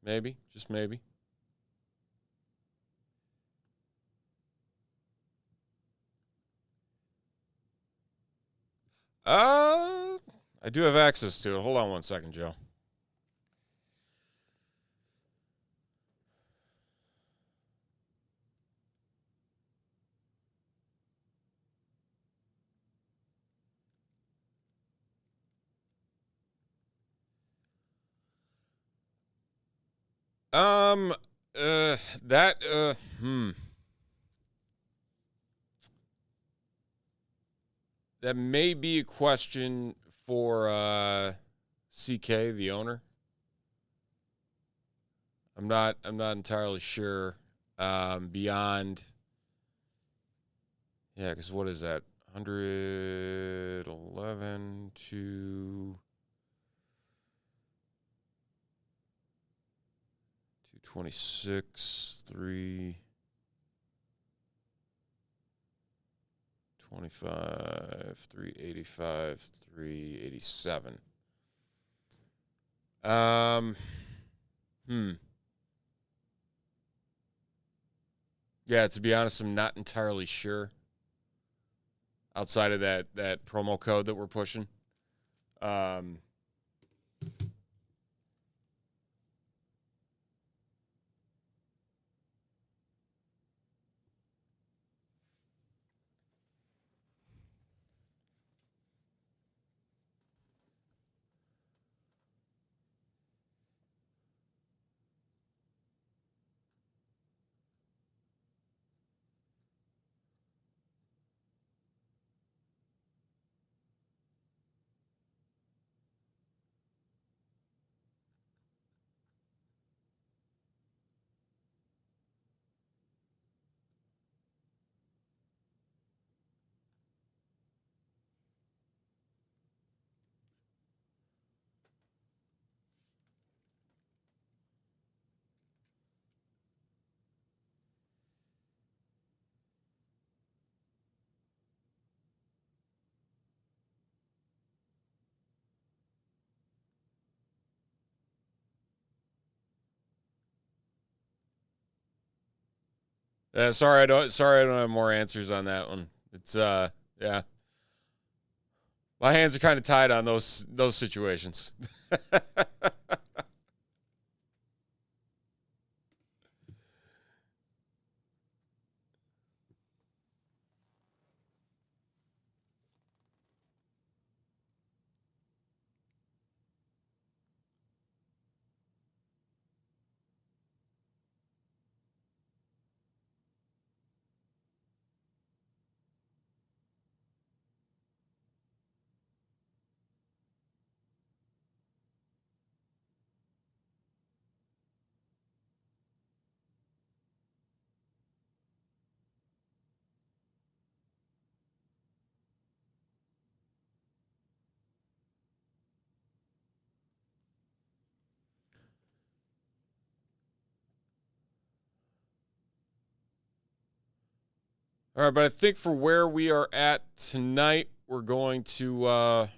Maybe, just maybe. I do have access to it. Hold on one second, Joe. Um, that, that may be a question for CK, the owner. I'm not entirely sure. Beyond, yeah, because what is that? 111 to 226, 325, 385, 387. Yeah, to be honest, I'm not entirely sure. Outside of that promo code that we're pushing. Sorry, I don't have more answers on that one. It's yeah. My hands are kind of tied on those situations. All right, but I think for where we are at tonight, we're going to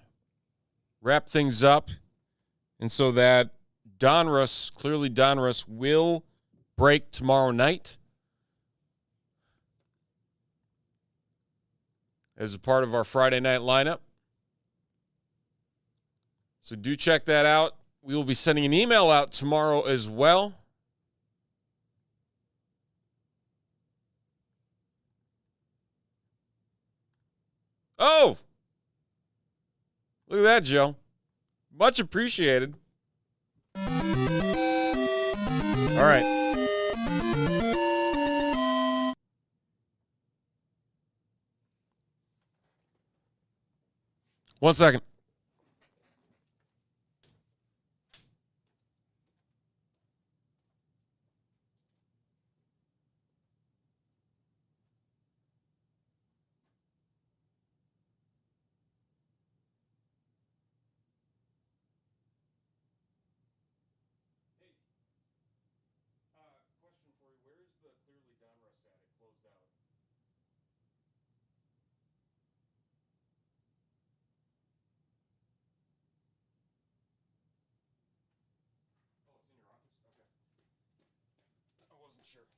wrap things up. And so that Donruss will break tomorrow night as a part of our Friday night lineup. So do check that out. We will be sending an email out tomorrow as well. Oh, look at that, Joe. Much appreciated. All right. One second. Question for you. Where is the clearly Donruss at? It closed out. Oh, it's in your office? Okay. I wasn't sure.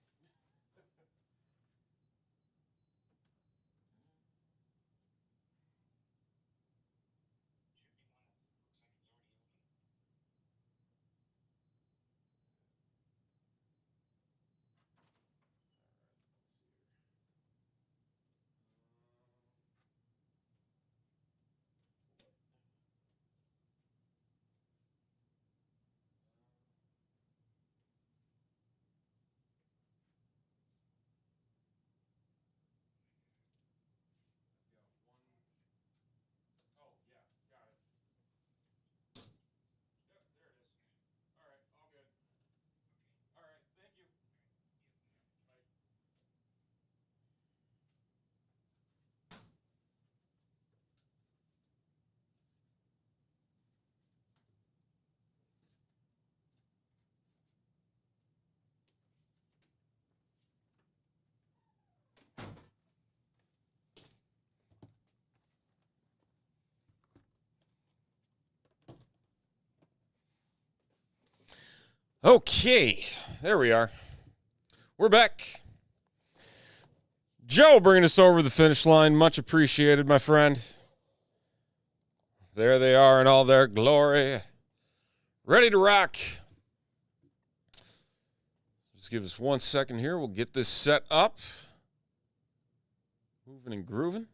Oh, yeah. Got it. Yep, there it is. All right. All good. All right. Thank you. Bye. Okay. There we are. We're back. Joe bringing us over the finish line. Much appreciated, my friend. There they are in all their glory. Ready to rock. Just give us 1 second here. We'll get this set up. Moving and grooving.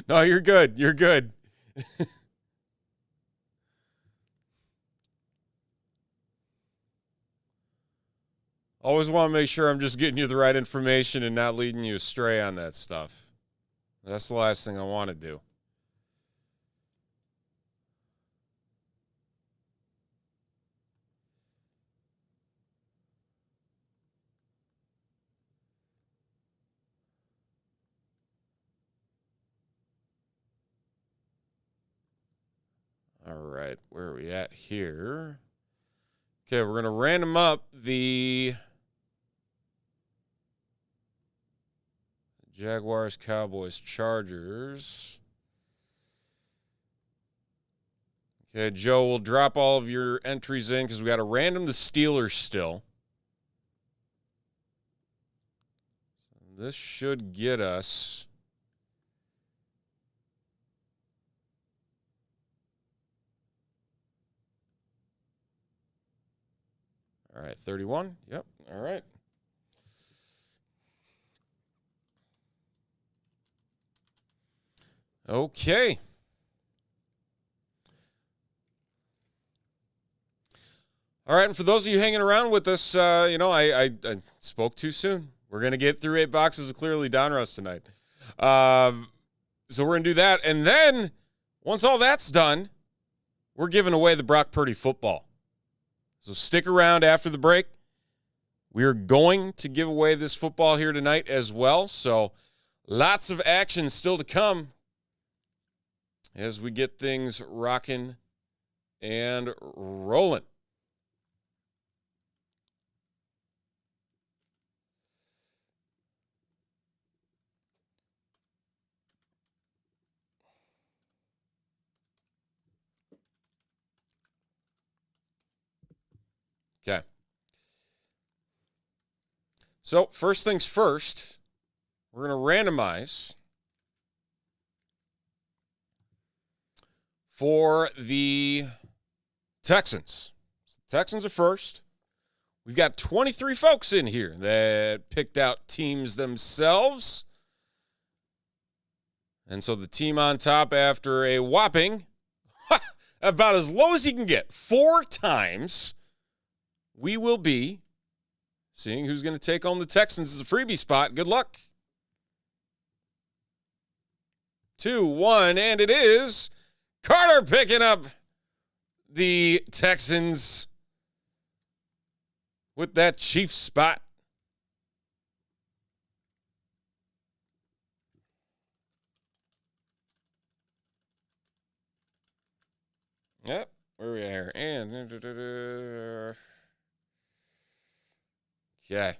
No, you're good. You're good. Always want to make sure I'm just getting you the right information and not leading you astray on that stuff. That's the last thing I want to do. All right, where are we at here? Okay, we're going to random up the Jaguars, Cowboys, Chargers. Okay, Joe, we'll drop all of your entries in because we got to random the Steelers still. This should get us. All right, 31. Yep, all right. Okay. All right, and for those of you hanging around with us, I spoke too soon. We're going to get through 8 boxes of Clearly Donruss tonight. So we're going to do that. And then, once all that's done, we're giving away the Brock Purdy football. So stick around after the break. We are going to give away this football here tonight as well. So lots of action still to come as we get things rocking and rolling. Okay. So first things first, we're going to randomize for the Texans. Texans are first. We've got 23 folks in here that picked out teams themselves. And so the team on top after a whopping, about as low as you can get, 4 times, we will be seeing who's going to take on the Texans as a freebie spot. Good luck. 2, 1, and it is Carter picking up the Texans with that Chiefs spot. Yep, where we are. And okay.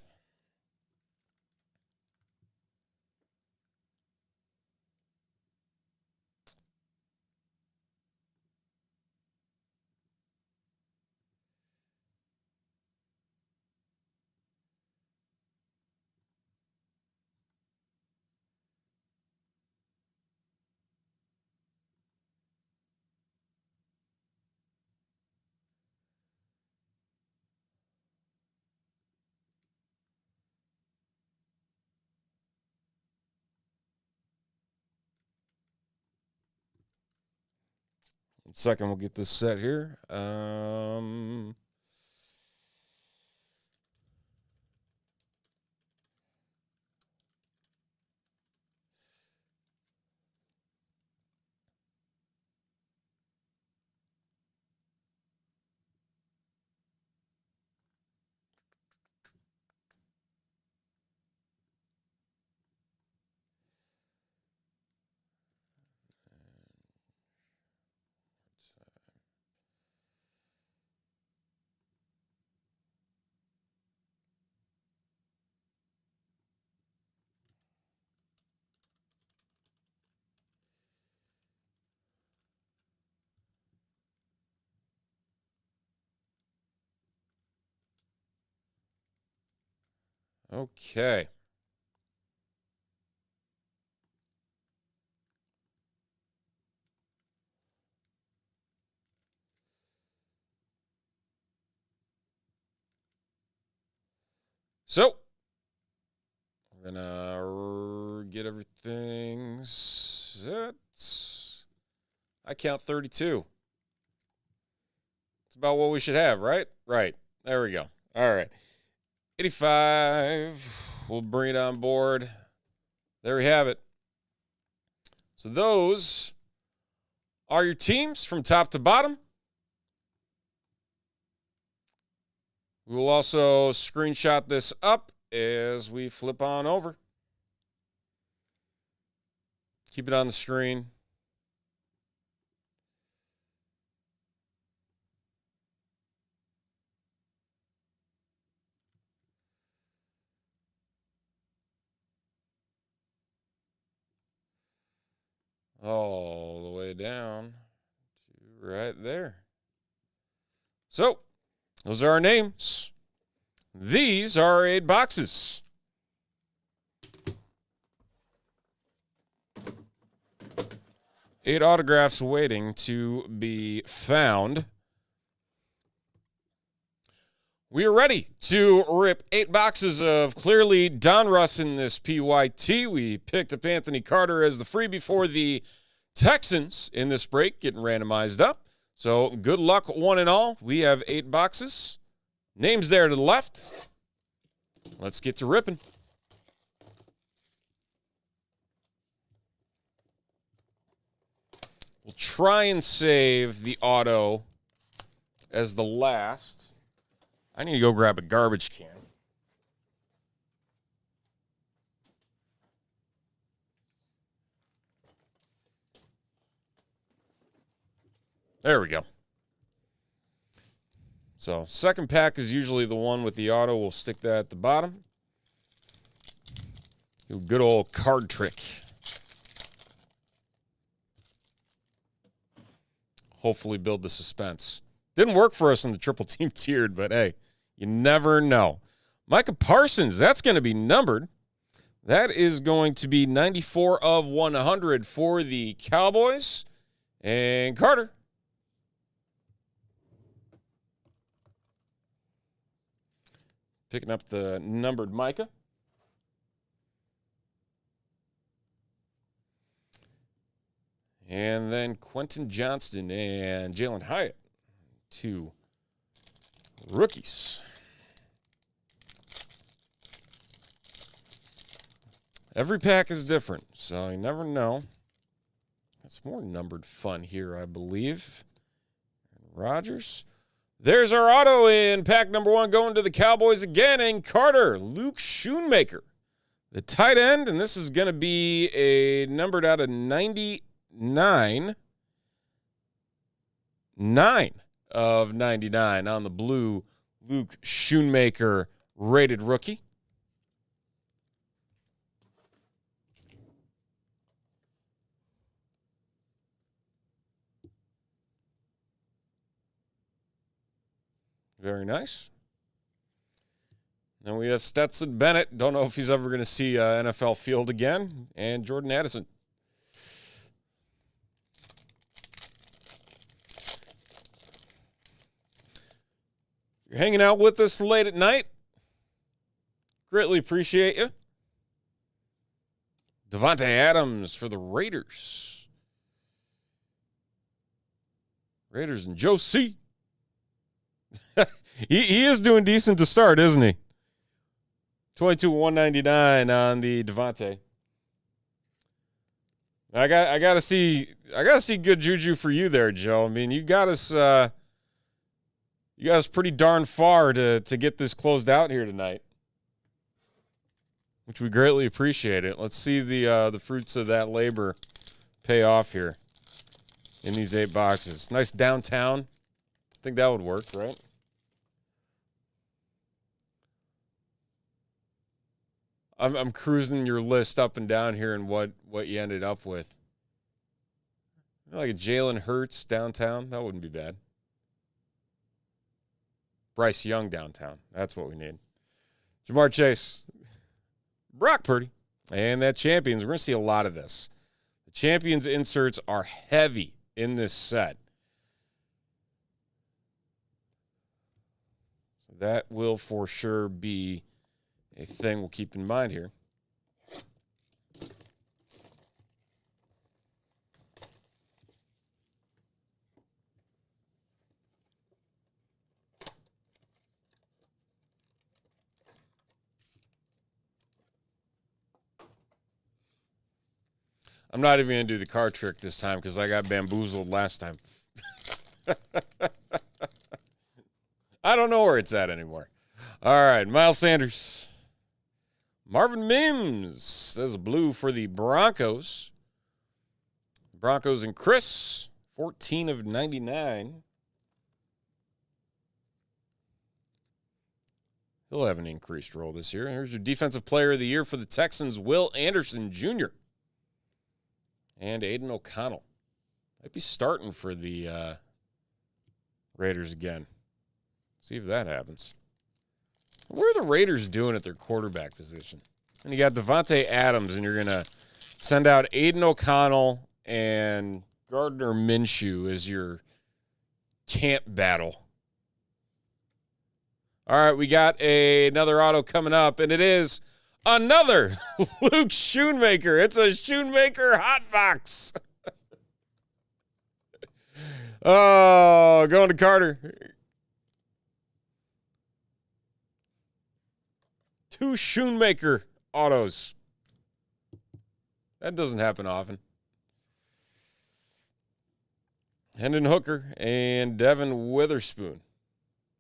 Second, we'll get this set here. Okay. So, we're going to get everything set. I count 32. It's about what we should have, right? Right. There we go. All right. 85. We'll bring it on board. There we have it. So those are your teams from top to bottom. We will also screenshot this up as we flip on over. Keep it on the screen. all the way down to right there. So, those are our names. These are 8 boxes. Eight autographs waiting to be found. We are ready to rip 8 boxes of clearly Donruss in this PYT. We picked up Anthony Carter as the freebie for the Texans in this break, getting randomized up. So good luck, one and all. We have 8 boxes. Names there to the left. Let's get to ripping. We'll try and save the auto as the last. I need to go grab a garbage can. There we go. So, second pack is usually the one with the auto. We'll stick that at the bottom. Do a good old card trick. Hopefully build the suspense. Didn't work for us on the triple team tiered, but hey, you never know. Micah Parsons, that's going to be numbered. That is going to be 94 of 100 for the Cowboys. And Carter. Picking up the numbered Micah. And then Quentin Johnston and Jalen Hyatt, 2 rookies. Every pack is different, so you never know. That's more numbered fun here, I believe. Rodgers. There's our auto in pack number 1 going to the Cowboys again. And Carter, Luke Schoonmaker, the tight end. And this is going to be a numbered out of 99. 9 of 99 on the blue Luke Schoonmaker rated rookie. Very nice. Then we have Stetson Bennett. Don't know if he's ever going to see NFL field again. And Jordan Addison. You're hanging out with us late at night. Greatly appreciate you. Devontae Adams for the Raiders. Raiders and Joe C. he is doing decent to start, isn't he? 22-199 on the Devontae. I gotta see good juju for you there, Joe. I mean, you got us pretty darn far to get this closed out here tonight, which we greatly appreciate it. Let's see the fruits of that labor pay off here in these 8 boxes. Nice downtown. I think that would work, right? I'm cruising your list up and down here and what you ended up with. Like a Jalen Hurts downtown, that wouldn't be bad. Bryce Young downtown. That's what we need. Jamar Chase. Brock Purdy. And that Champions. We're going to see a lot of this. The Champions inserts are heavy in this set. So that will for sure be a thing we'll keep in mind here. I'm not even going to do the card trick this time because I got bamboozled last time. I don't know where it's at anymore. All right, Miles Sanders. Marvin Mims. There's a blue for the Broncos. Broncos and Chris. 14 of 99. He'll have an increased role this year. Here's your Defensive Player of the Year for the Texans, Will Anderson Jr. And Aiden O'Connell. Might be starting for the Raiders again. See if that happens. What are the Raiders doing at their quarterback position? And you got Devontae Adams, and you're going to send out Aiden O'Connell and Gardner Minshew as your camp battle. All right, we got another auto coming up, and it is another Luke Schoonmaker. It's a Schoonmaker hot box. Oh, going to Carter. 2 Schoonmaker autos. That doesn't happen often. Hendon Hooker and Devin Witherspoon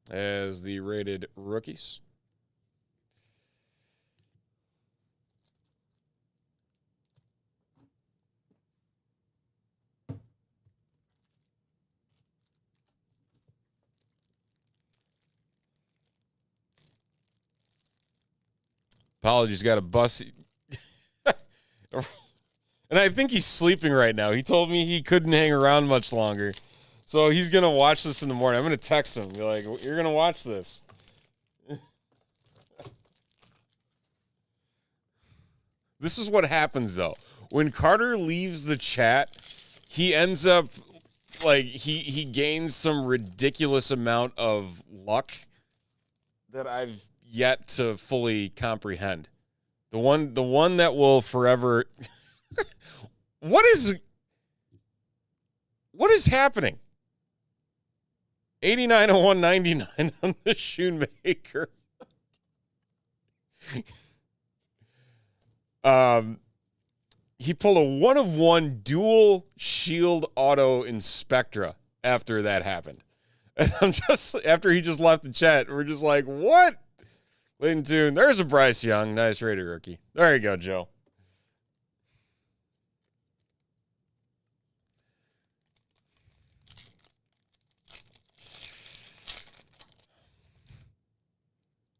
as the rated rookies. Apologies, got a bus. And I think he's sleeping right now. He told me he couldn't hang around much longer. So he's going to watch this in the morning. I'm going to text him. Be like, you're going to watch this. This is what happens, though. When Carter leaves the chat, he ends up, like, he gains some ridiculous amount of luck that I've yet to fully comprehend. The one that will forever... What is happening? 8901.99 on the Schoonmaker. He pulled a 1-of-1 dual shield auto in Spectra after that happened. And I'm just, after he just left the chat, we're just like, what? Layton Tune, there's a Bryce Young. Nice Raider rookie. There you go, Joe.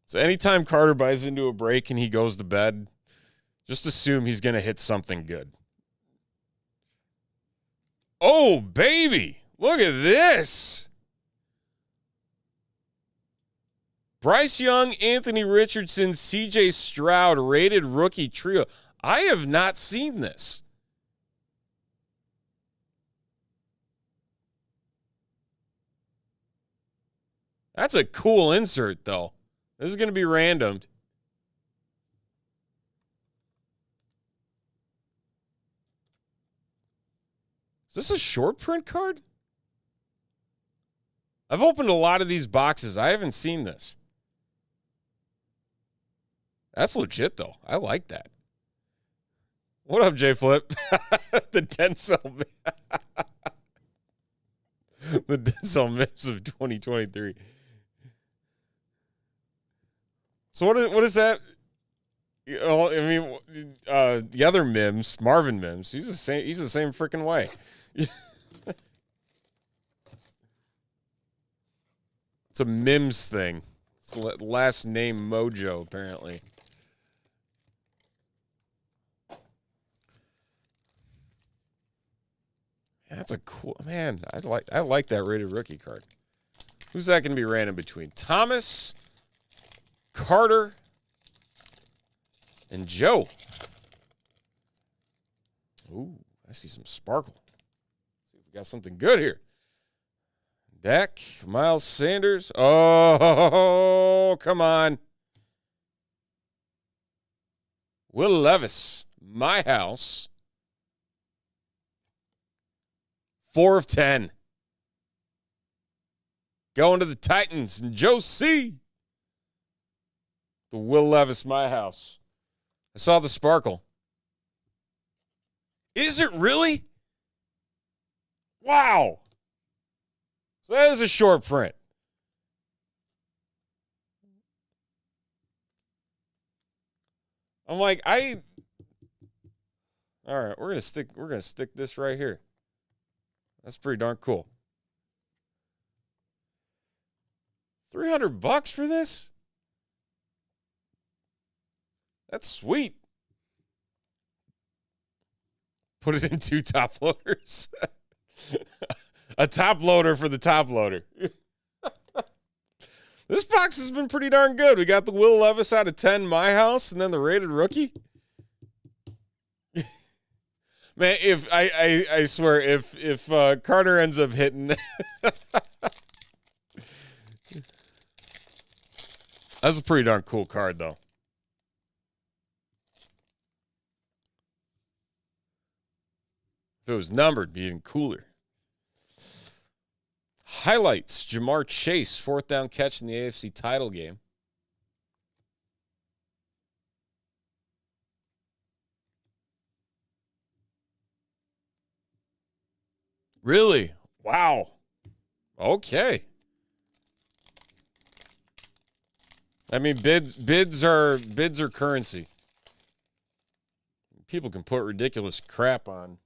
So anytime Carter buys into a break and he goes to bed, just assume he's going to hit something good. Oh, baby. Look at this. Bryce Young, Anthony Richardson, C.J. Stroud, rated rookie trio. I have not seen this. That's a cool insert, though. This is going to be randomed. Is this a short print card? I've opened a lot of these boxes. I haven't seen this. That's legit, though. I like that. What up, J Flip? The Denzel. The Denzel Mims of 2023. So what is that? I mean, the other Mims, Marvin Mims, he's the same freaking way. It's a Mims thing. It's last name Mojo, apparently. That's a cool, man. I like that rated rookie card. Who's that going to be random between? Thomas, Carter, and Joe. Ooh, I see some sparkle. See if we got something good here. Dak, Miles Sanders. Oh, come on. Will Levis, my house. 4 of 10. Going to the Titans and Joe C. The Will Levis, my house. I saw the sparkle. Is it really? Wow. So that is a short print. I'm like, all right, we're gonna stick this right here. That's pretty darn cool. $300 for this? That's sweet. Put it in 2 top loaders. A top loader for the top loader. This box has been pretty darn good. We got the Will Levis out of 10, my house, and then the rated rookie. Man, if I swear, if Carter ends up hitting, that's a pretty darn cool card, though. If it was numbered, it'd be even cooler. Highlights: Jamar Chase, 4th down catch in the AFC title game. Really? Wow. Okay. I mean, bids are currency. People can put ridiculous crap on.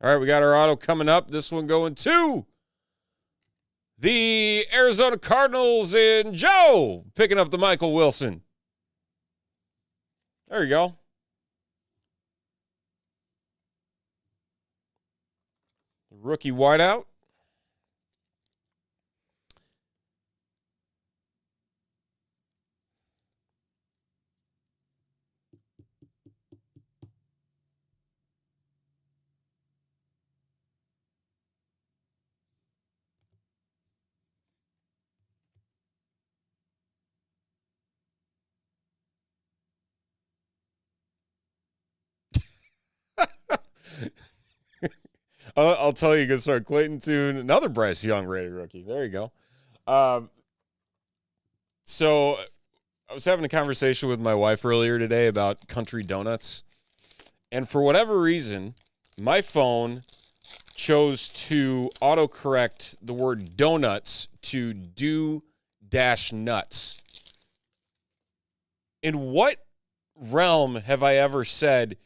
All right, we got our auto coming up. This one going to the Arizona Cardinals and Joe picking up the Michael Wilson. There you go. The rookie wideout. I'll tell you, good start. Clayton Tune, another Bryce Young rated rookie. There you go. So I was having a conversation with my wife earlier today about country donuts. And for whatever reason, my phone chose to autocorrect the word donuts to do-nuts. In what realm have I ever said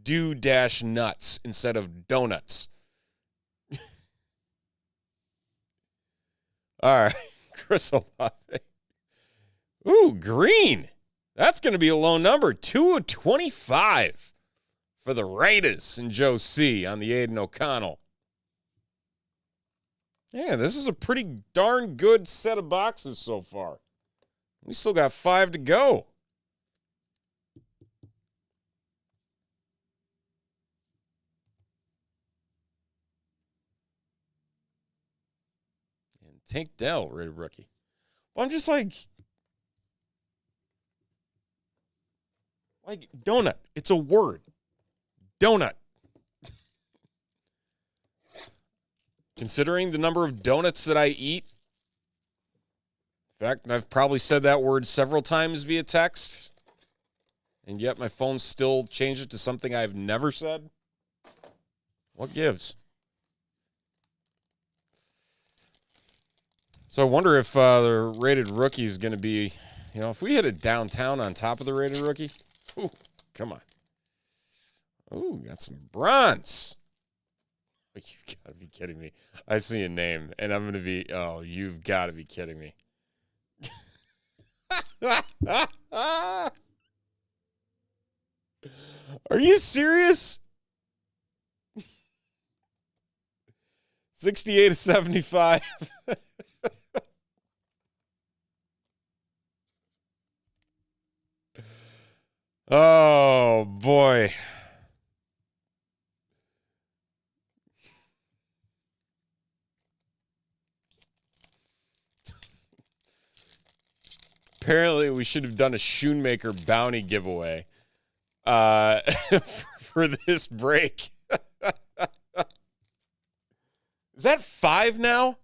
do-nuts instead of donuts? All right, Chris Olave. Ooh, green. That's going to be a low number. 2 of 25 for the Raiders and Joe C. on the Aiden O'Connell. Yeah, this is a pretty darn good set of boxes so far. We still got 5 to go. And Tank Dell, rated rookie. Well, I'm just like donut. It's a word. Donut. Considering the number of donuts that I eat, in fact, I've probably said that word several times via text, and yet my phone still changed it to something I've never said. What gives? So I wonder if the rated rookie is going to be, if we hit it downtown on top of the rated rookie. Ooh, come on. Ooh, got some bronze. You've got to be kidding me. I see a name, and I'm going to be, you've got to be kidding me. Are you serious? 68 to 75. Oh, boy. Apparently, we should have done a Shoemaker bounty giveaway for this break. Is that 5 now?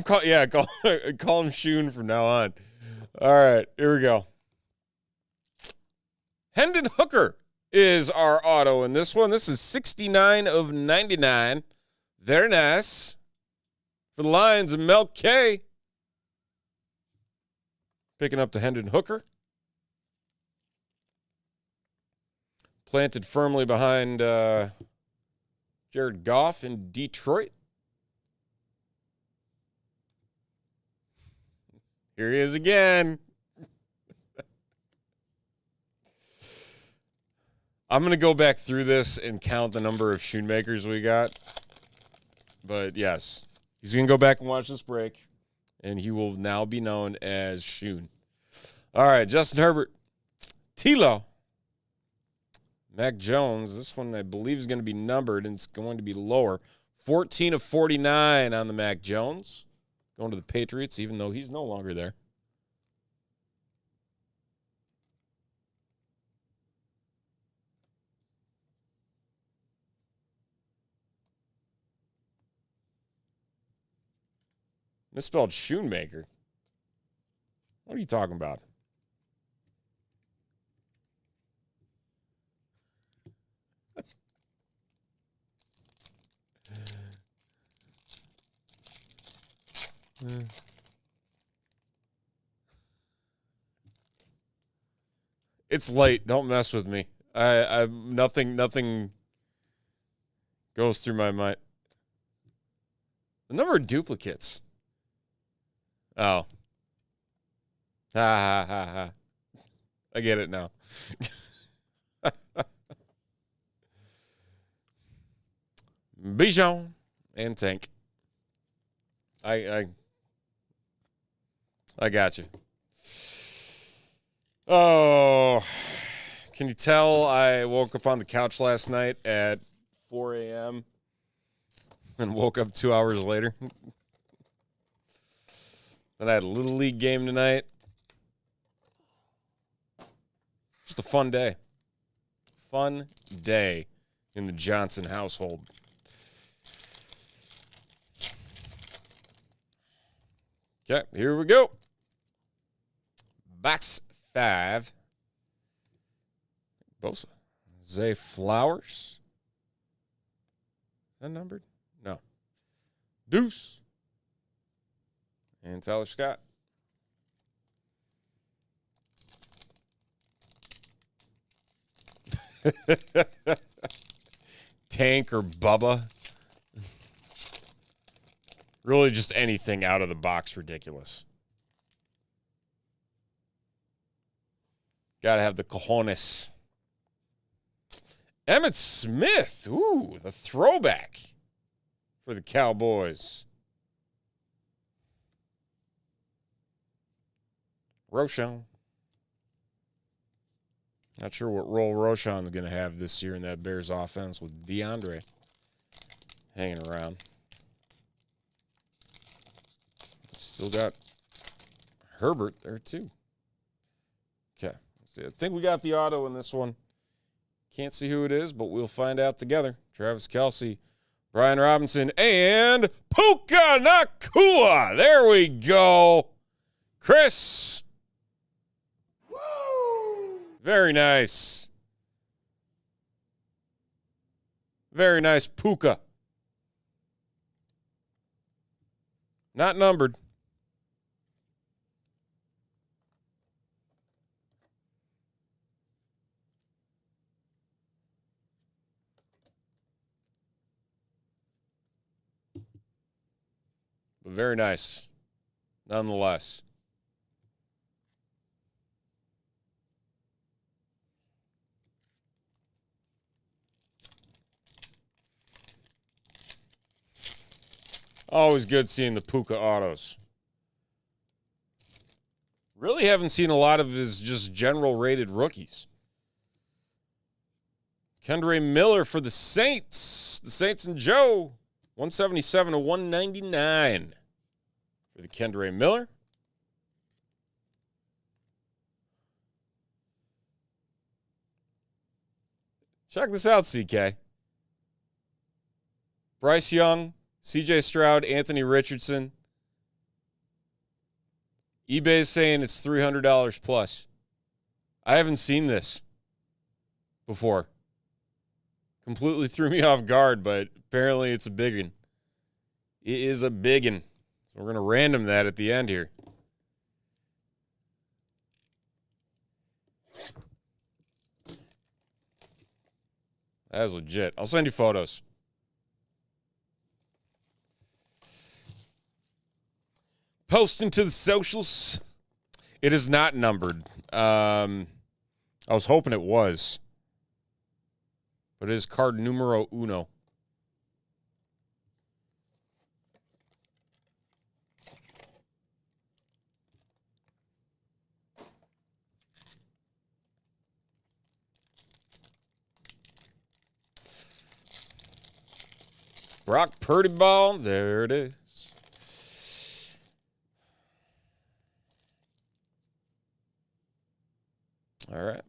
Call him Shoon from now on. All right, here we go. Hendon Hooker is our auto in this one. This is 69 of 99. Very nice. For the Lions and Mel K. Picking up the Hendon Hooker. Planted firmly behind Jared Goff in Detroit. Here he is again. I'm going to go back through this and count the number of Schoonmakers we got. But, yes, he's going to go back and watch this break, and he will now be known as Schoon. All right, Justin Herbert. Tilo. Mac Jones. This one, I believe, is going to be numbered, and it's going to be lower. 14 of 49 on the Mac Jones. Going to the Patriots, even though he's no longer there. Misspelled Schoonmaker. What are you talking about? It's late. Don't mess with me. I nothing goes through my mind. The number of duplicates. Oh. Ha ha ha ha. I get it now. Bijan and Tank. I got you. Oh, can you tell I woke up on the couch last night at 4 a.m. and woke up 2 hours later? Then I had a Little League game tonight. Just a fun day. Fun day in the Johnson household. Okay, here we go. Box 5. Bosa. Zay Flowers. Is that numbered? No. Deuce. And Tyler Scott. Tank or Bubba. Really just anything out of the box ridiculous. Got to have the cojones. Emmitt Smith. Ooh, the throwback for the Cowboys. Roschon. Not sure what role Roschon's going to have this year in that Bears offense with DeAndre hanging around. Still got Herbert there, too. Okay. Let's see. I think we got the auto in this one. Can't see who it is, but we'll find out together. Travis Kelce, Brian Robinson, and Puka Nacua. There we go. Chris. Woo! Very nice. Very nice, Puka. Not numbered. But very nice, nonetheless. Always good seeing the Puka autos. Really haven't seen a lot of his just general rated rookies. Kendre Miller for the Saints. The Saints and Joe. 177 to 199 for the Kendre Miller. Check this out, CK. Bryce Young, CJ Stroud, Anthony Richardson. eBay is saying it's $300 plus. I haven't seen this before. Completely threw me off guard, but apparently it's a biggin. It is a biggin. So we're going to random that at the end here. That is legit. I'll send you photos. Posting to the socials. It is not numbered. I was hoping it was. but it is card numero uno. Brock Purdy ball. There it is. All right.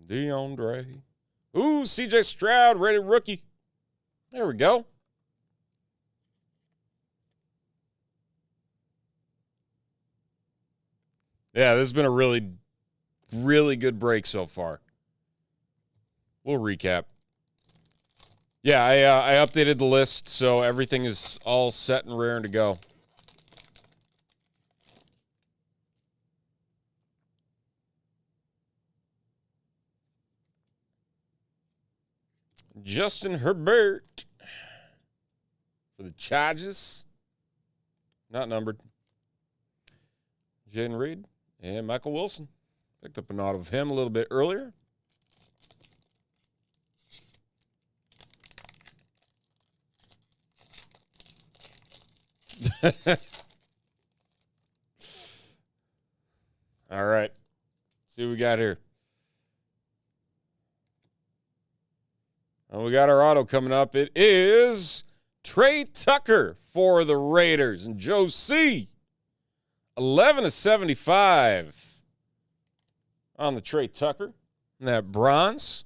DeAndre. Ooh, CJ Stroud, rated rookie. There we go. Yeah, this has been a really, really good break so far. We'll recap. Yeah, I updated the list, so everything is all set and raring to go. Justin Herbert for the Chargers. Not numbered. Jaden Reed and Michael Wilson. Picked up an auto of him a little bit earlier. All right. See what we got here. We got our auto coming up. It is Trey Tucker for the Raiders. And Joe C. 11/75 on the Trey Tucker. And that bronze.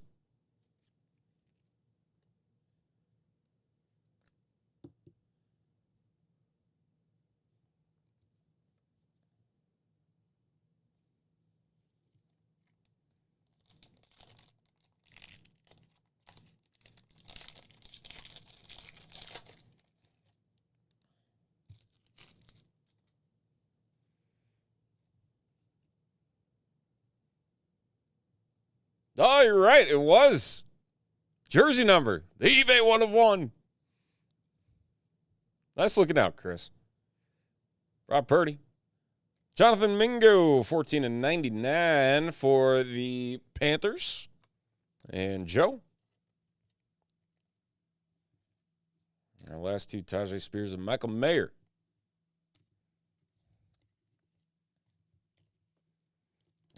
Oh, you're right. It was. Jersey number. The eBay 1 of 1. Nice looking out, Chris. Rob Purdy. Jonathan Mingo, 14/99 for the Panthers. And Joe. Our last two, Tajay Spears and Michael Mayer.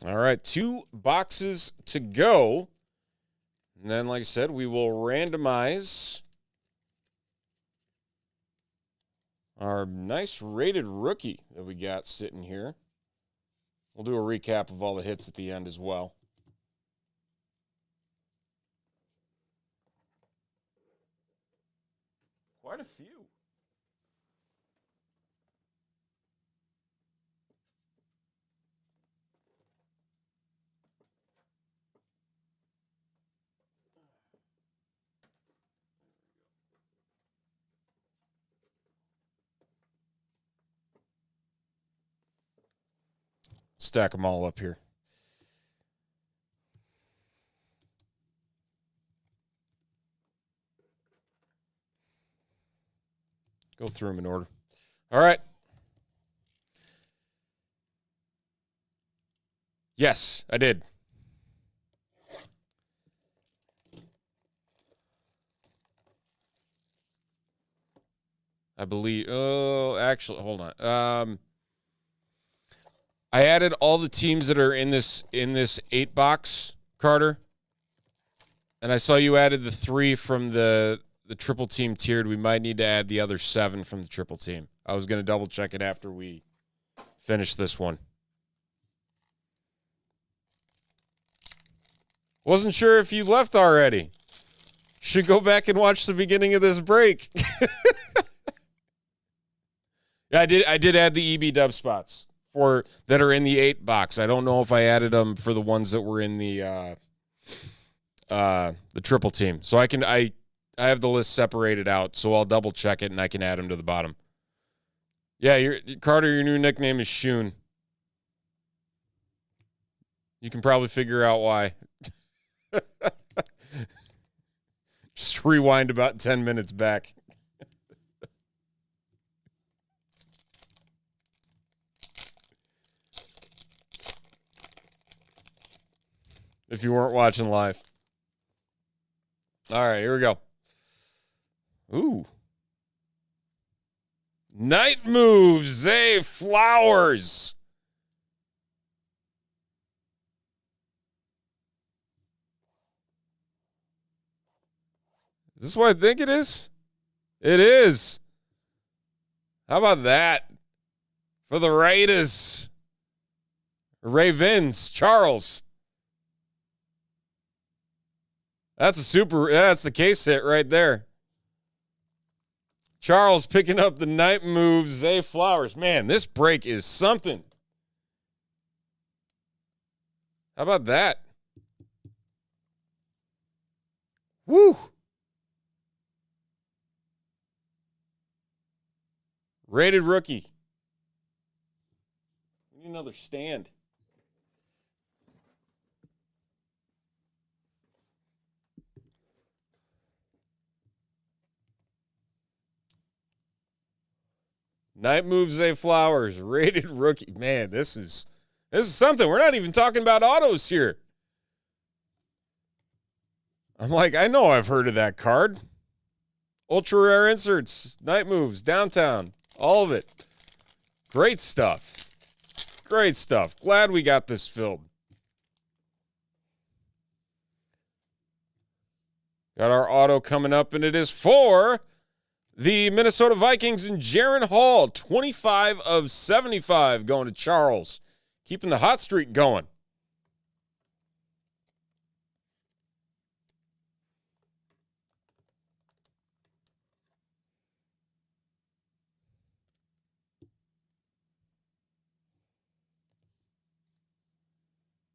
All right, 2 boxes to go. And then, like I said, we will randomize our nice rated rookie that we got sitting here. We'll do a recap of all the hits at the end as well. Quite a few. Stack them all up here. Go through them in order. All right. Yes, I did. I believe. Oh, actually, hold on. I added all the teams that are in this 8 box, Carter. And I saw you added the 3 from the triple team tiered. We might need to add the other 7 from the triple team. I was going to double check it after we finish this one. Wasn't sure if you left already. Should go back and watch the beginning of this break. Yeah, I did add the EB dub spots for that are in the 8 box. I don't know if I added them for the ones that were in the triple team. So I have the list separated out, so I'll double check it and I can add them to the bottom. Yeah, Carter, your new nickname is Shoon. You can probably figure out why. Just rewind about 10 minutes back. if you weren't watching live. All right, here we go. Ooh. Night Moves, Zay Flowers. Is this what I think it is? It is. How about that? For the Raiders. Ravens, Charles. That's the case hit right there. Charles picking up the Night Moves, Zay Flowers. Man, this break is something. How about that? Woo! Rated rookie. We need another stand. Night Moves, Zay Flowers, rated rookie. Man, this is something. We're not even talking about autos here. I'm like, I know I've heard of that card. Ultra rare inserts, Night Moves, Downtown, all of it. Great stuff. Great stuff. Glad we got this filled. Got our auto coming up, and it is for the Minnesota Vikings and Jaron Hall. 25 of 75 going to Charles. Keeping the hot streak going.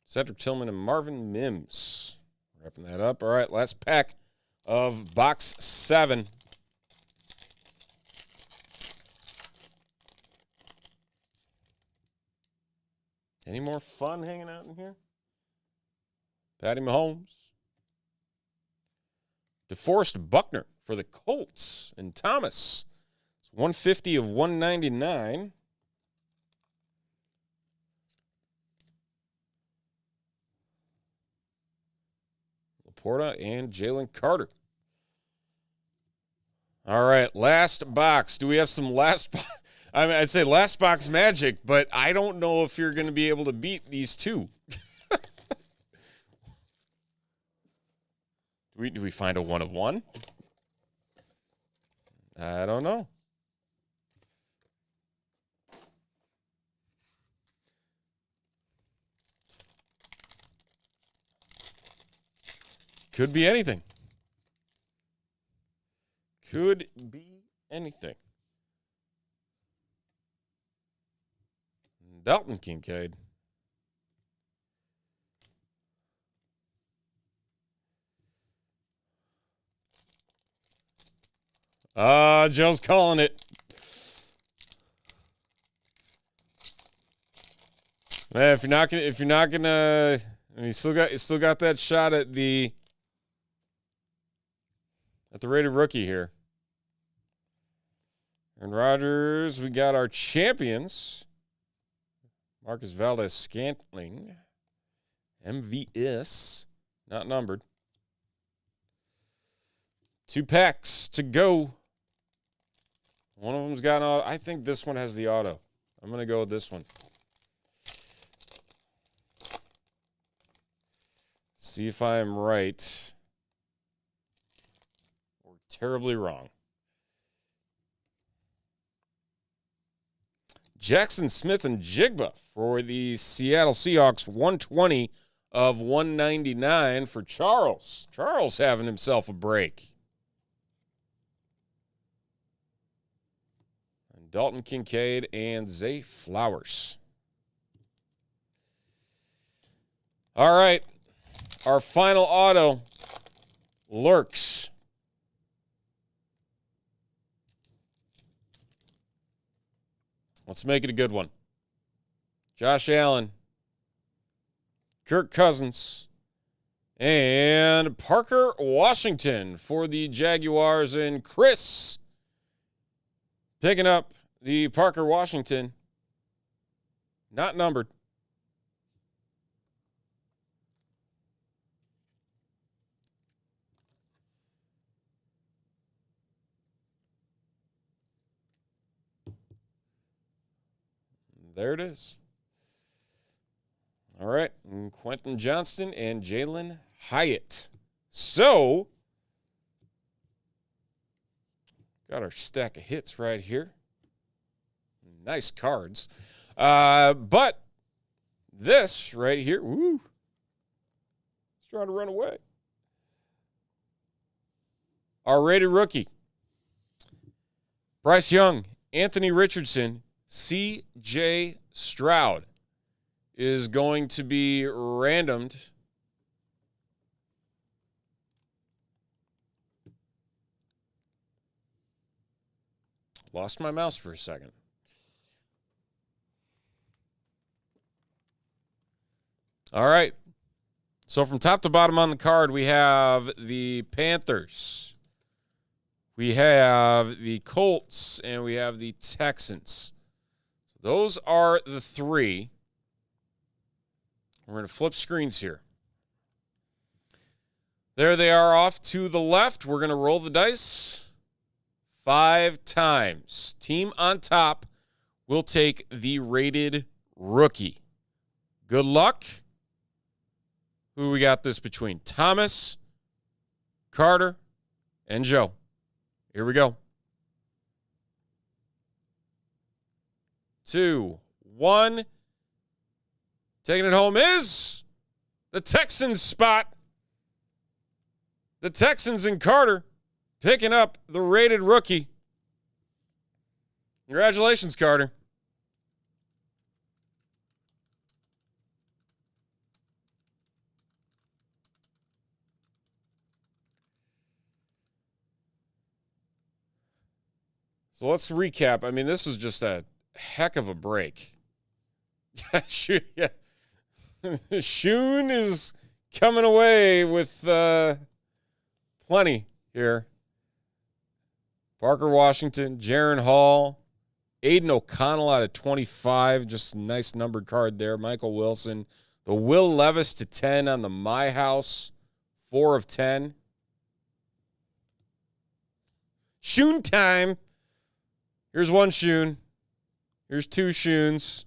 Cedric Tillman and Marvin Mims. Wrapping that up. All right, last pack of box 7. Any more fun hanging out in here? Patty Mahomes. DeForest Buckner for the Colts. And Thomas. It's 150 of 199. Laporta and Jalen Carter. All right, last box. Do we have some last box? I mean, I'd say last box magic, but I don't know if you're going to be able to beat these two. Do we find a 1 of 1? I don't know. Could be anything. Could be anything. Dalton Kincaid. Joe's calling it. Man, if you're not gonna, I mean, you still got that shot at the rated rookie here. Aaron Rodgers, we got our champions. Marcus Valdes-Scantling. MVS. Not numbered. 2 packs to go. One of them's got an auto. I think this one has the auto. I'm going to go with this one. See if I am right or terribly wrong. Jackson Smith and Jigba for the Seattle Seahawks. 120 of 199 for Charles. Charles having himself a break. And Dalton Kincaid and Zay Flowers. All right. Our final auto lurks. Let's make it a good one. Josh Allen, Kirk Cousins, and Parker Washington for the Jaguars. And Chris picking up the Parker Washington. Not numbered. there it is. All right, and Quentin Johnston and Jalen Hyatt. So, got our stack of hits right here. Nice cards. But this right here, woo, it's trying to run away. Our rated rookie, Bryce Young, Anthony Richardson, C.J. Stroud is going to be randomed. Lost my mouse for a second. All right. So from top to bottom on the card, we have the Panthers, we have the Colts, and we have the Texans. So those are the three. We're going to flip screens here. There they are off to the left. We're going to roll the dice 5 times. Team on top will take the rated rookie. Good luck. Who we got this between? Thomas, Carter, and Joe. Here we go. 2, 1. Taking it home is the Texans spot. The Texans and Carter picking up the rated rookie. Congratulations, Carter. So let's recap. I mean, this was just a heck of a break. Shun is coming away with plenty here. Parker Washington, Jaron Hall, Aiden O'Connell out of 25. Just a nice numbered card there. Michael Wilson. The Will Levis to 10 on the My House. 4 of 10. Shun time. Here's one Shun. Here's 2 Shuns.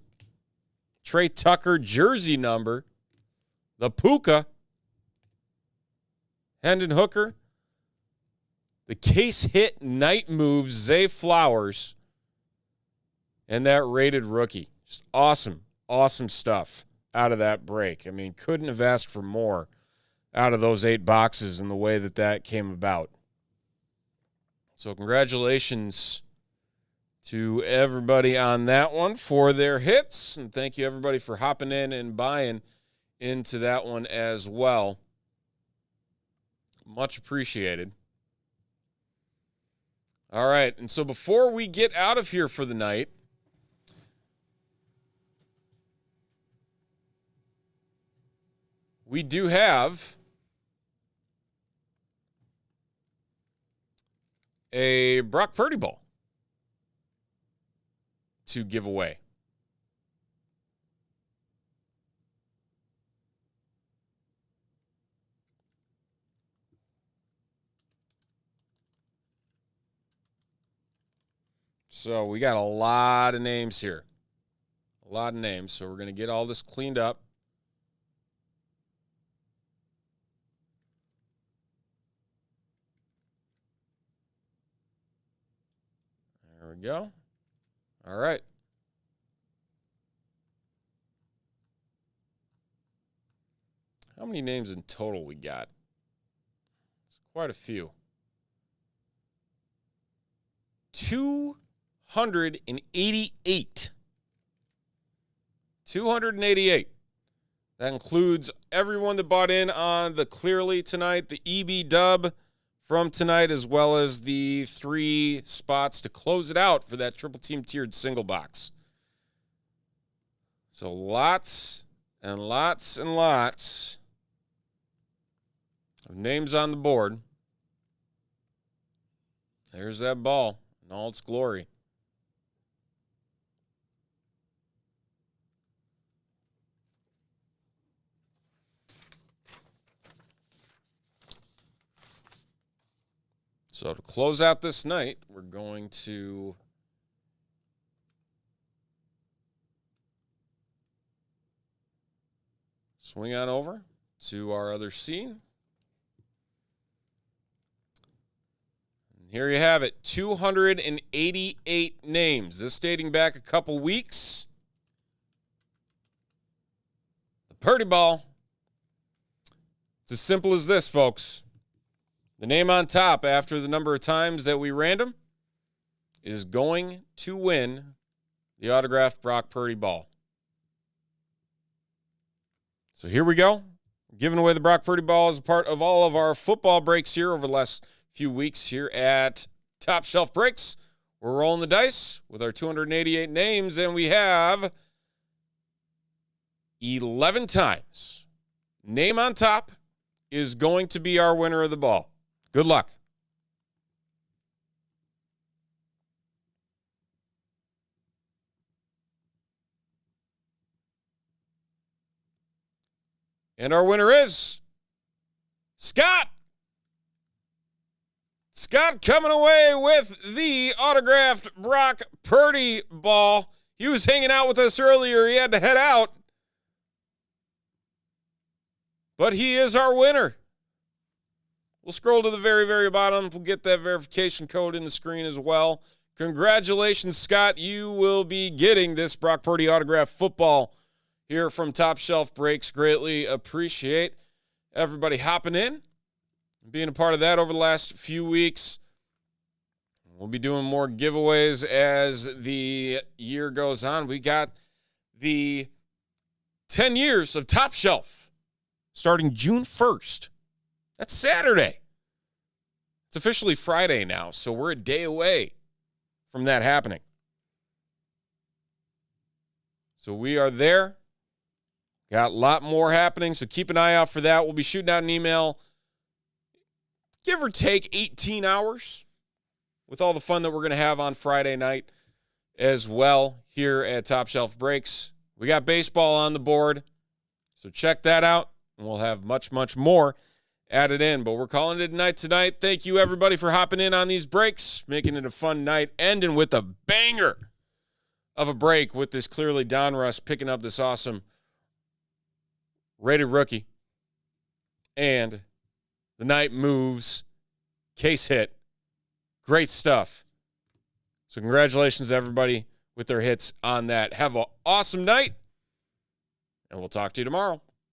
Trey Tucker, jersey number. The Puka. Hendon Hooker. The case hit night moves, Zay Flowers. And that rated rookie. Just awesome, awesome stuff out of that break. I mean, couldn't have asked for more out of those 8 boxes and the way that that came about. So congratulations to everybody on that one for their hits. And thank you, everybody, for hopping in and buying into that one as well. Much appreciated. All right, and so before we get out of here for the night, we do have a Brock Purdy ball to give away. So we got a lot of names here. A lot of names. So we're going to get all this cleaned up. There we go. All right. How many names in total we got? It's quite a few. 288. 288. That includes everyone that bought in on the Clearly tonight, the EB dub from tonight, as well as the 3 spots to close it out for that triple team tiered single box. So lots and lots and lots of names on the board. There's that ball in all its glory. So to close out this night, we're going to swing on over to our other scene. Here you have it, 288 names. This dating back a couple weeks. The Purdy Ball. It's as simple as this, folks. The name on top after the number of times that we random is going to win the autographed Brock Purdy Ball. So here we go. We're giving away the Brock Purdy Ball as a part of all of our football breaks here over the last few weeks here at Top Shelf Breaks. We're rolling the dice with our 288 names, and we have 11 times. Name on top is going to be our winner of the ball. Good luck. And our winner is Scott. Scott coming away with the autographed Brock Purdy Ball. He was hanging out with us earlier. He had to head out. But he is our winner. We'll scroll to the very, very bottom. We'll get that verification code in the screen as well. Congratulations, Scott. You will be getting this Brock Purdy autographed football here from Top Shelf Breaks. Greatly appreciate everybody hopping in and being a part of that over the last few weeks. We'll be doing more giveaways as the year goes on. We got the 10 years of Top Shelf starting June 1st. That's Saturday. It's officially Friday now, so we're a day away from that happening. So we are there. Got a lot more happening, so keep an eye out for that. We'll be shooting out an email, give or take 18 hours, with all the fun that we're going to have on Friday night as well here at Top Shelf Breaks. We got baseball on the board, so check that out, and we'll have much, much more added in. But we're calling it a night tonight. Thank you, everybody, for hopping in on these breaks, making it a fun night, ending with a banger of a break with this clearly Donruss picking up this awesome rated rookie. And the night moves. Case hit. Great stuff. So congratulations to everybody with their hits on that. Have an awesome night, and we'll talk to you tomorrow.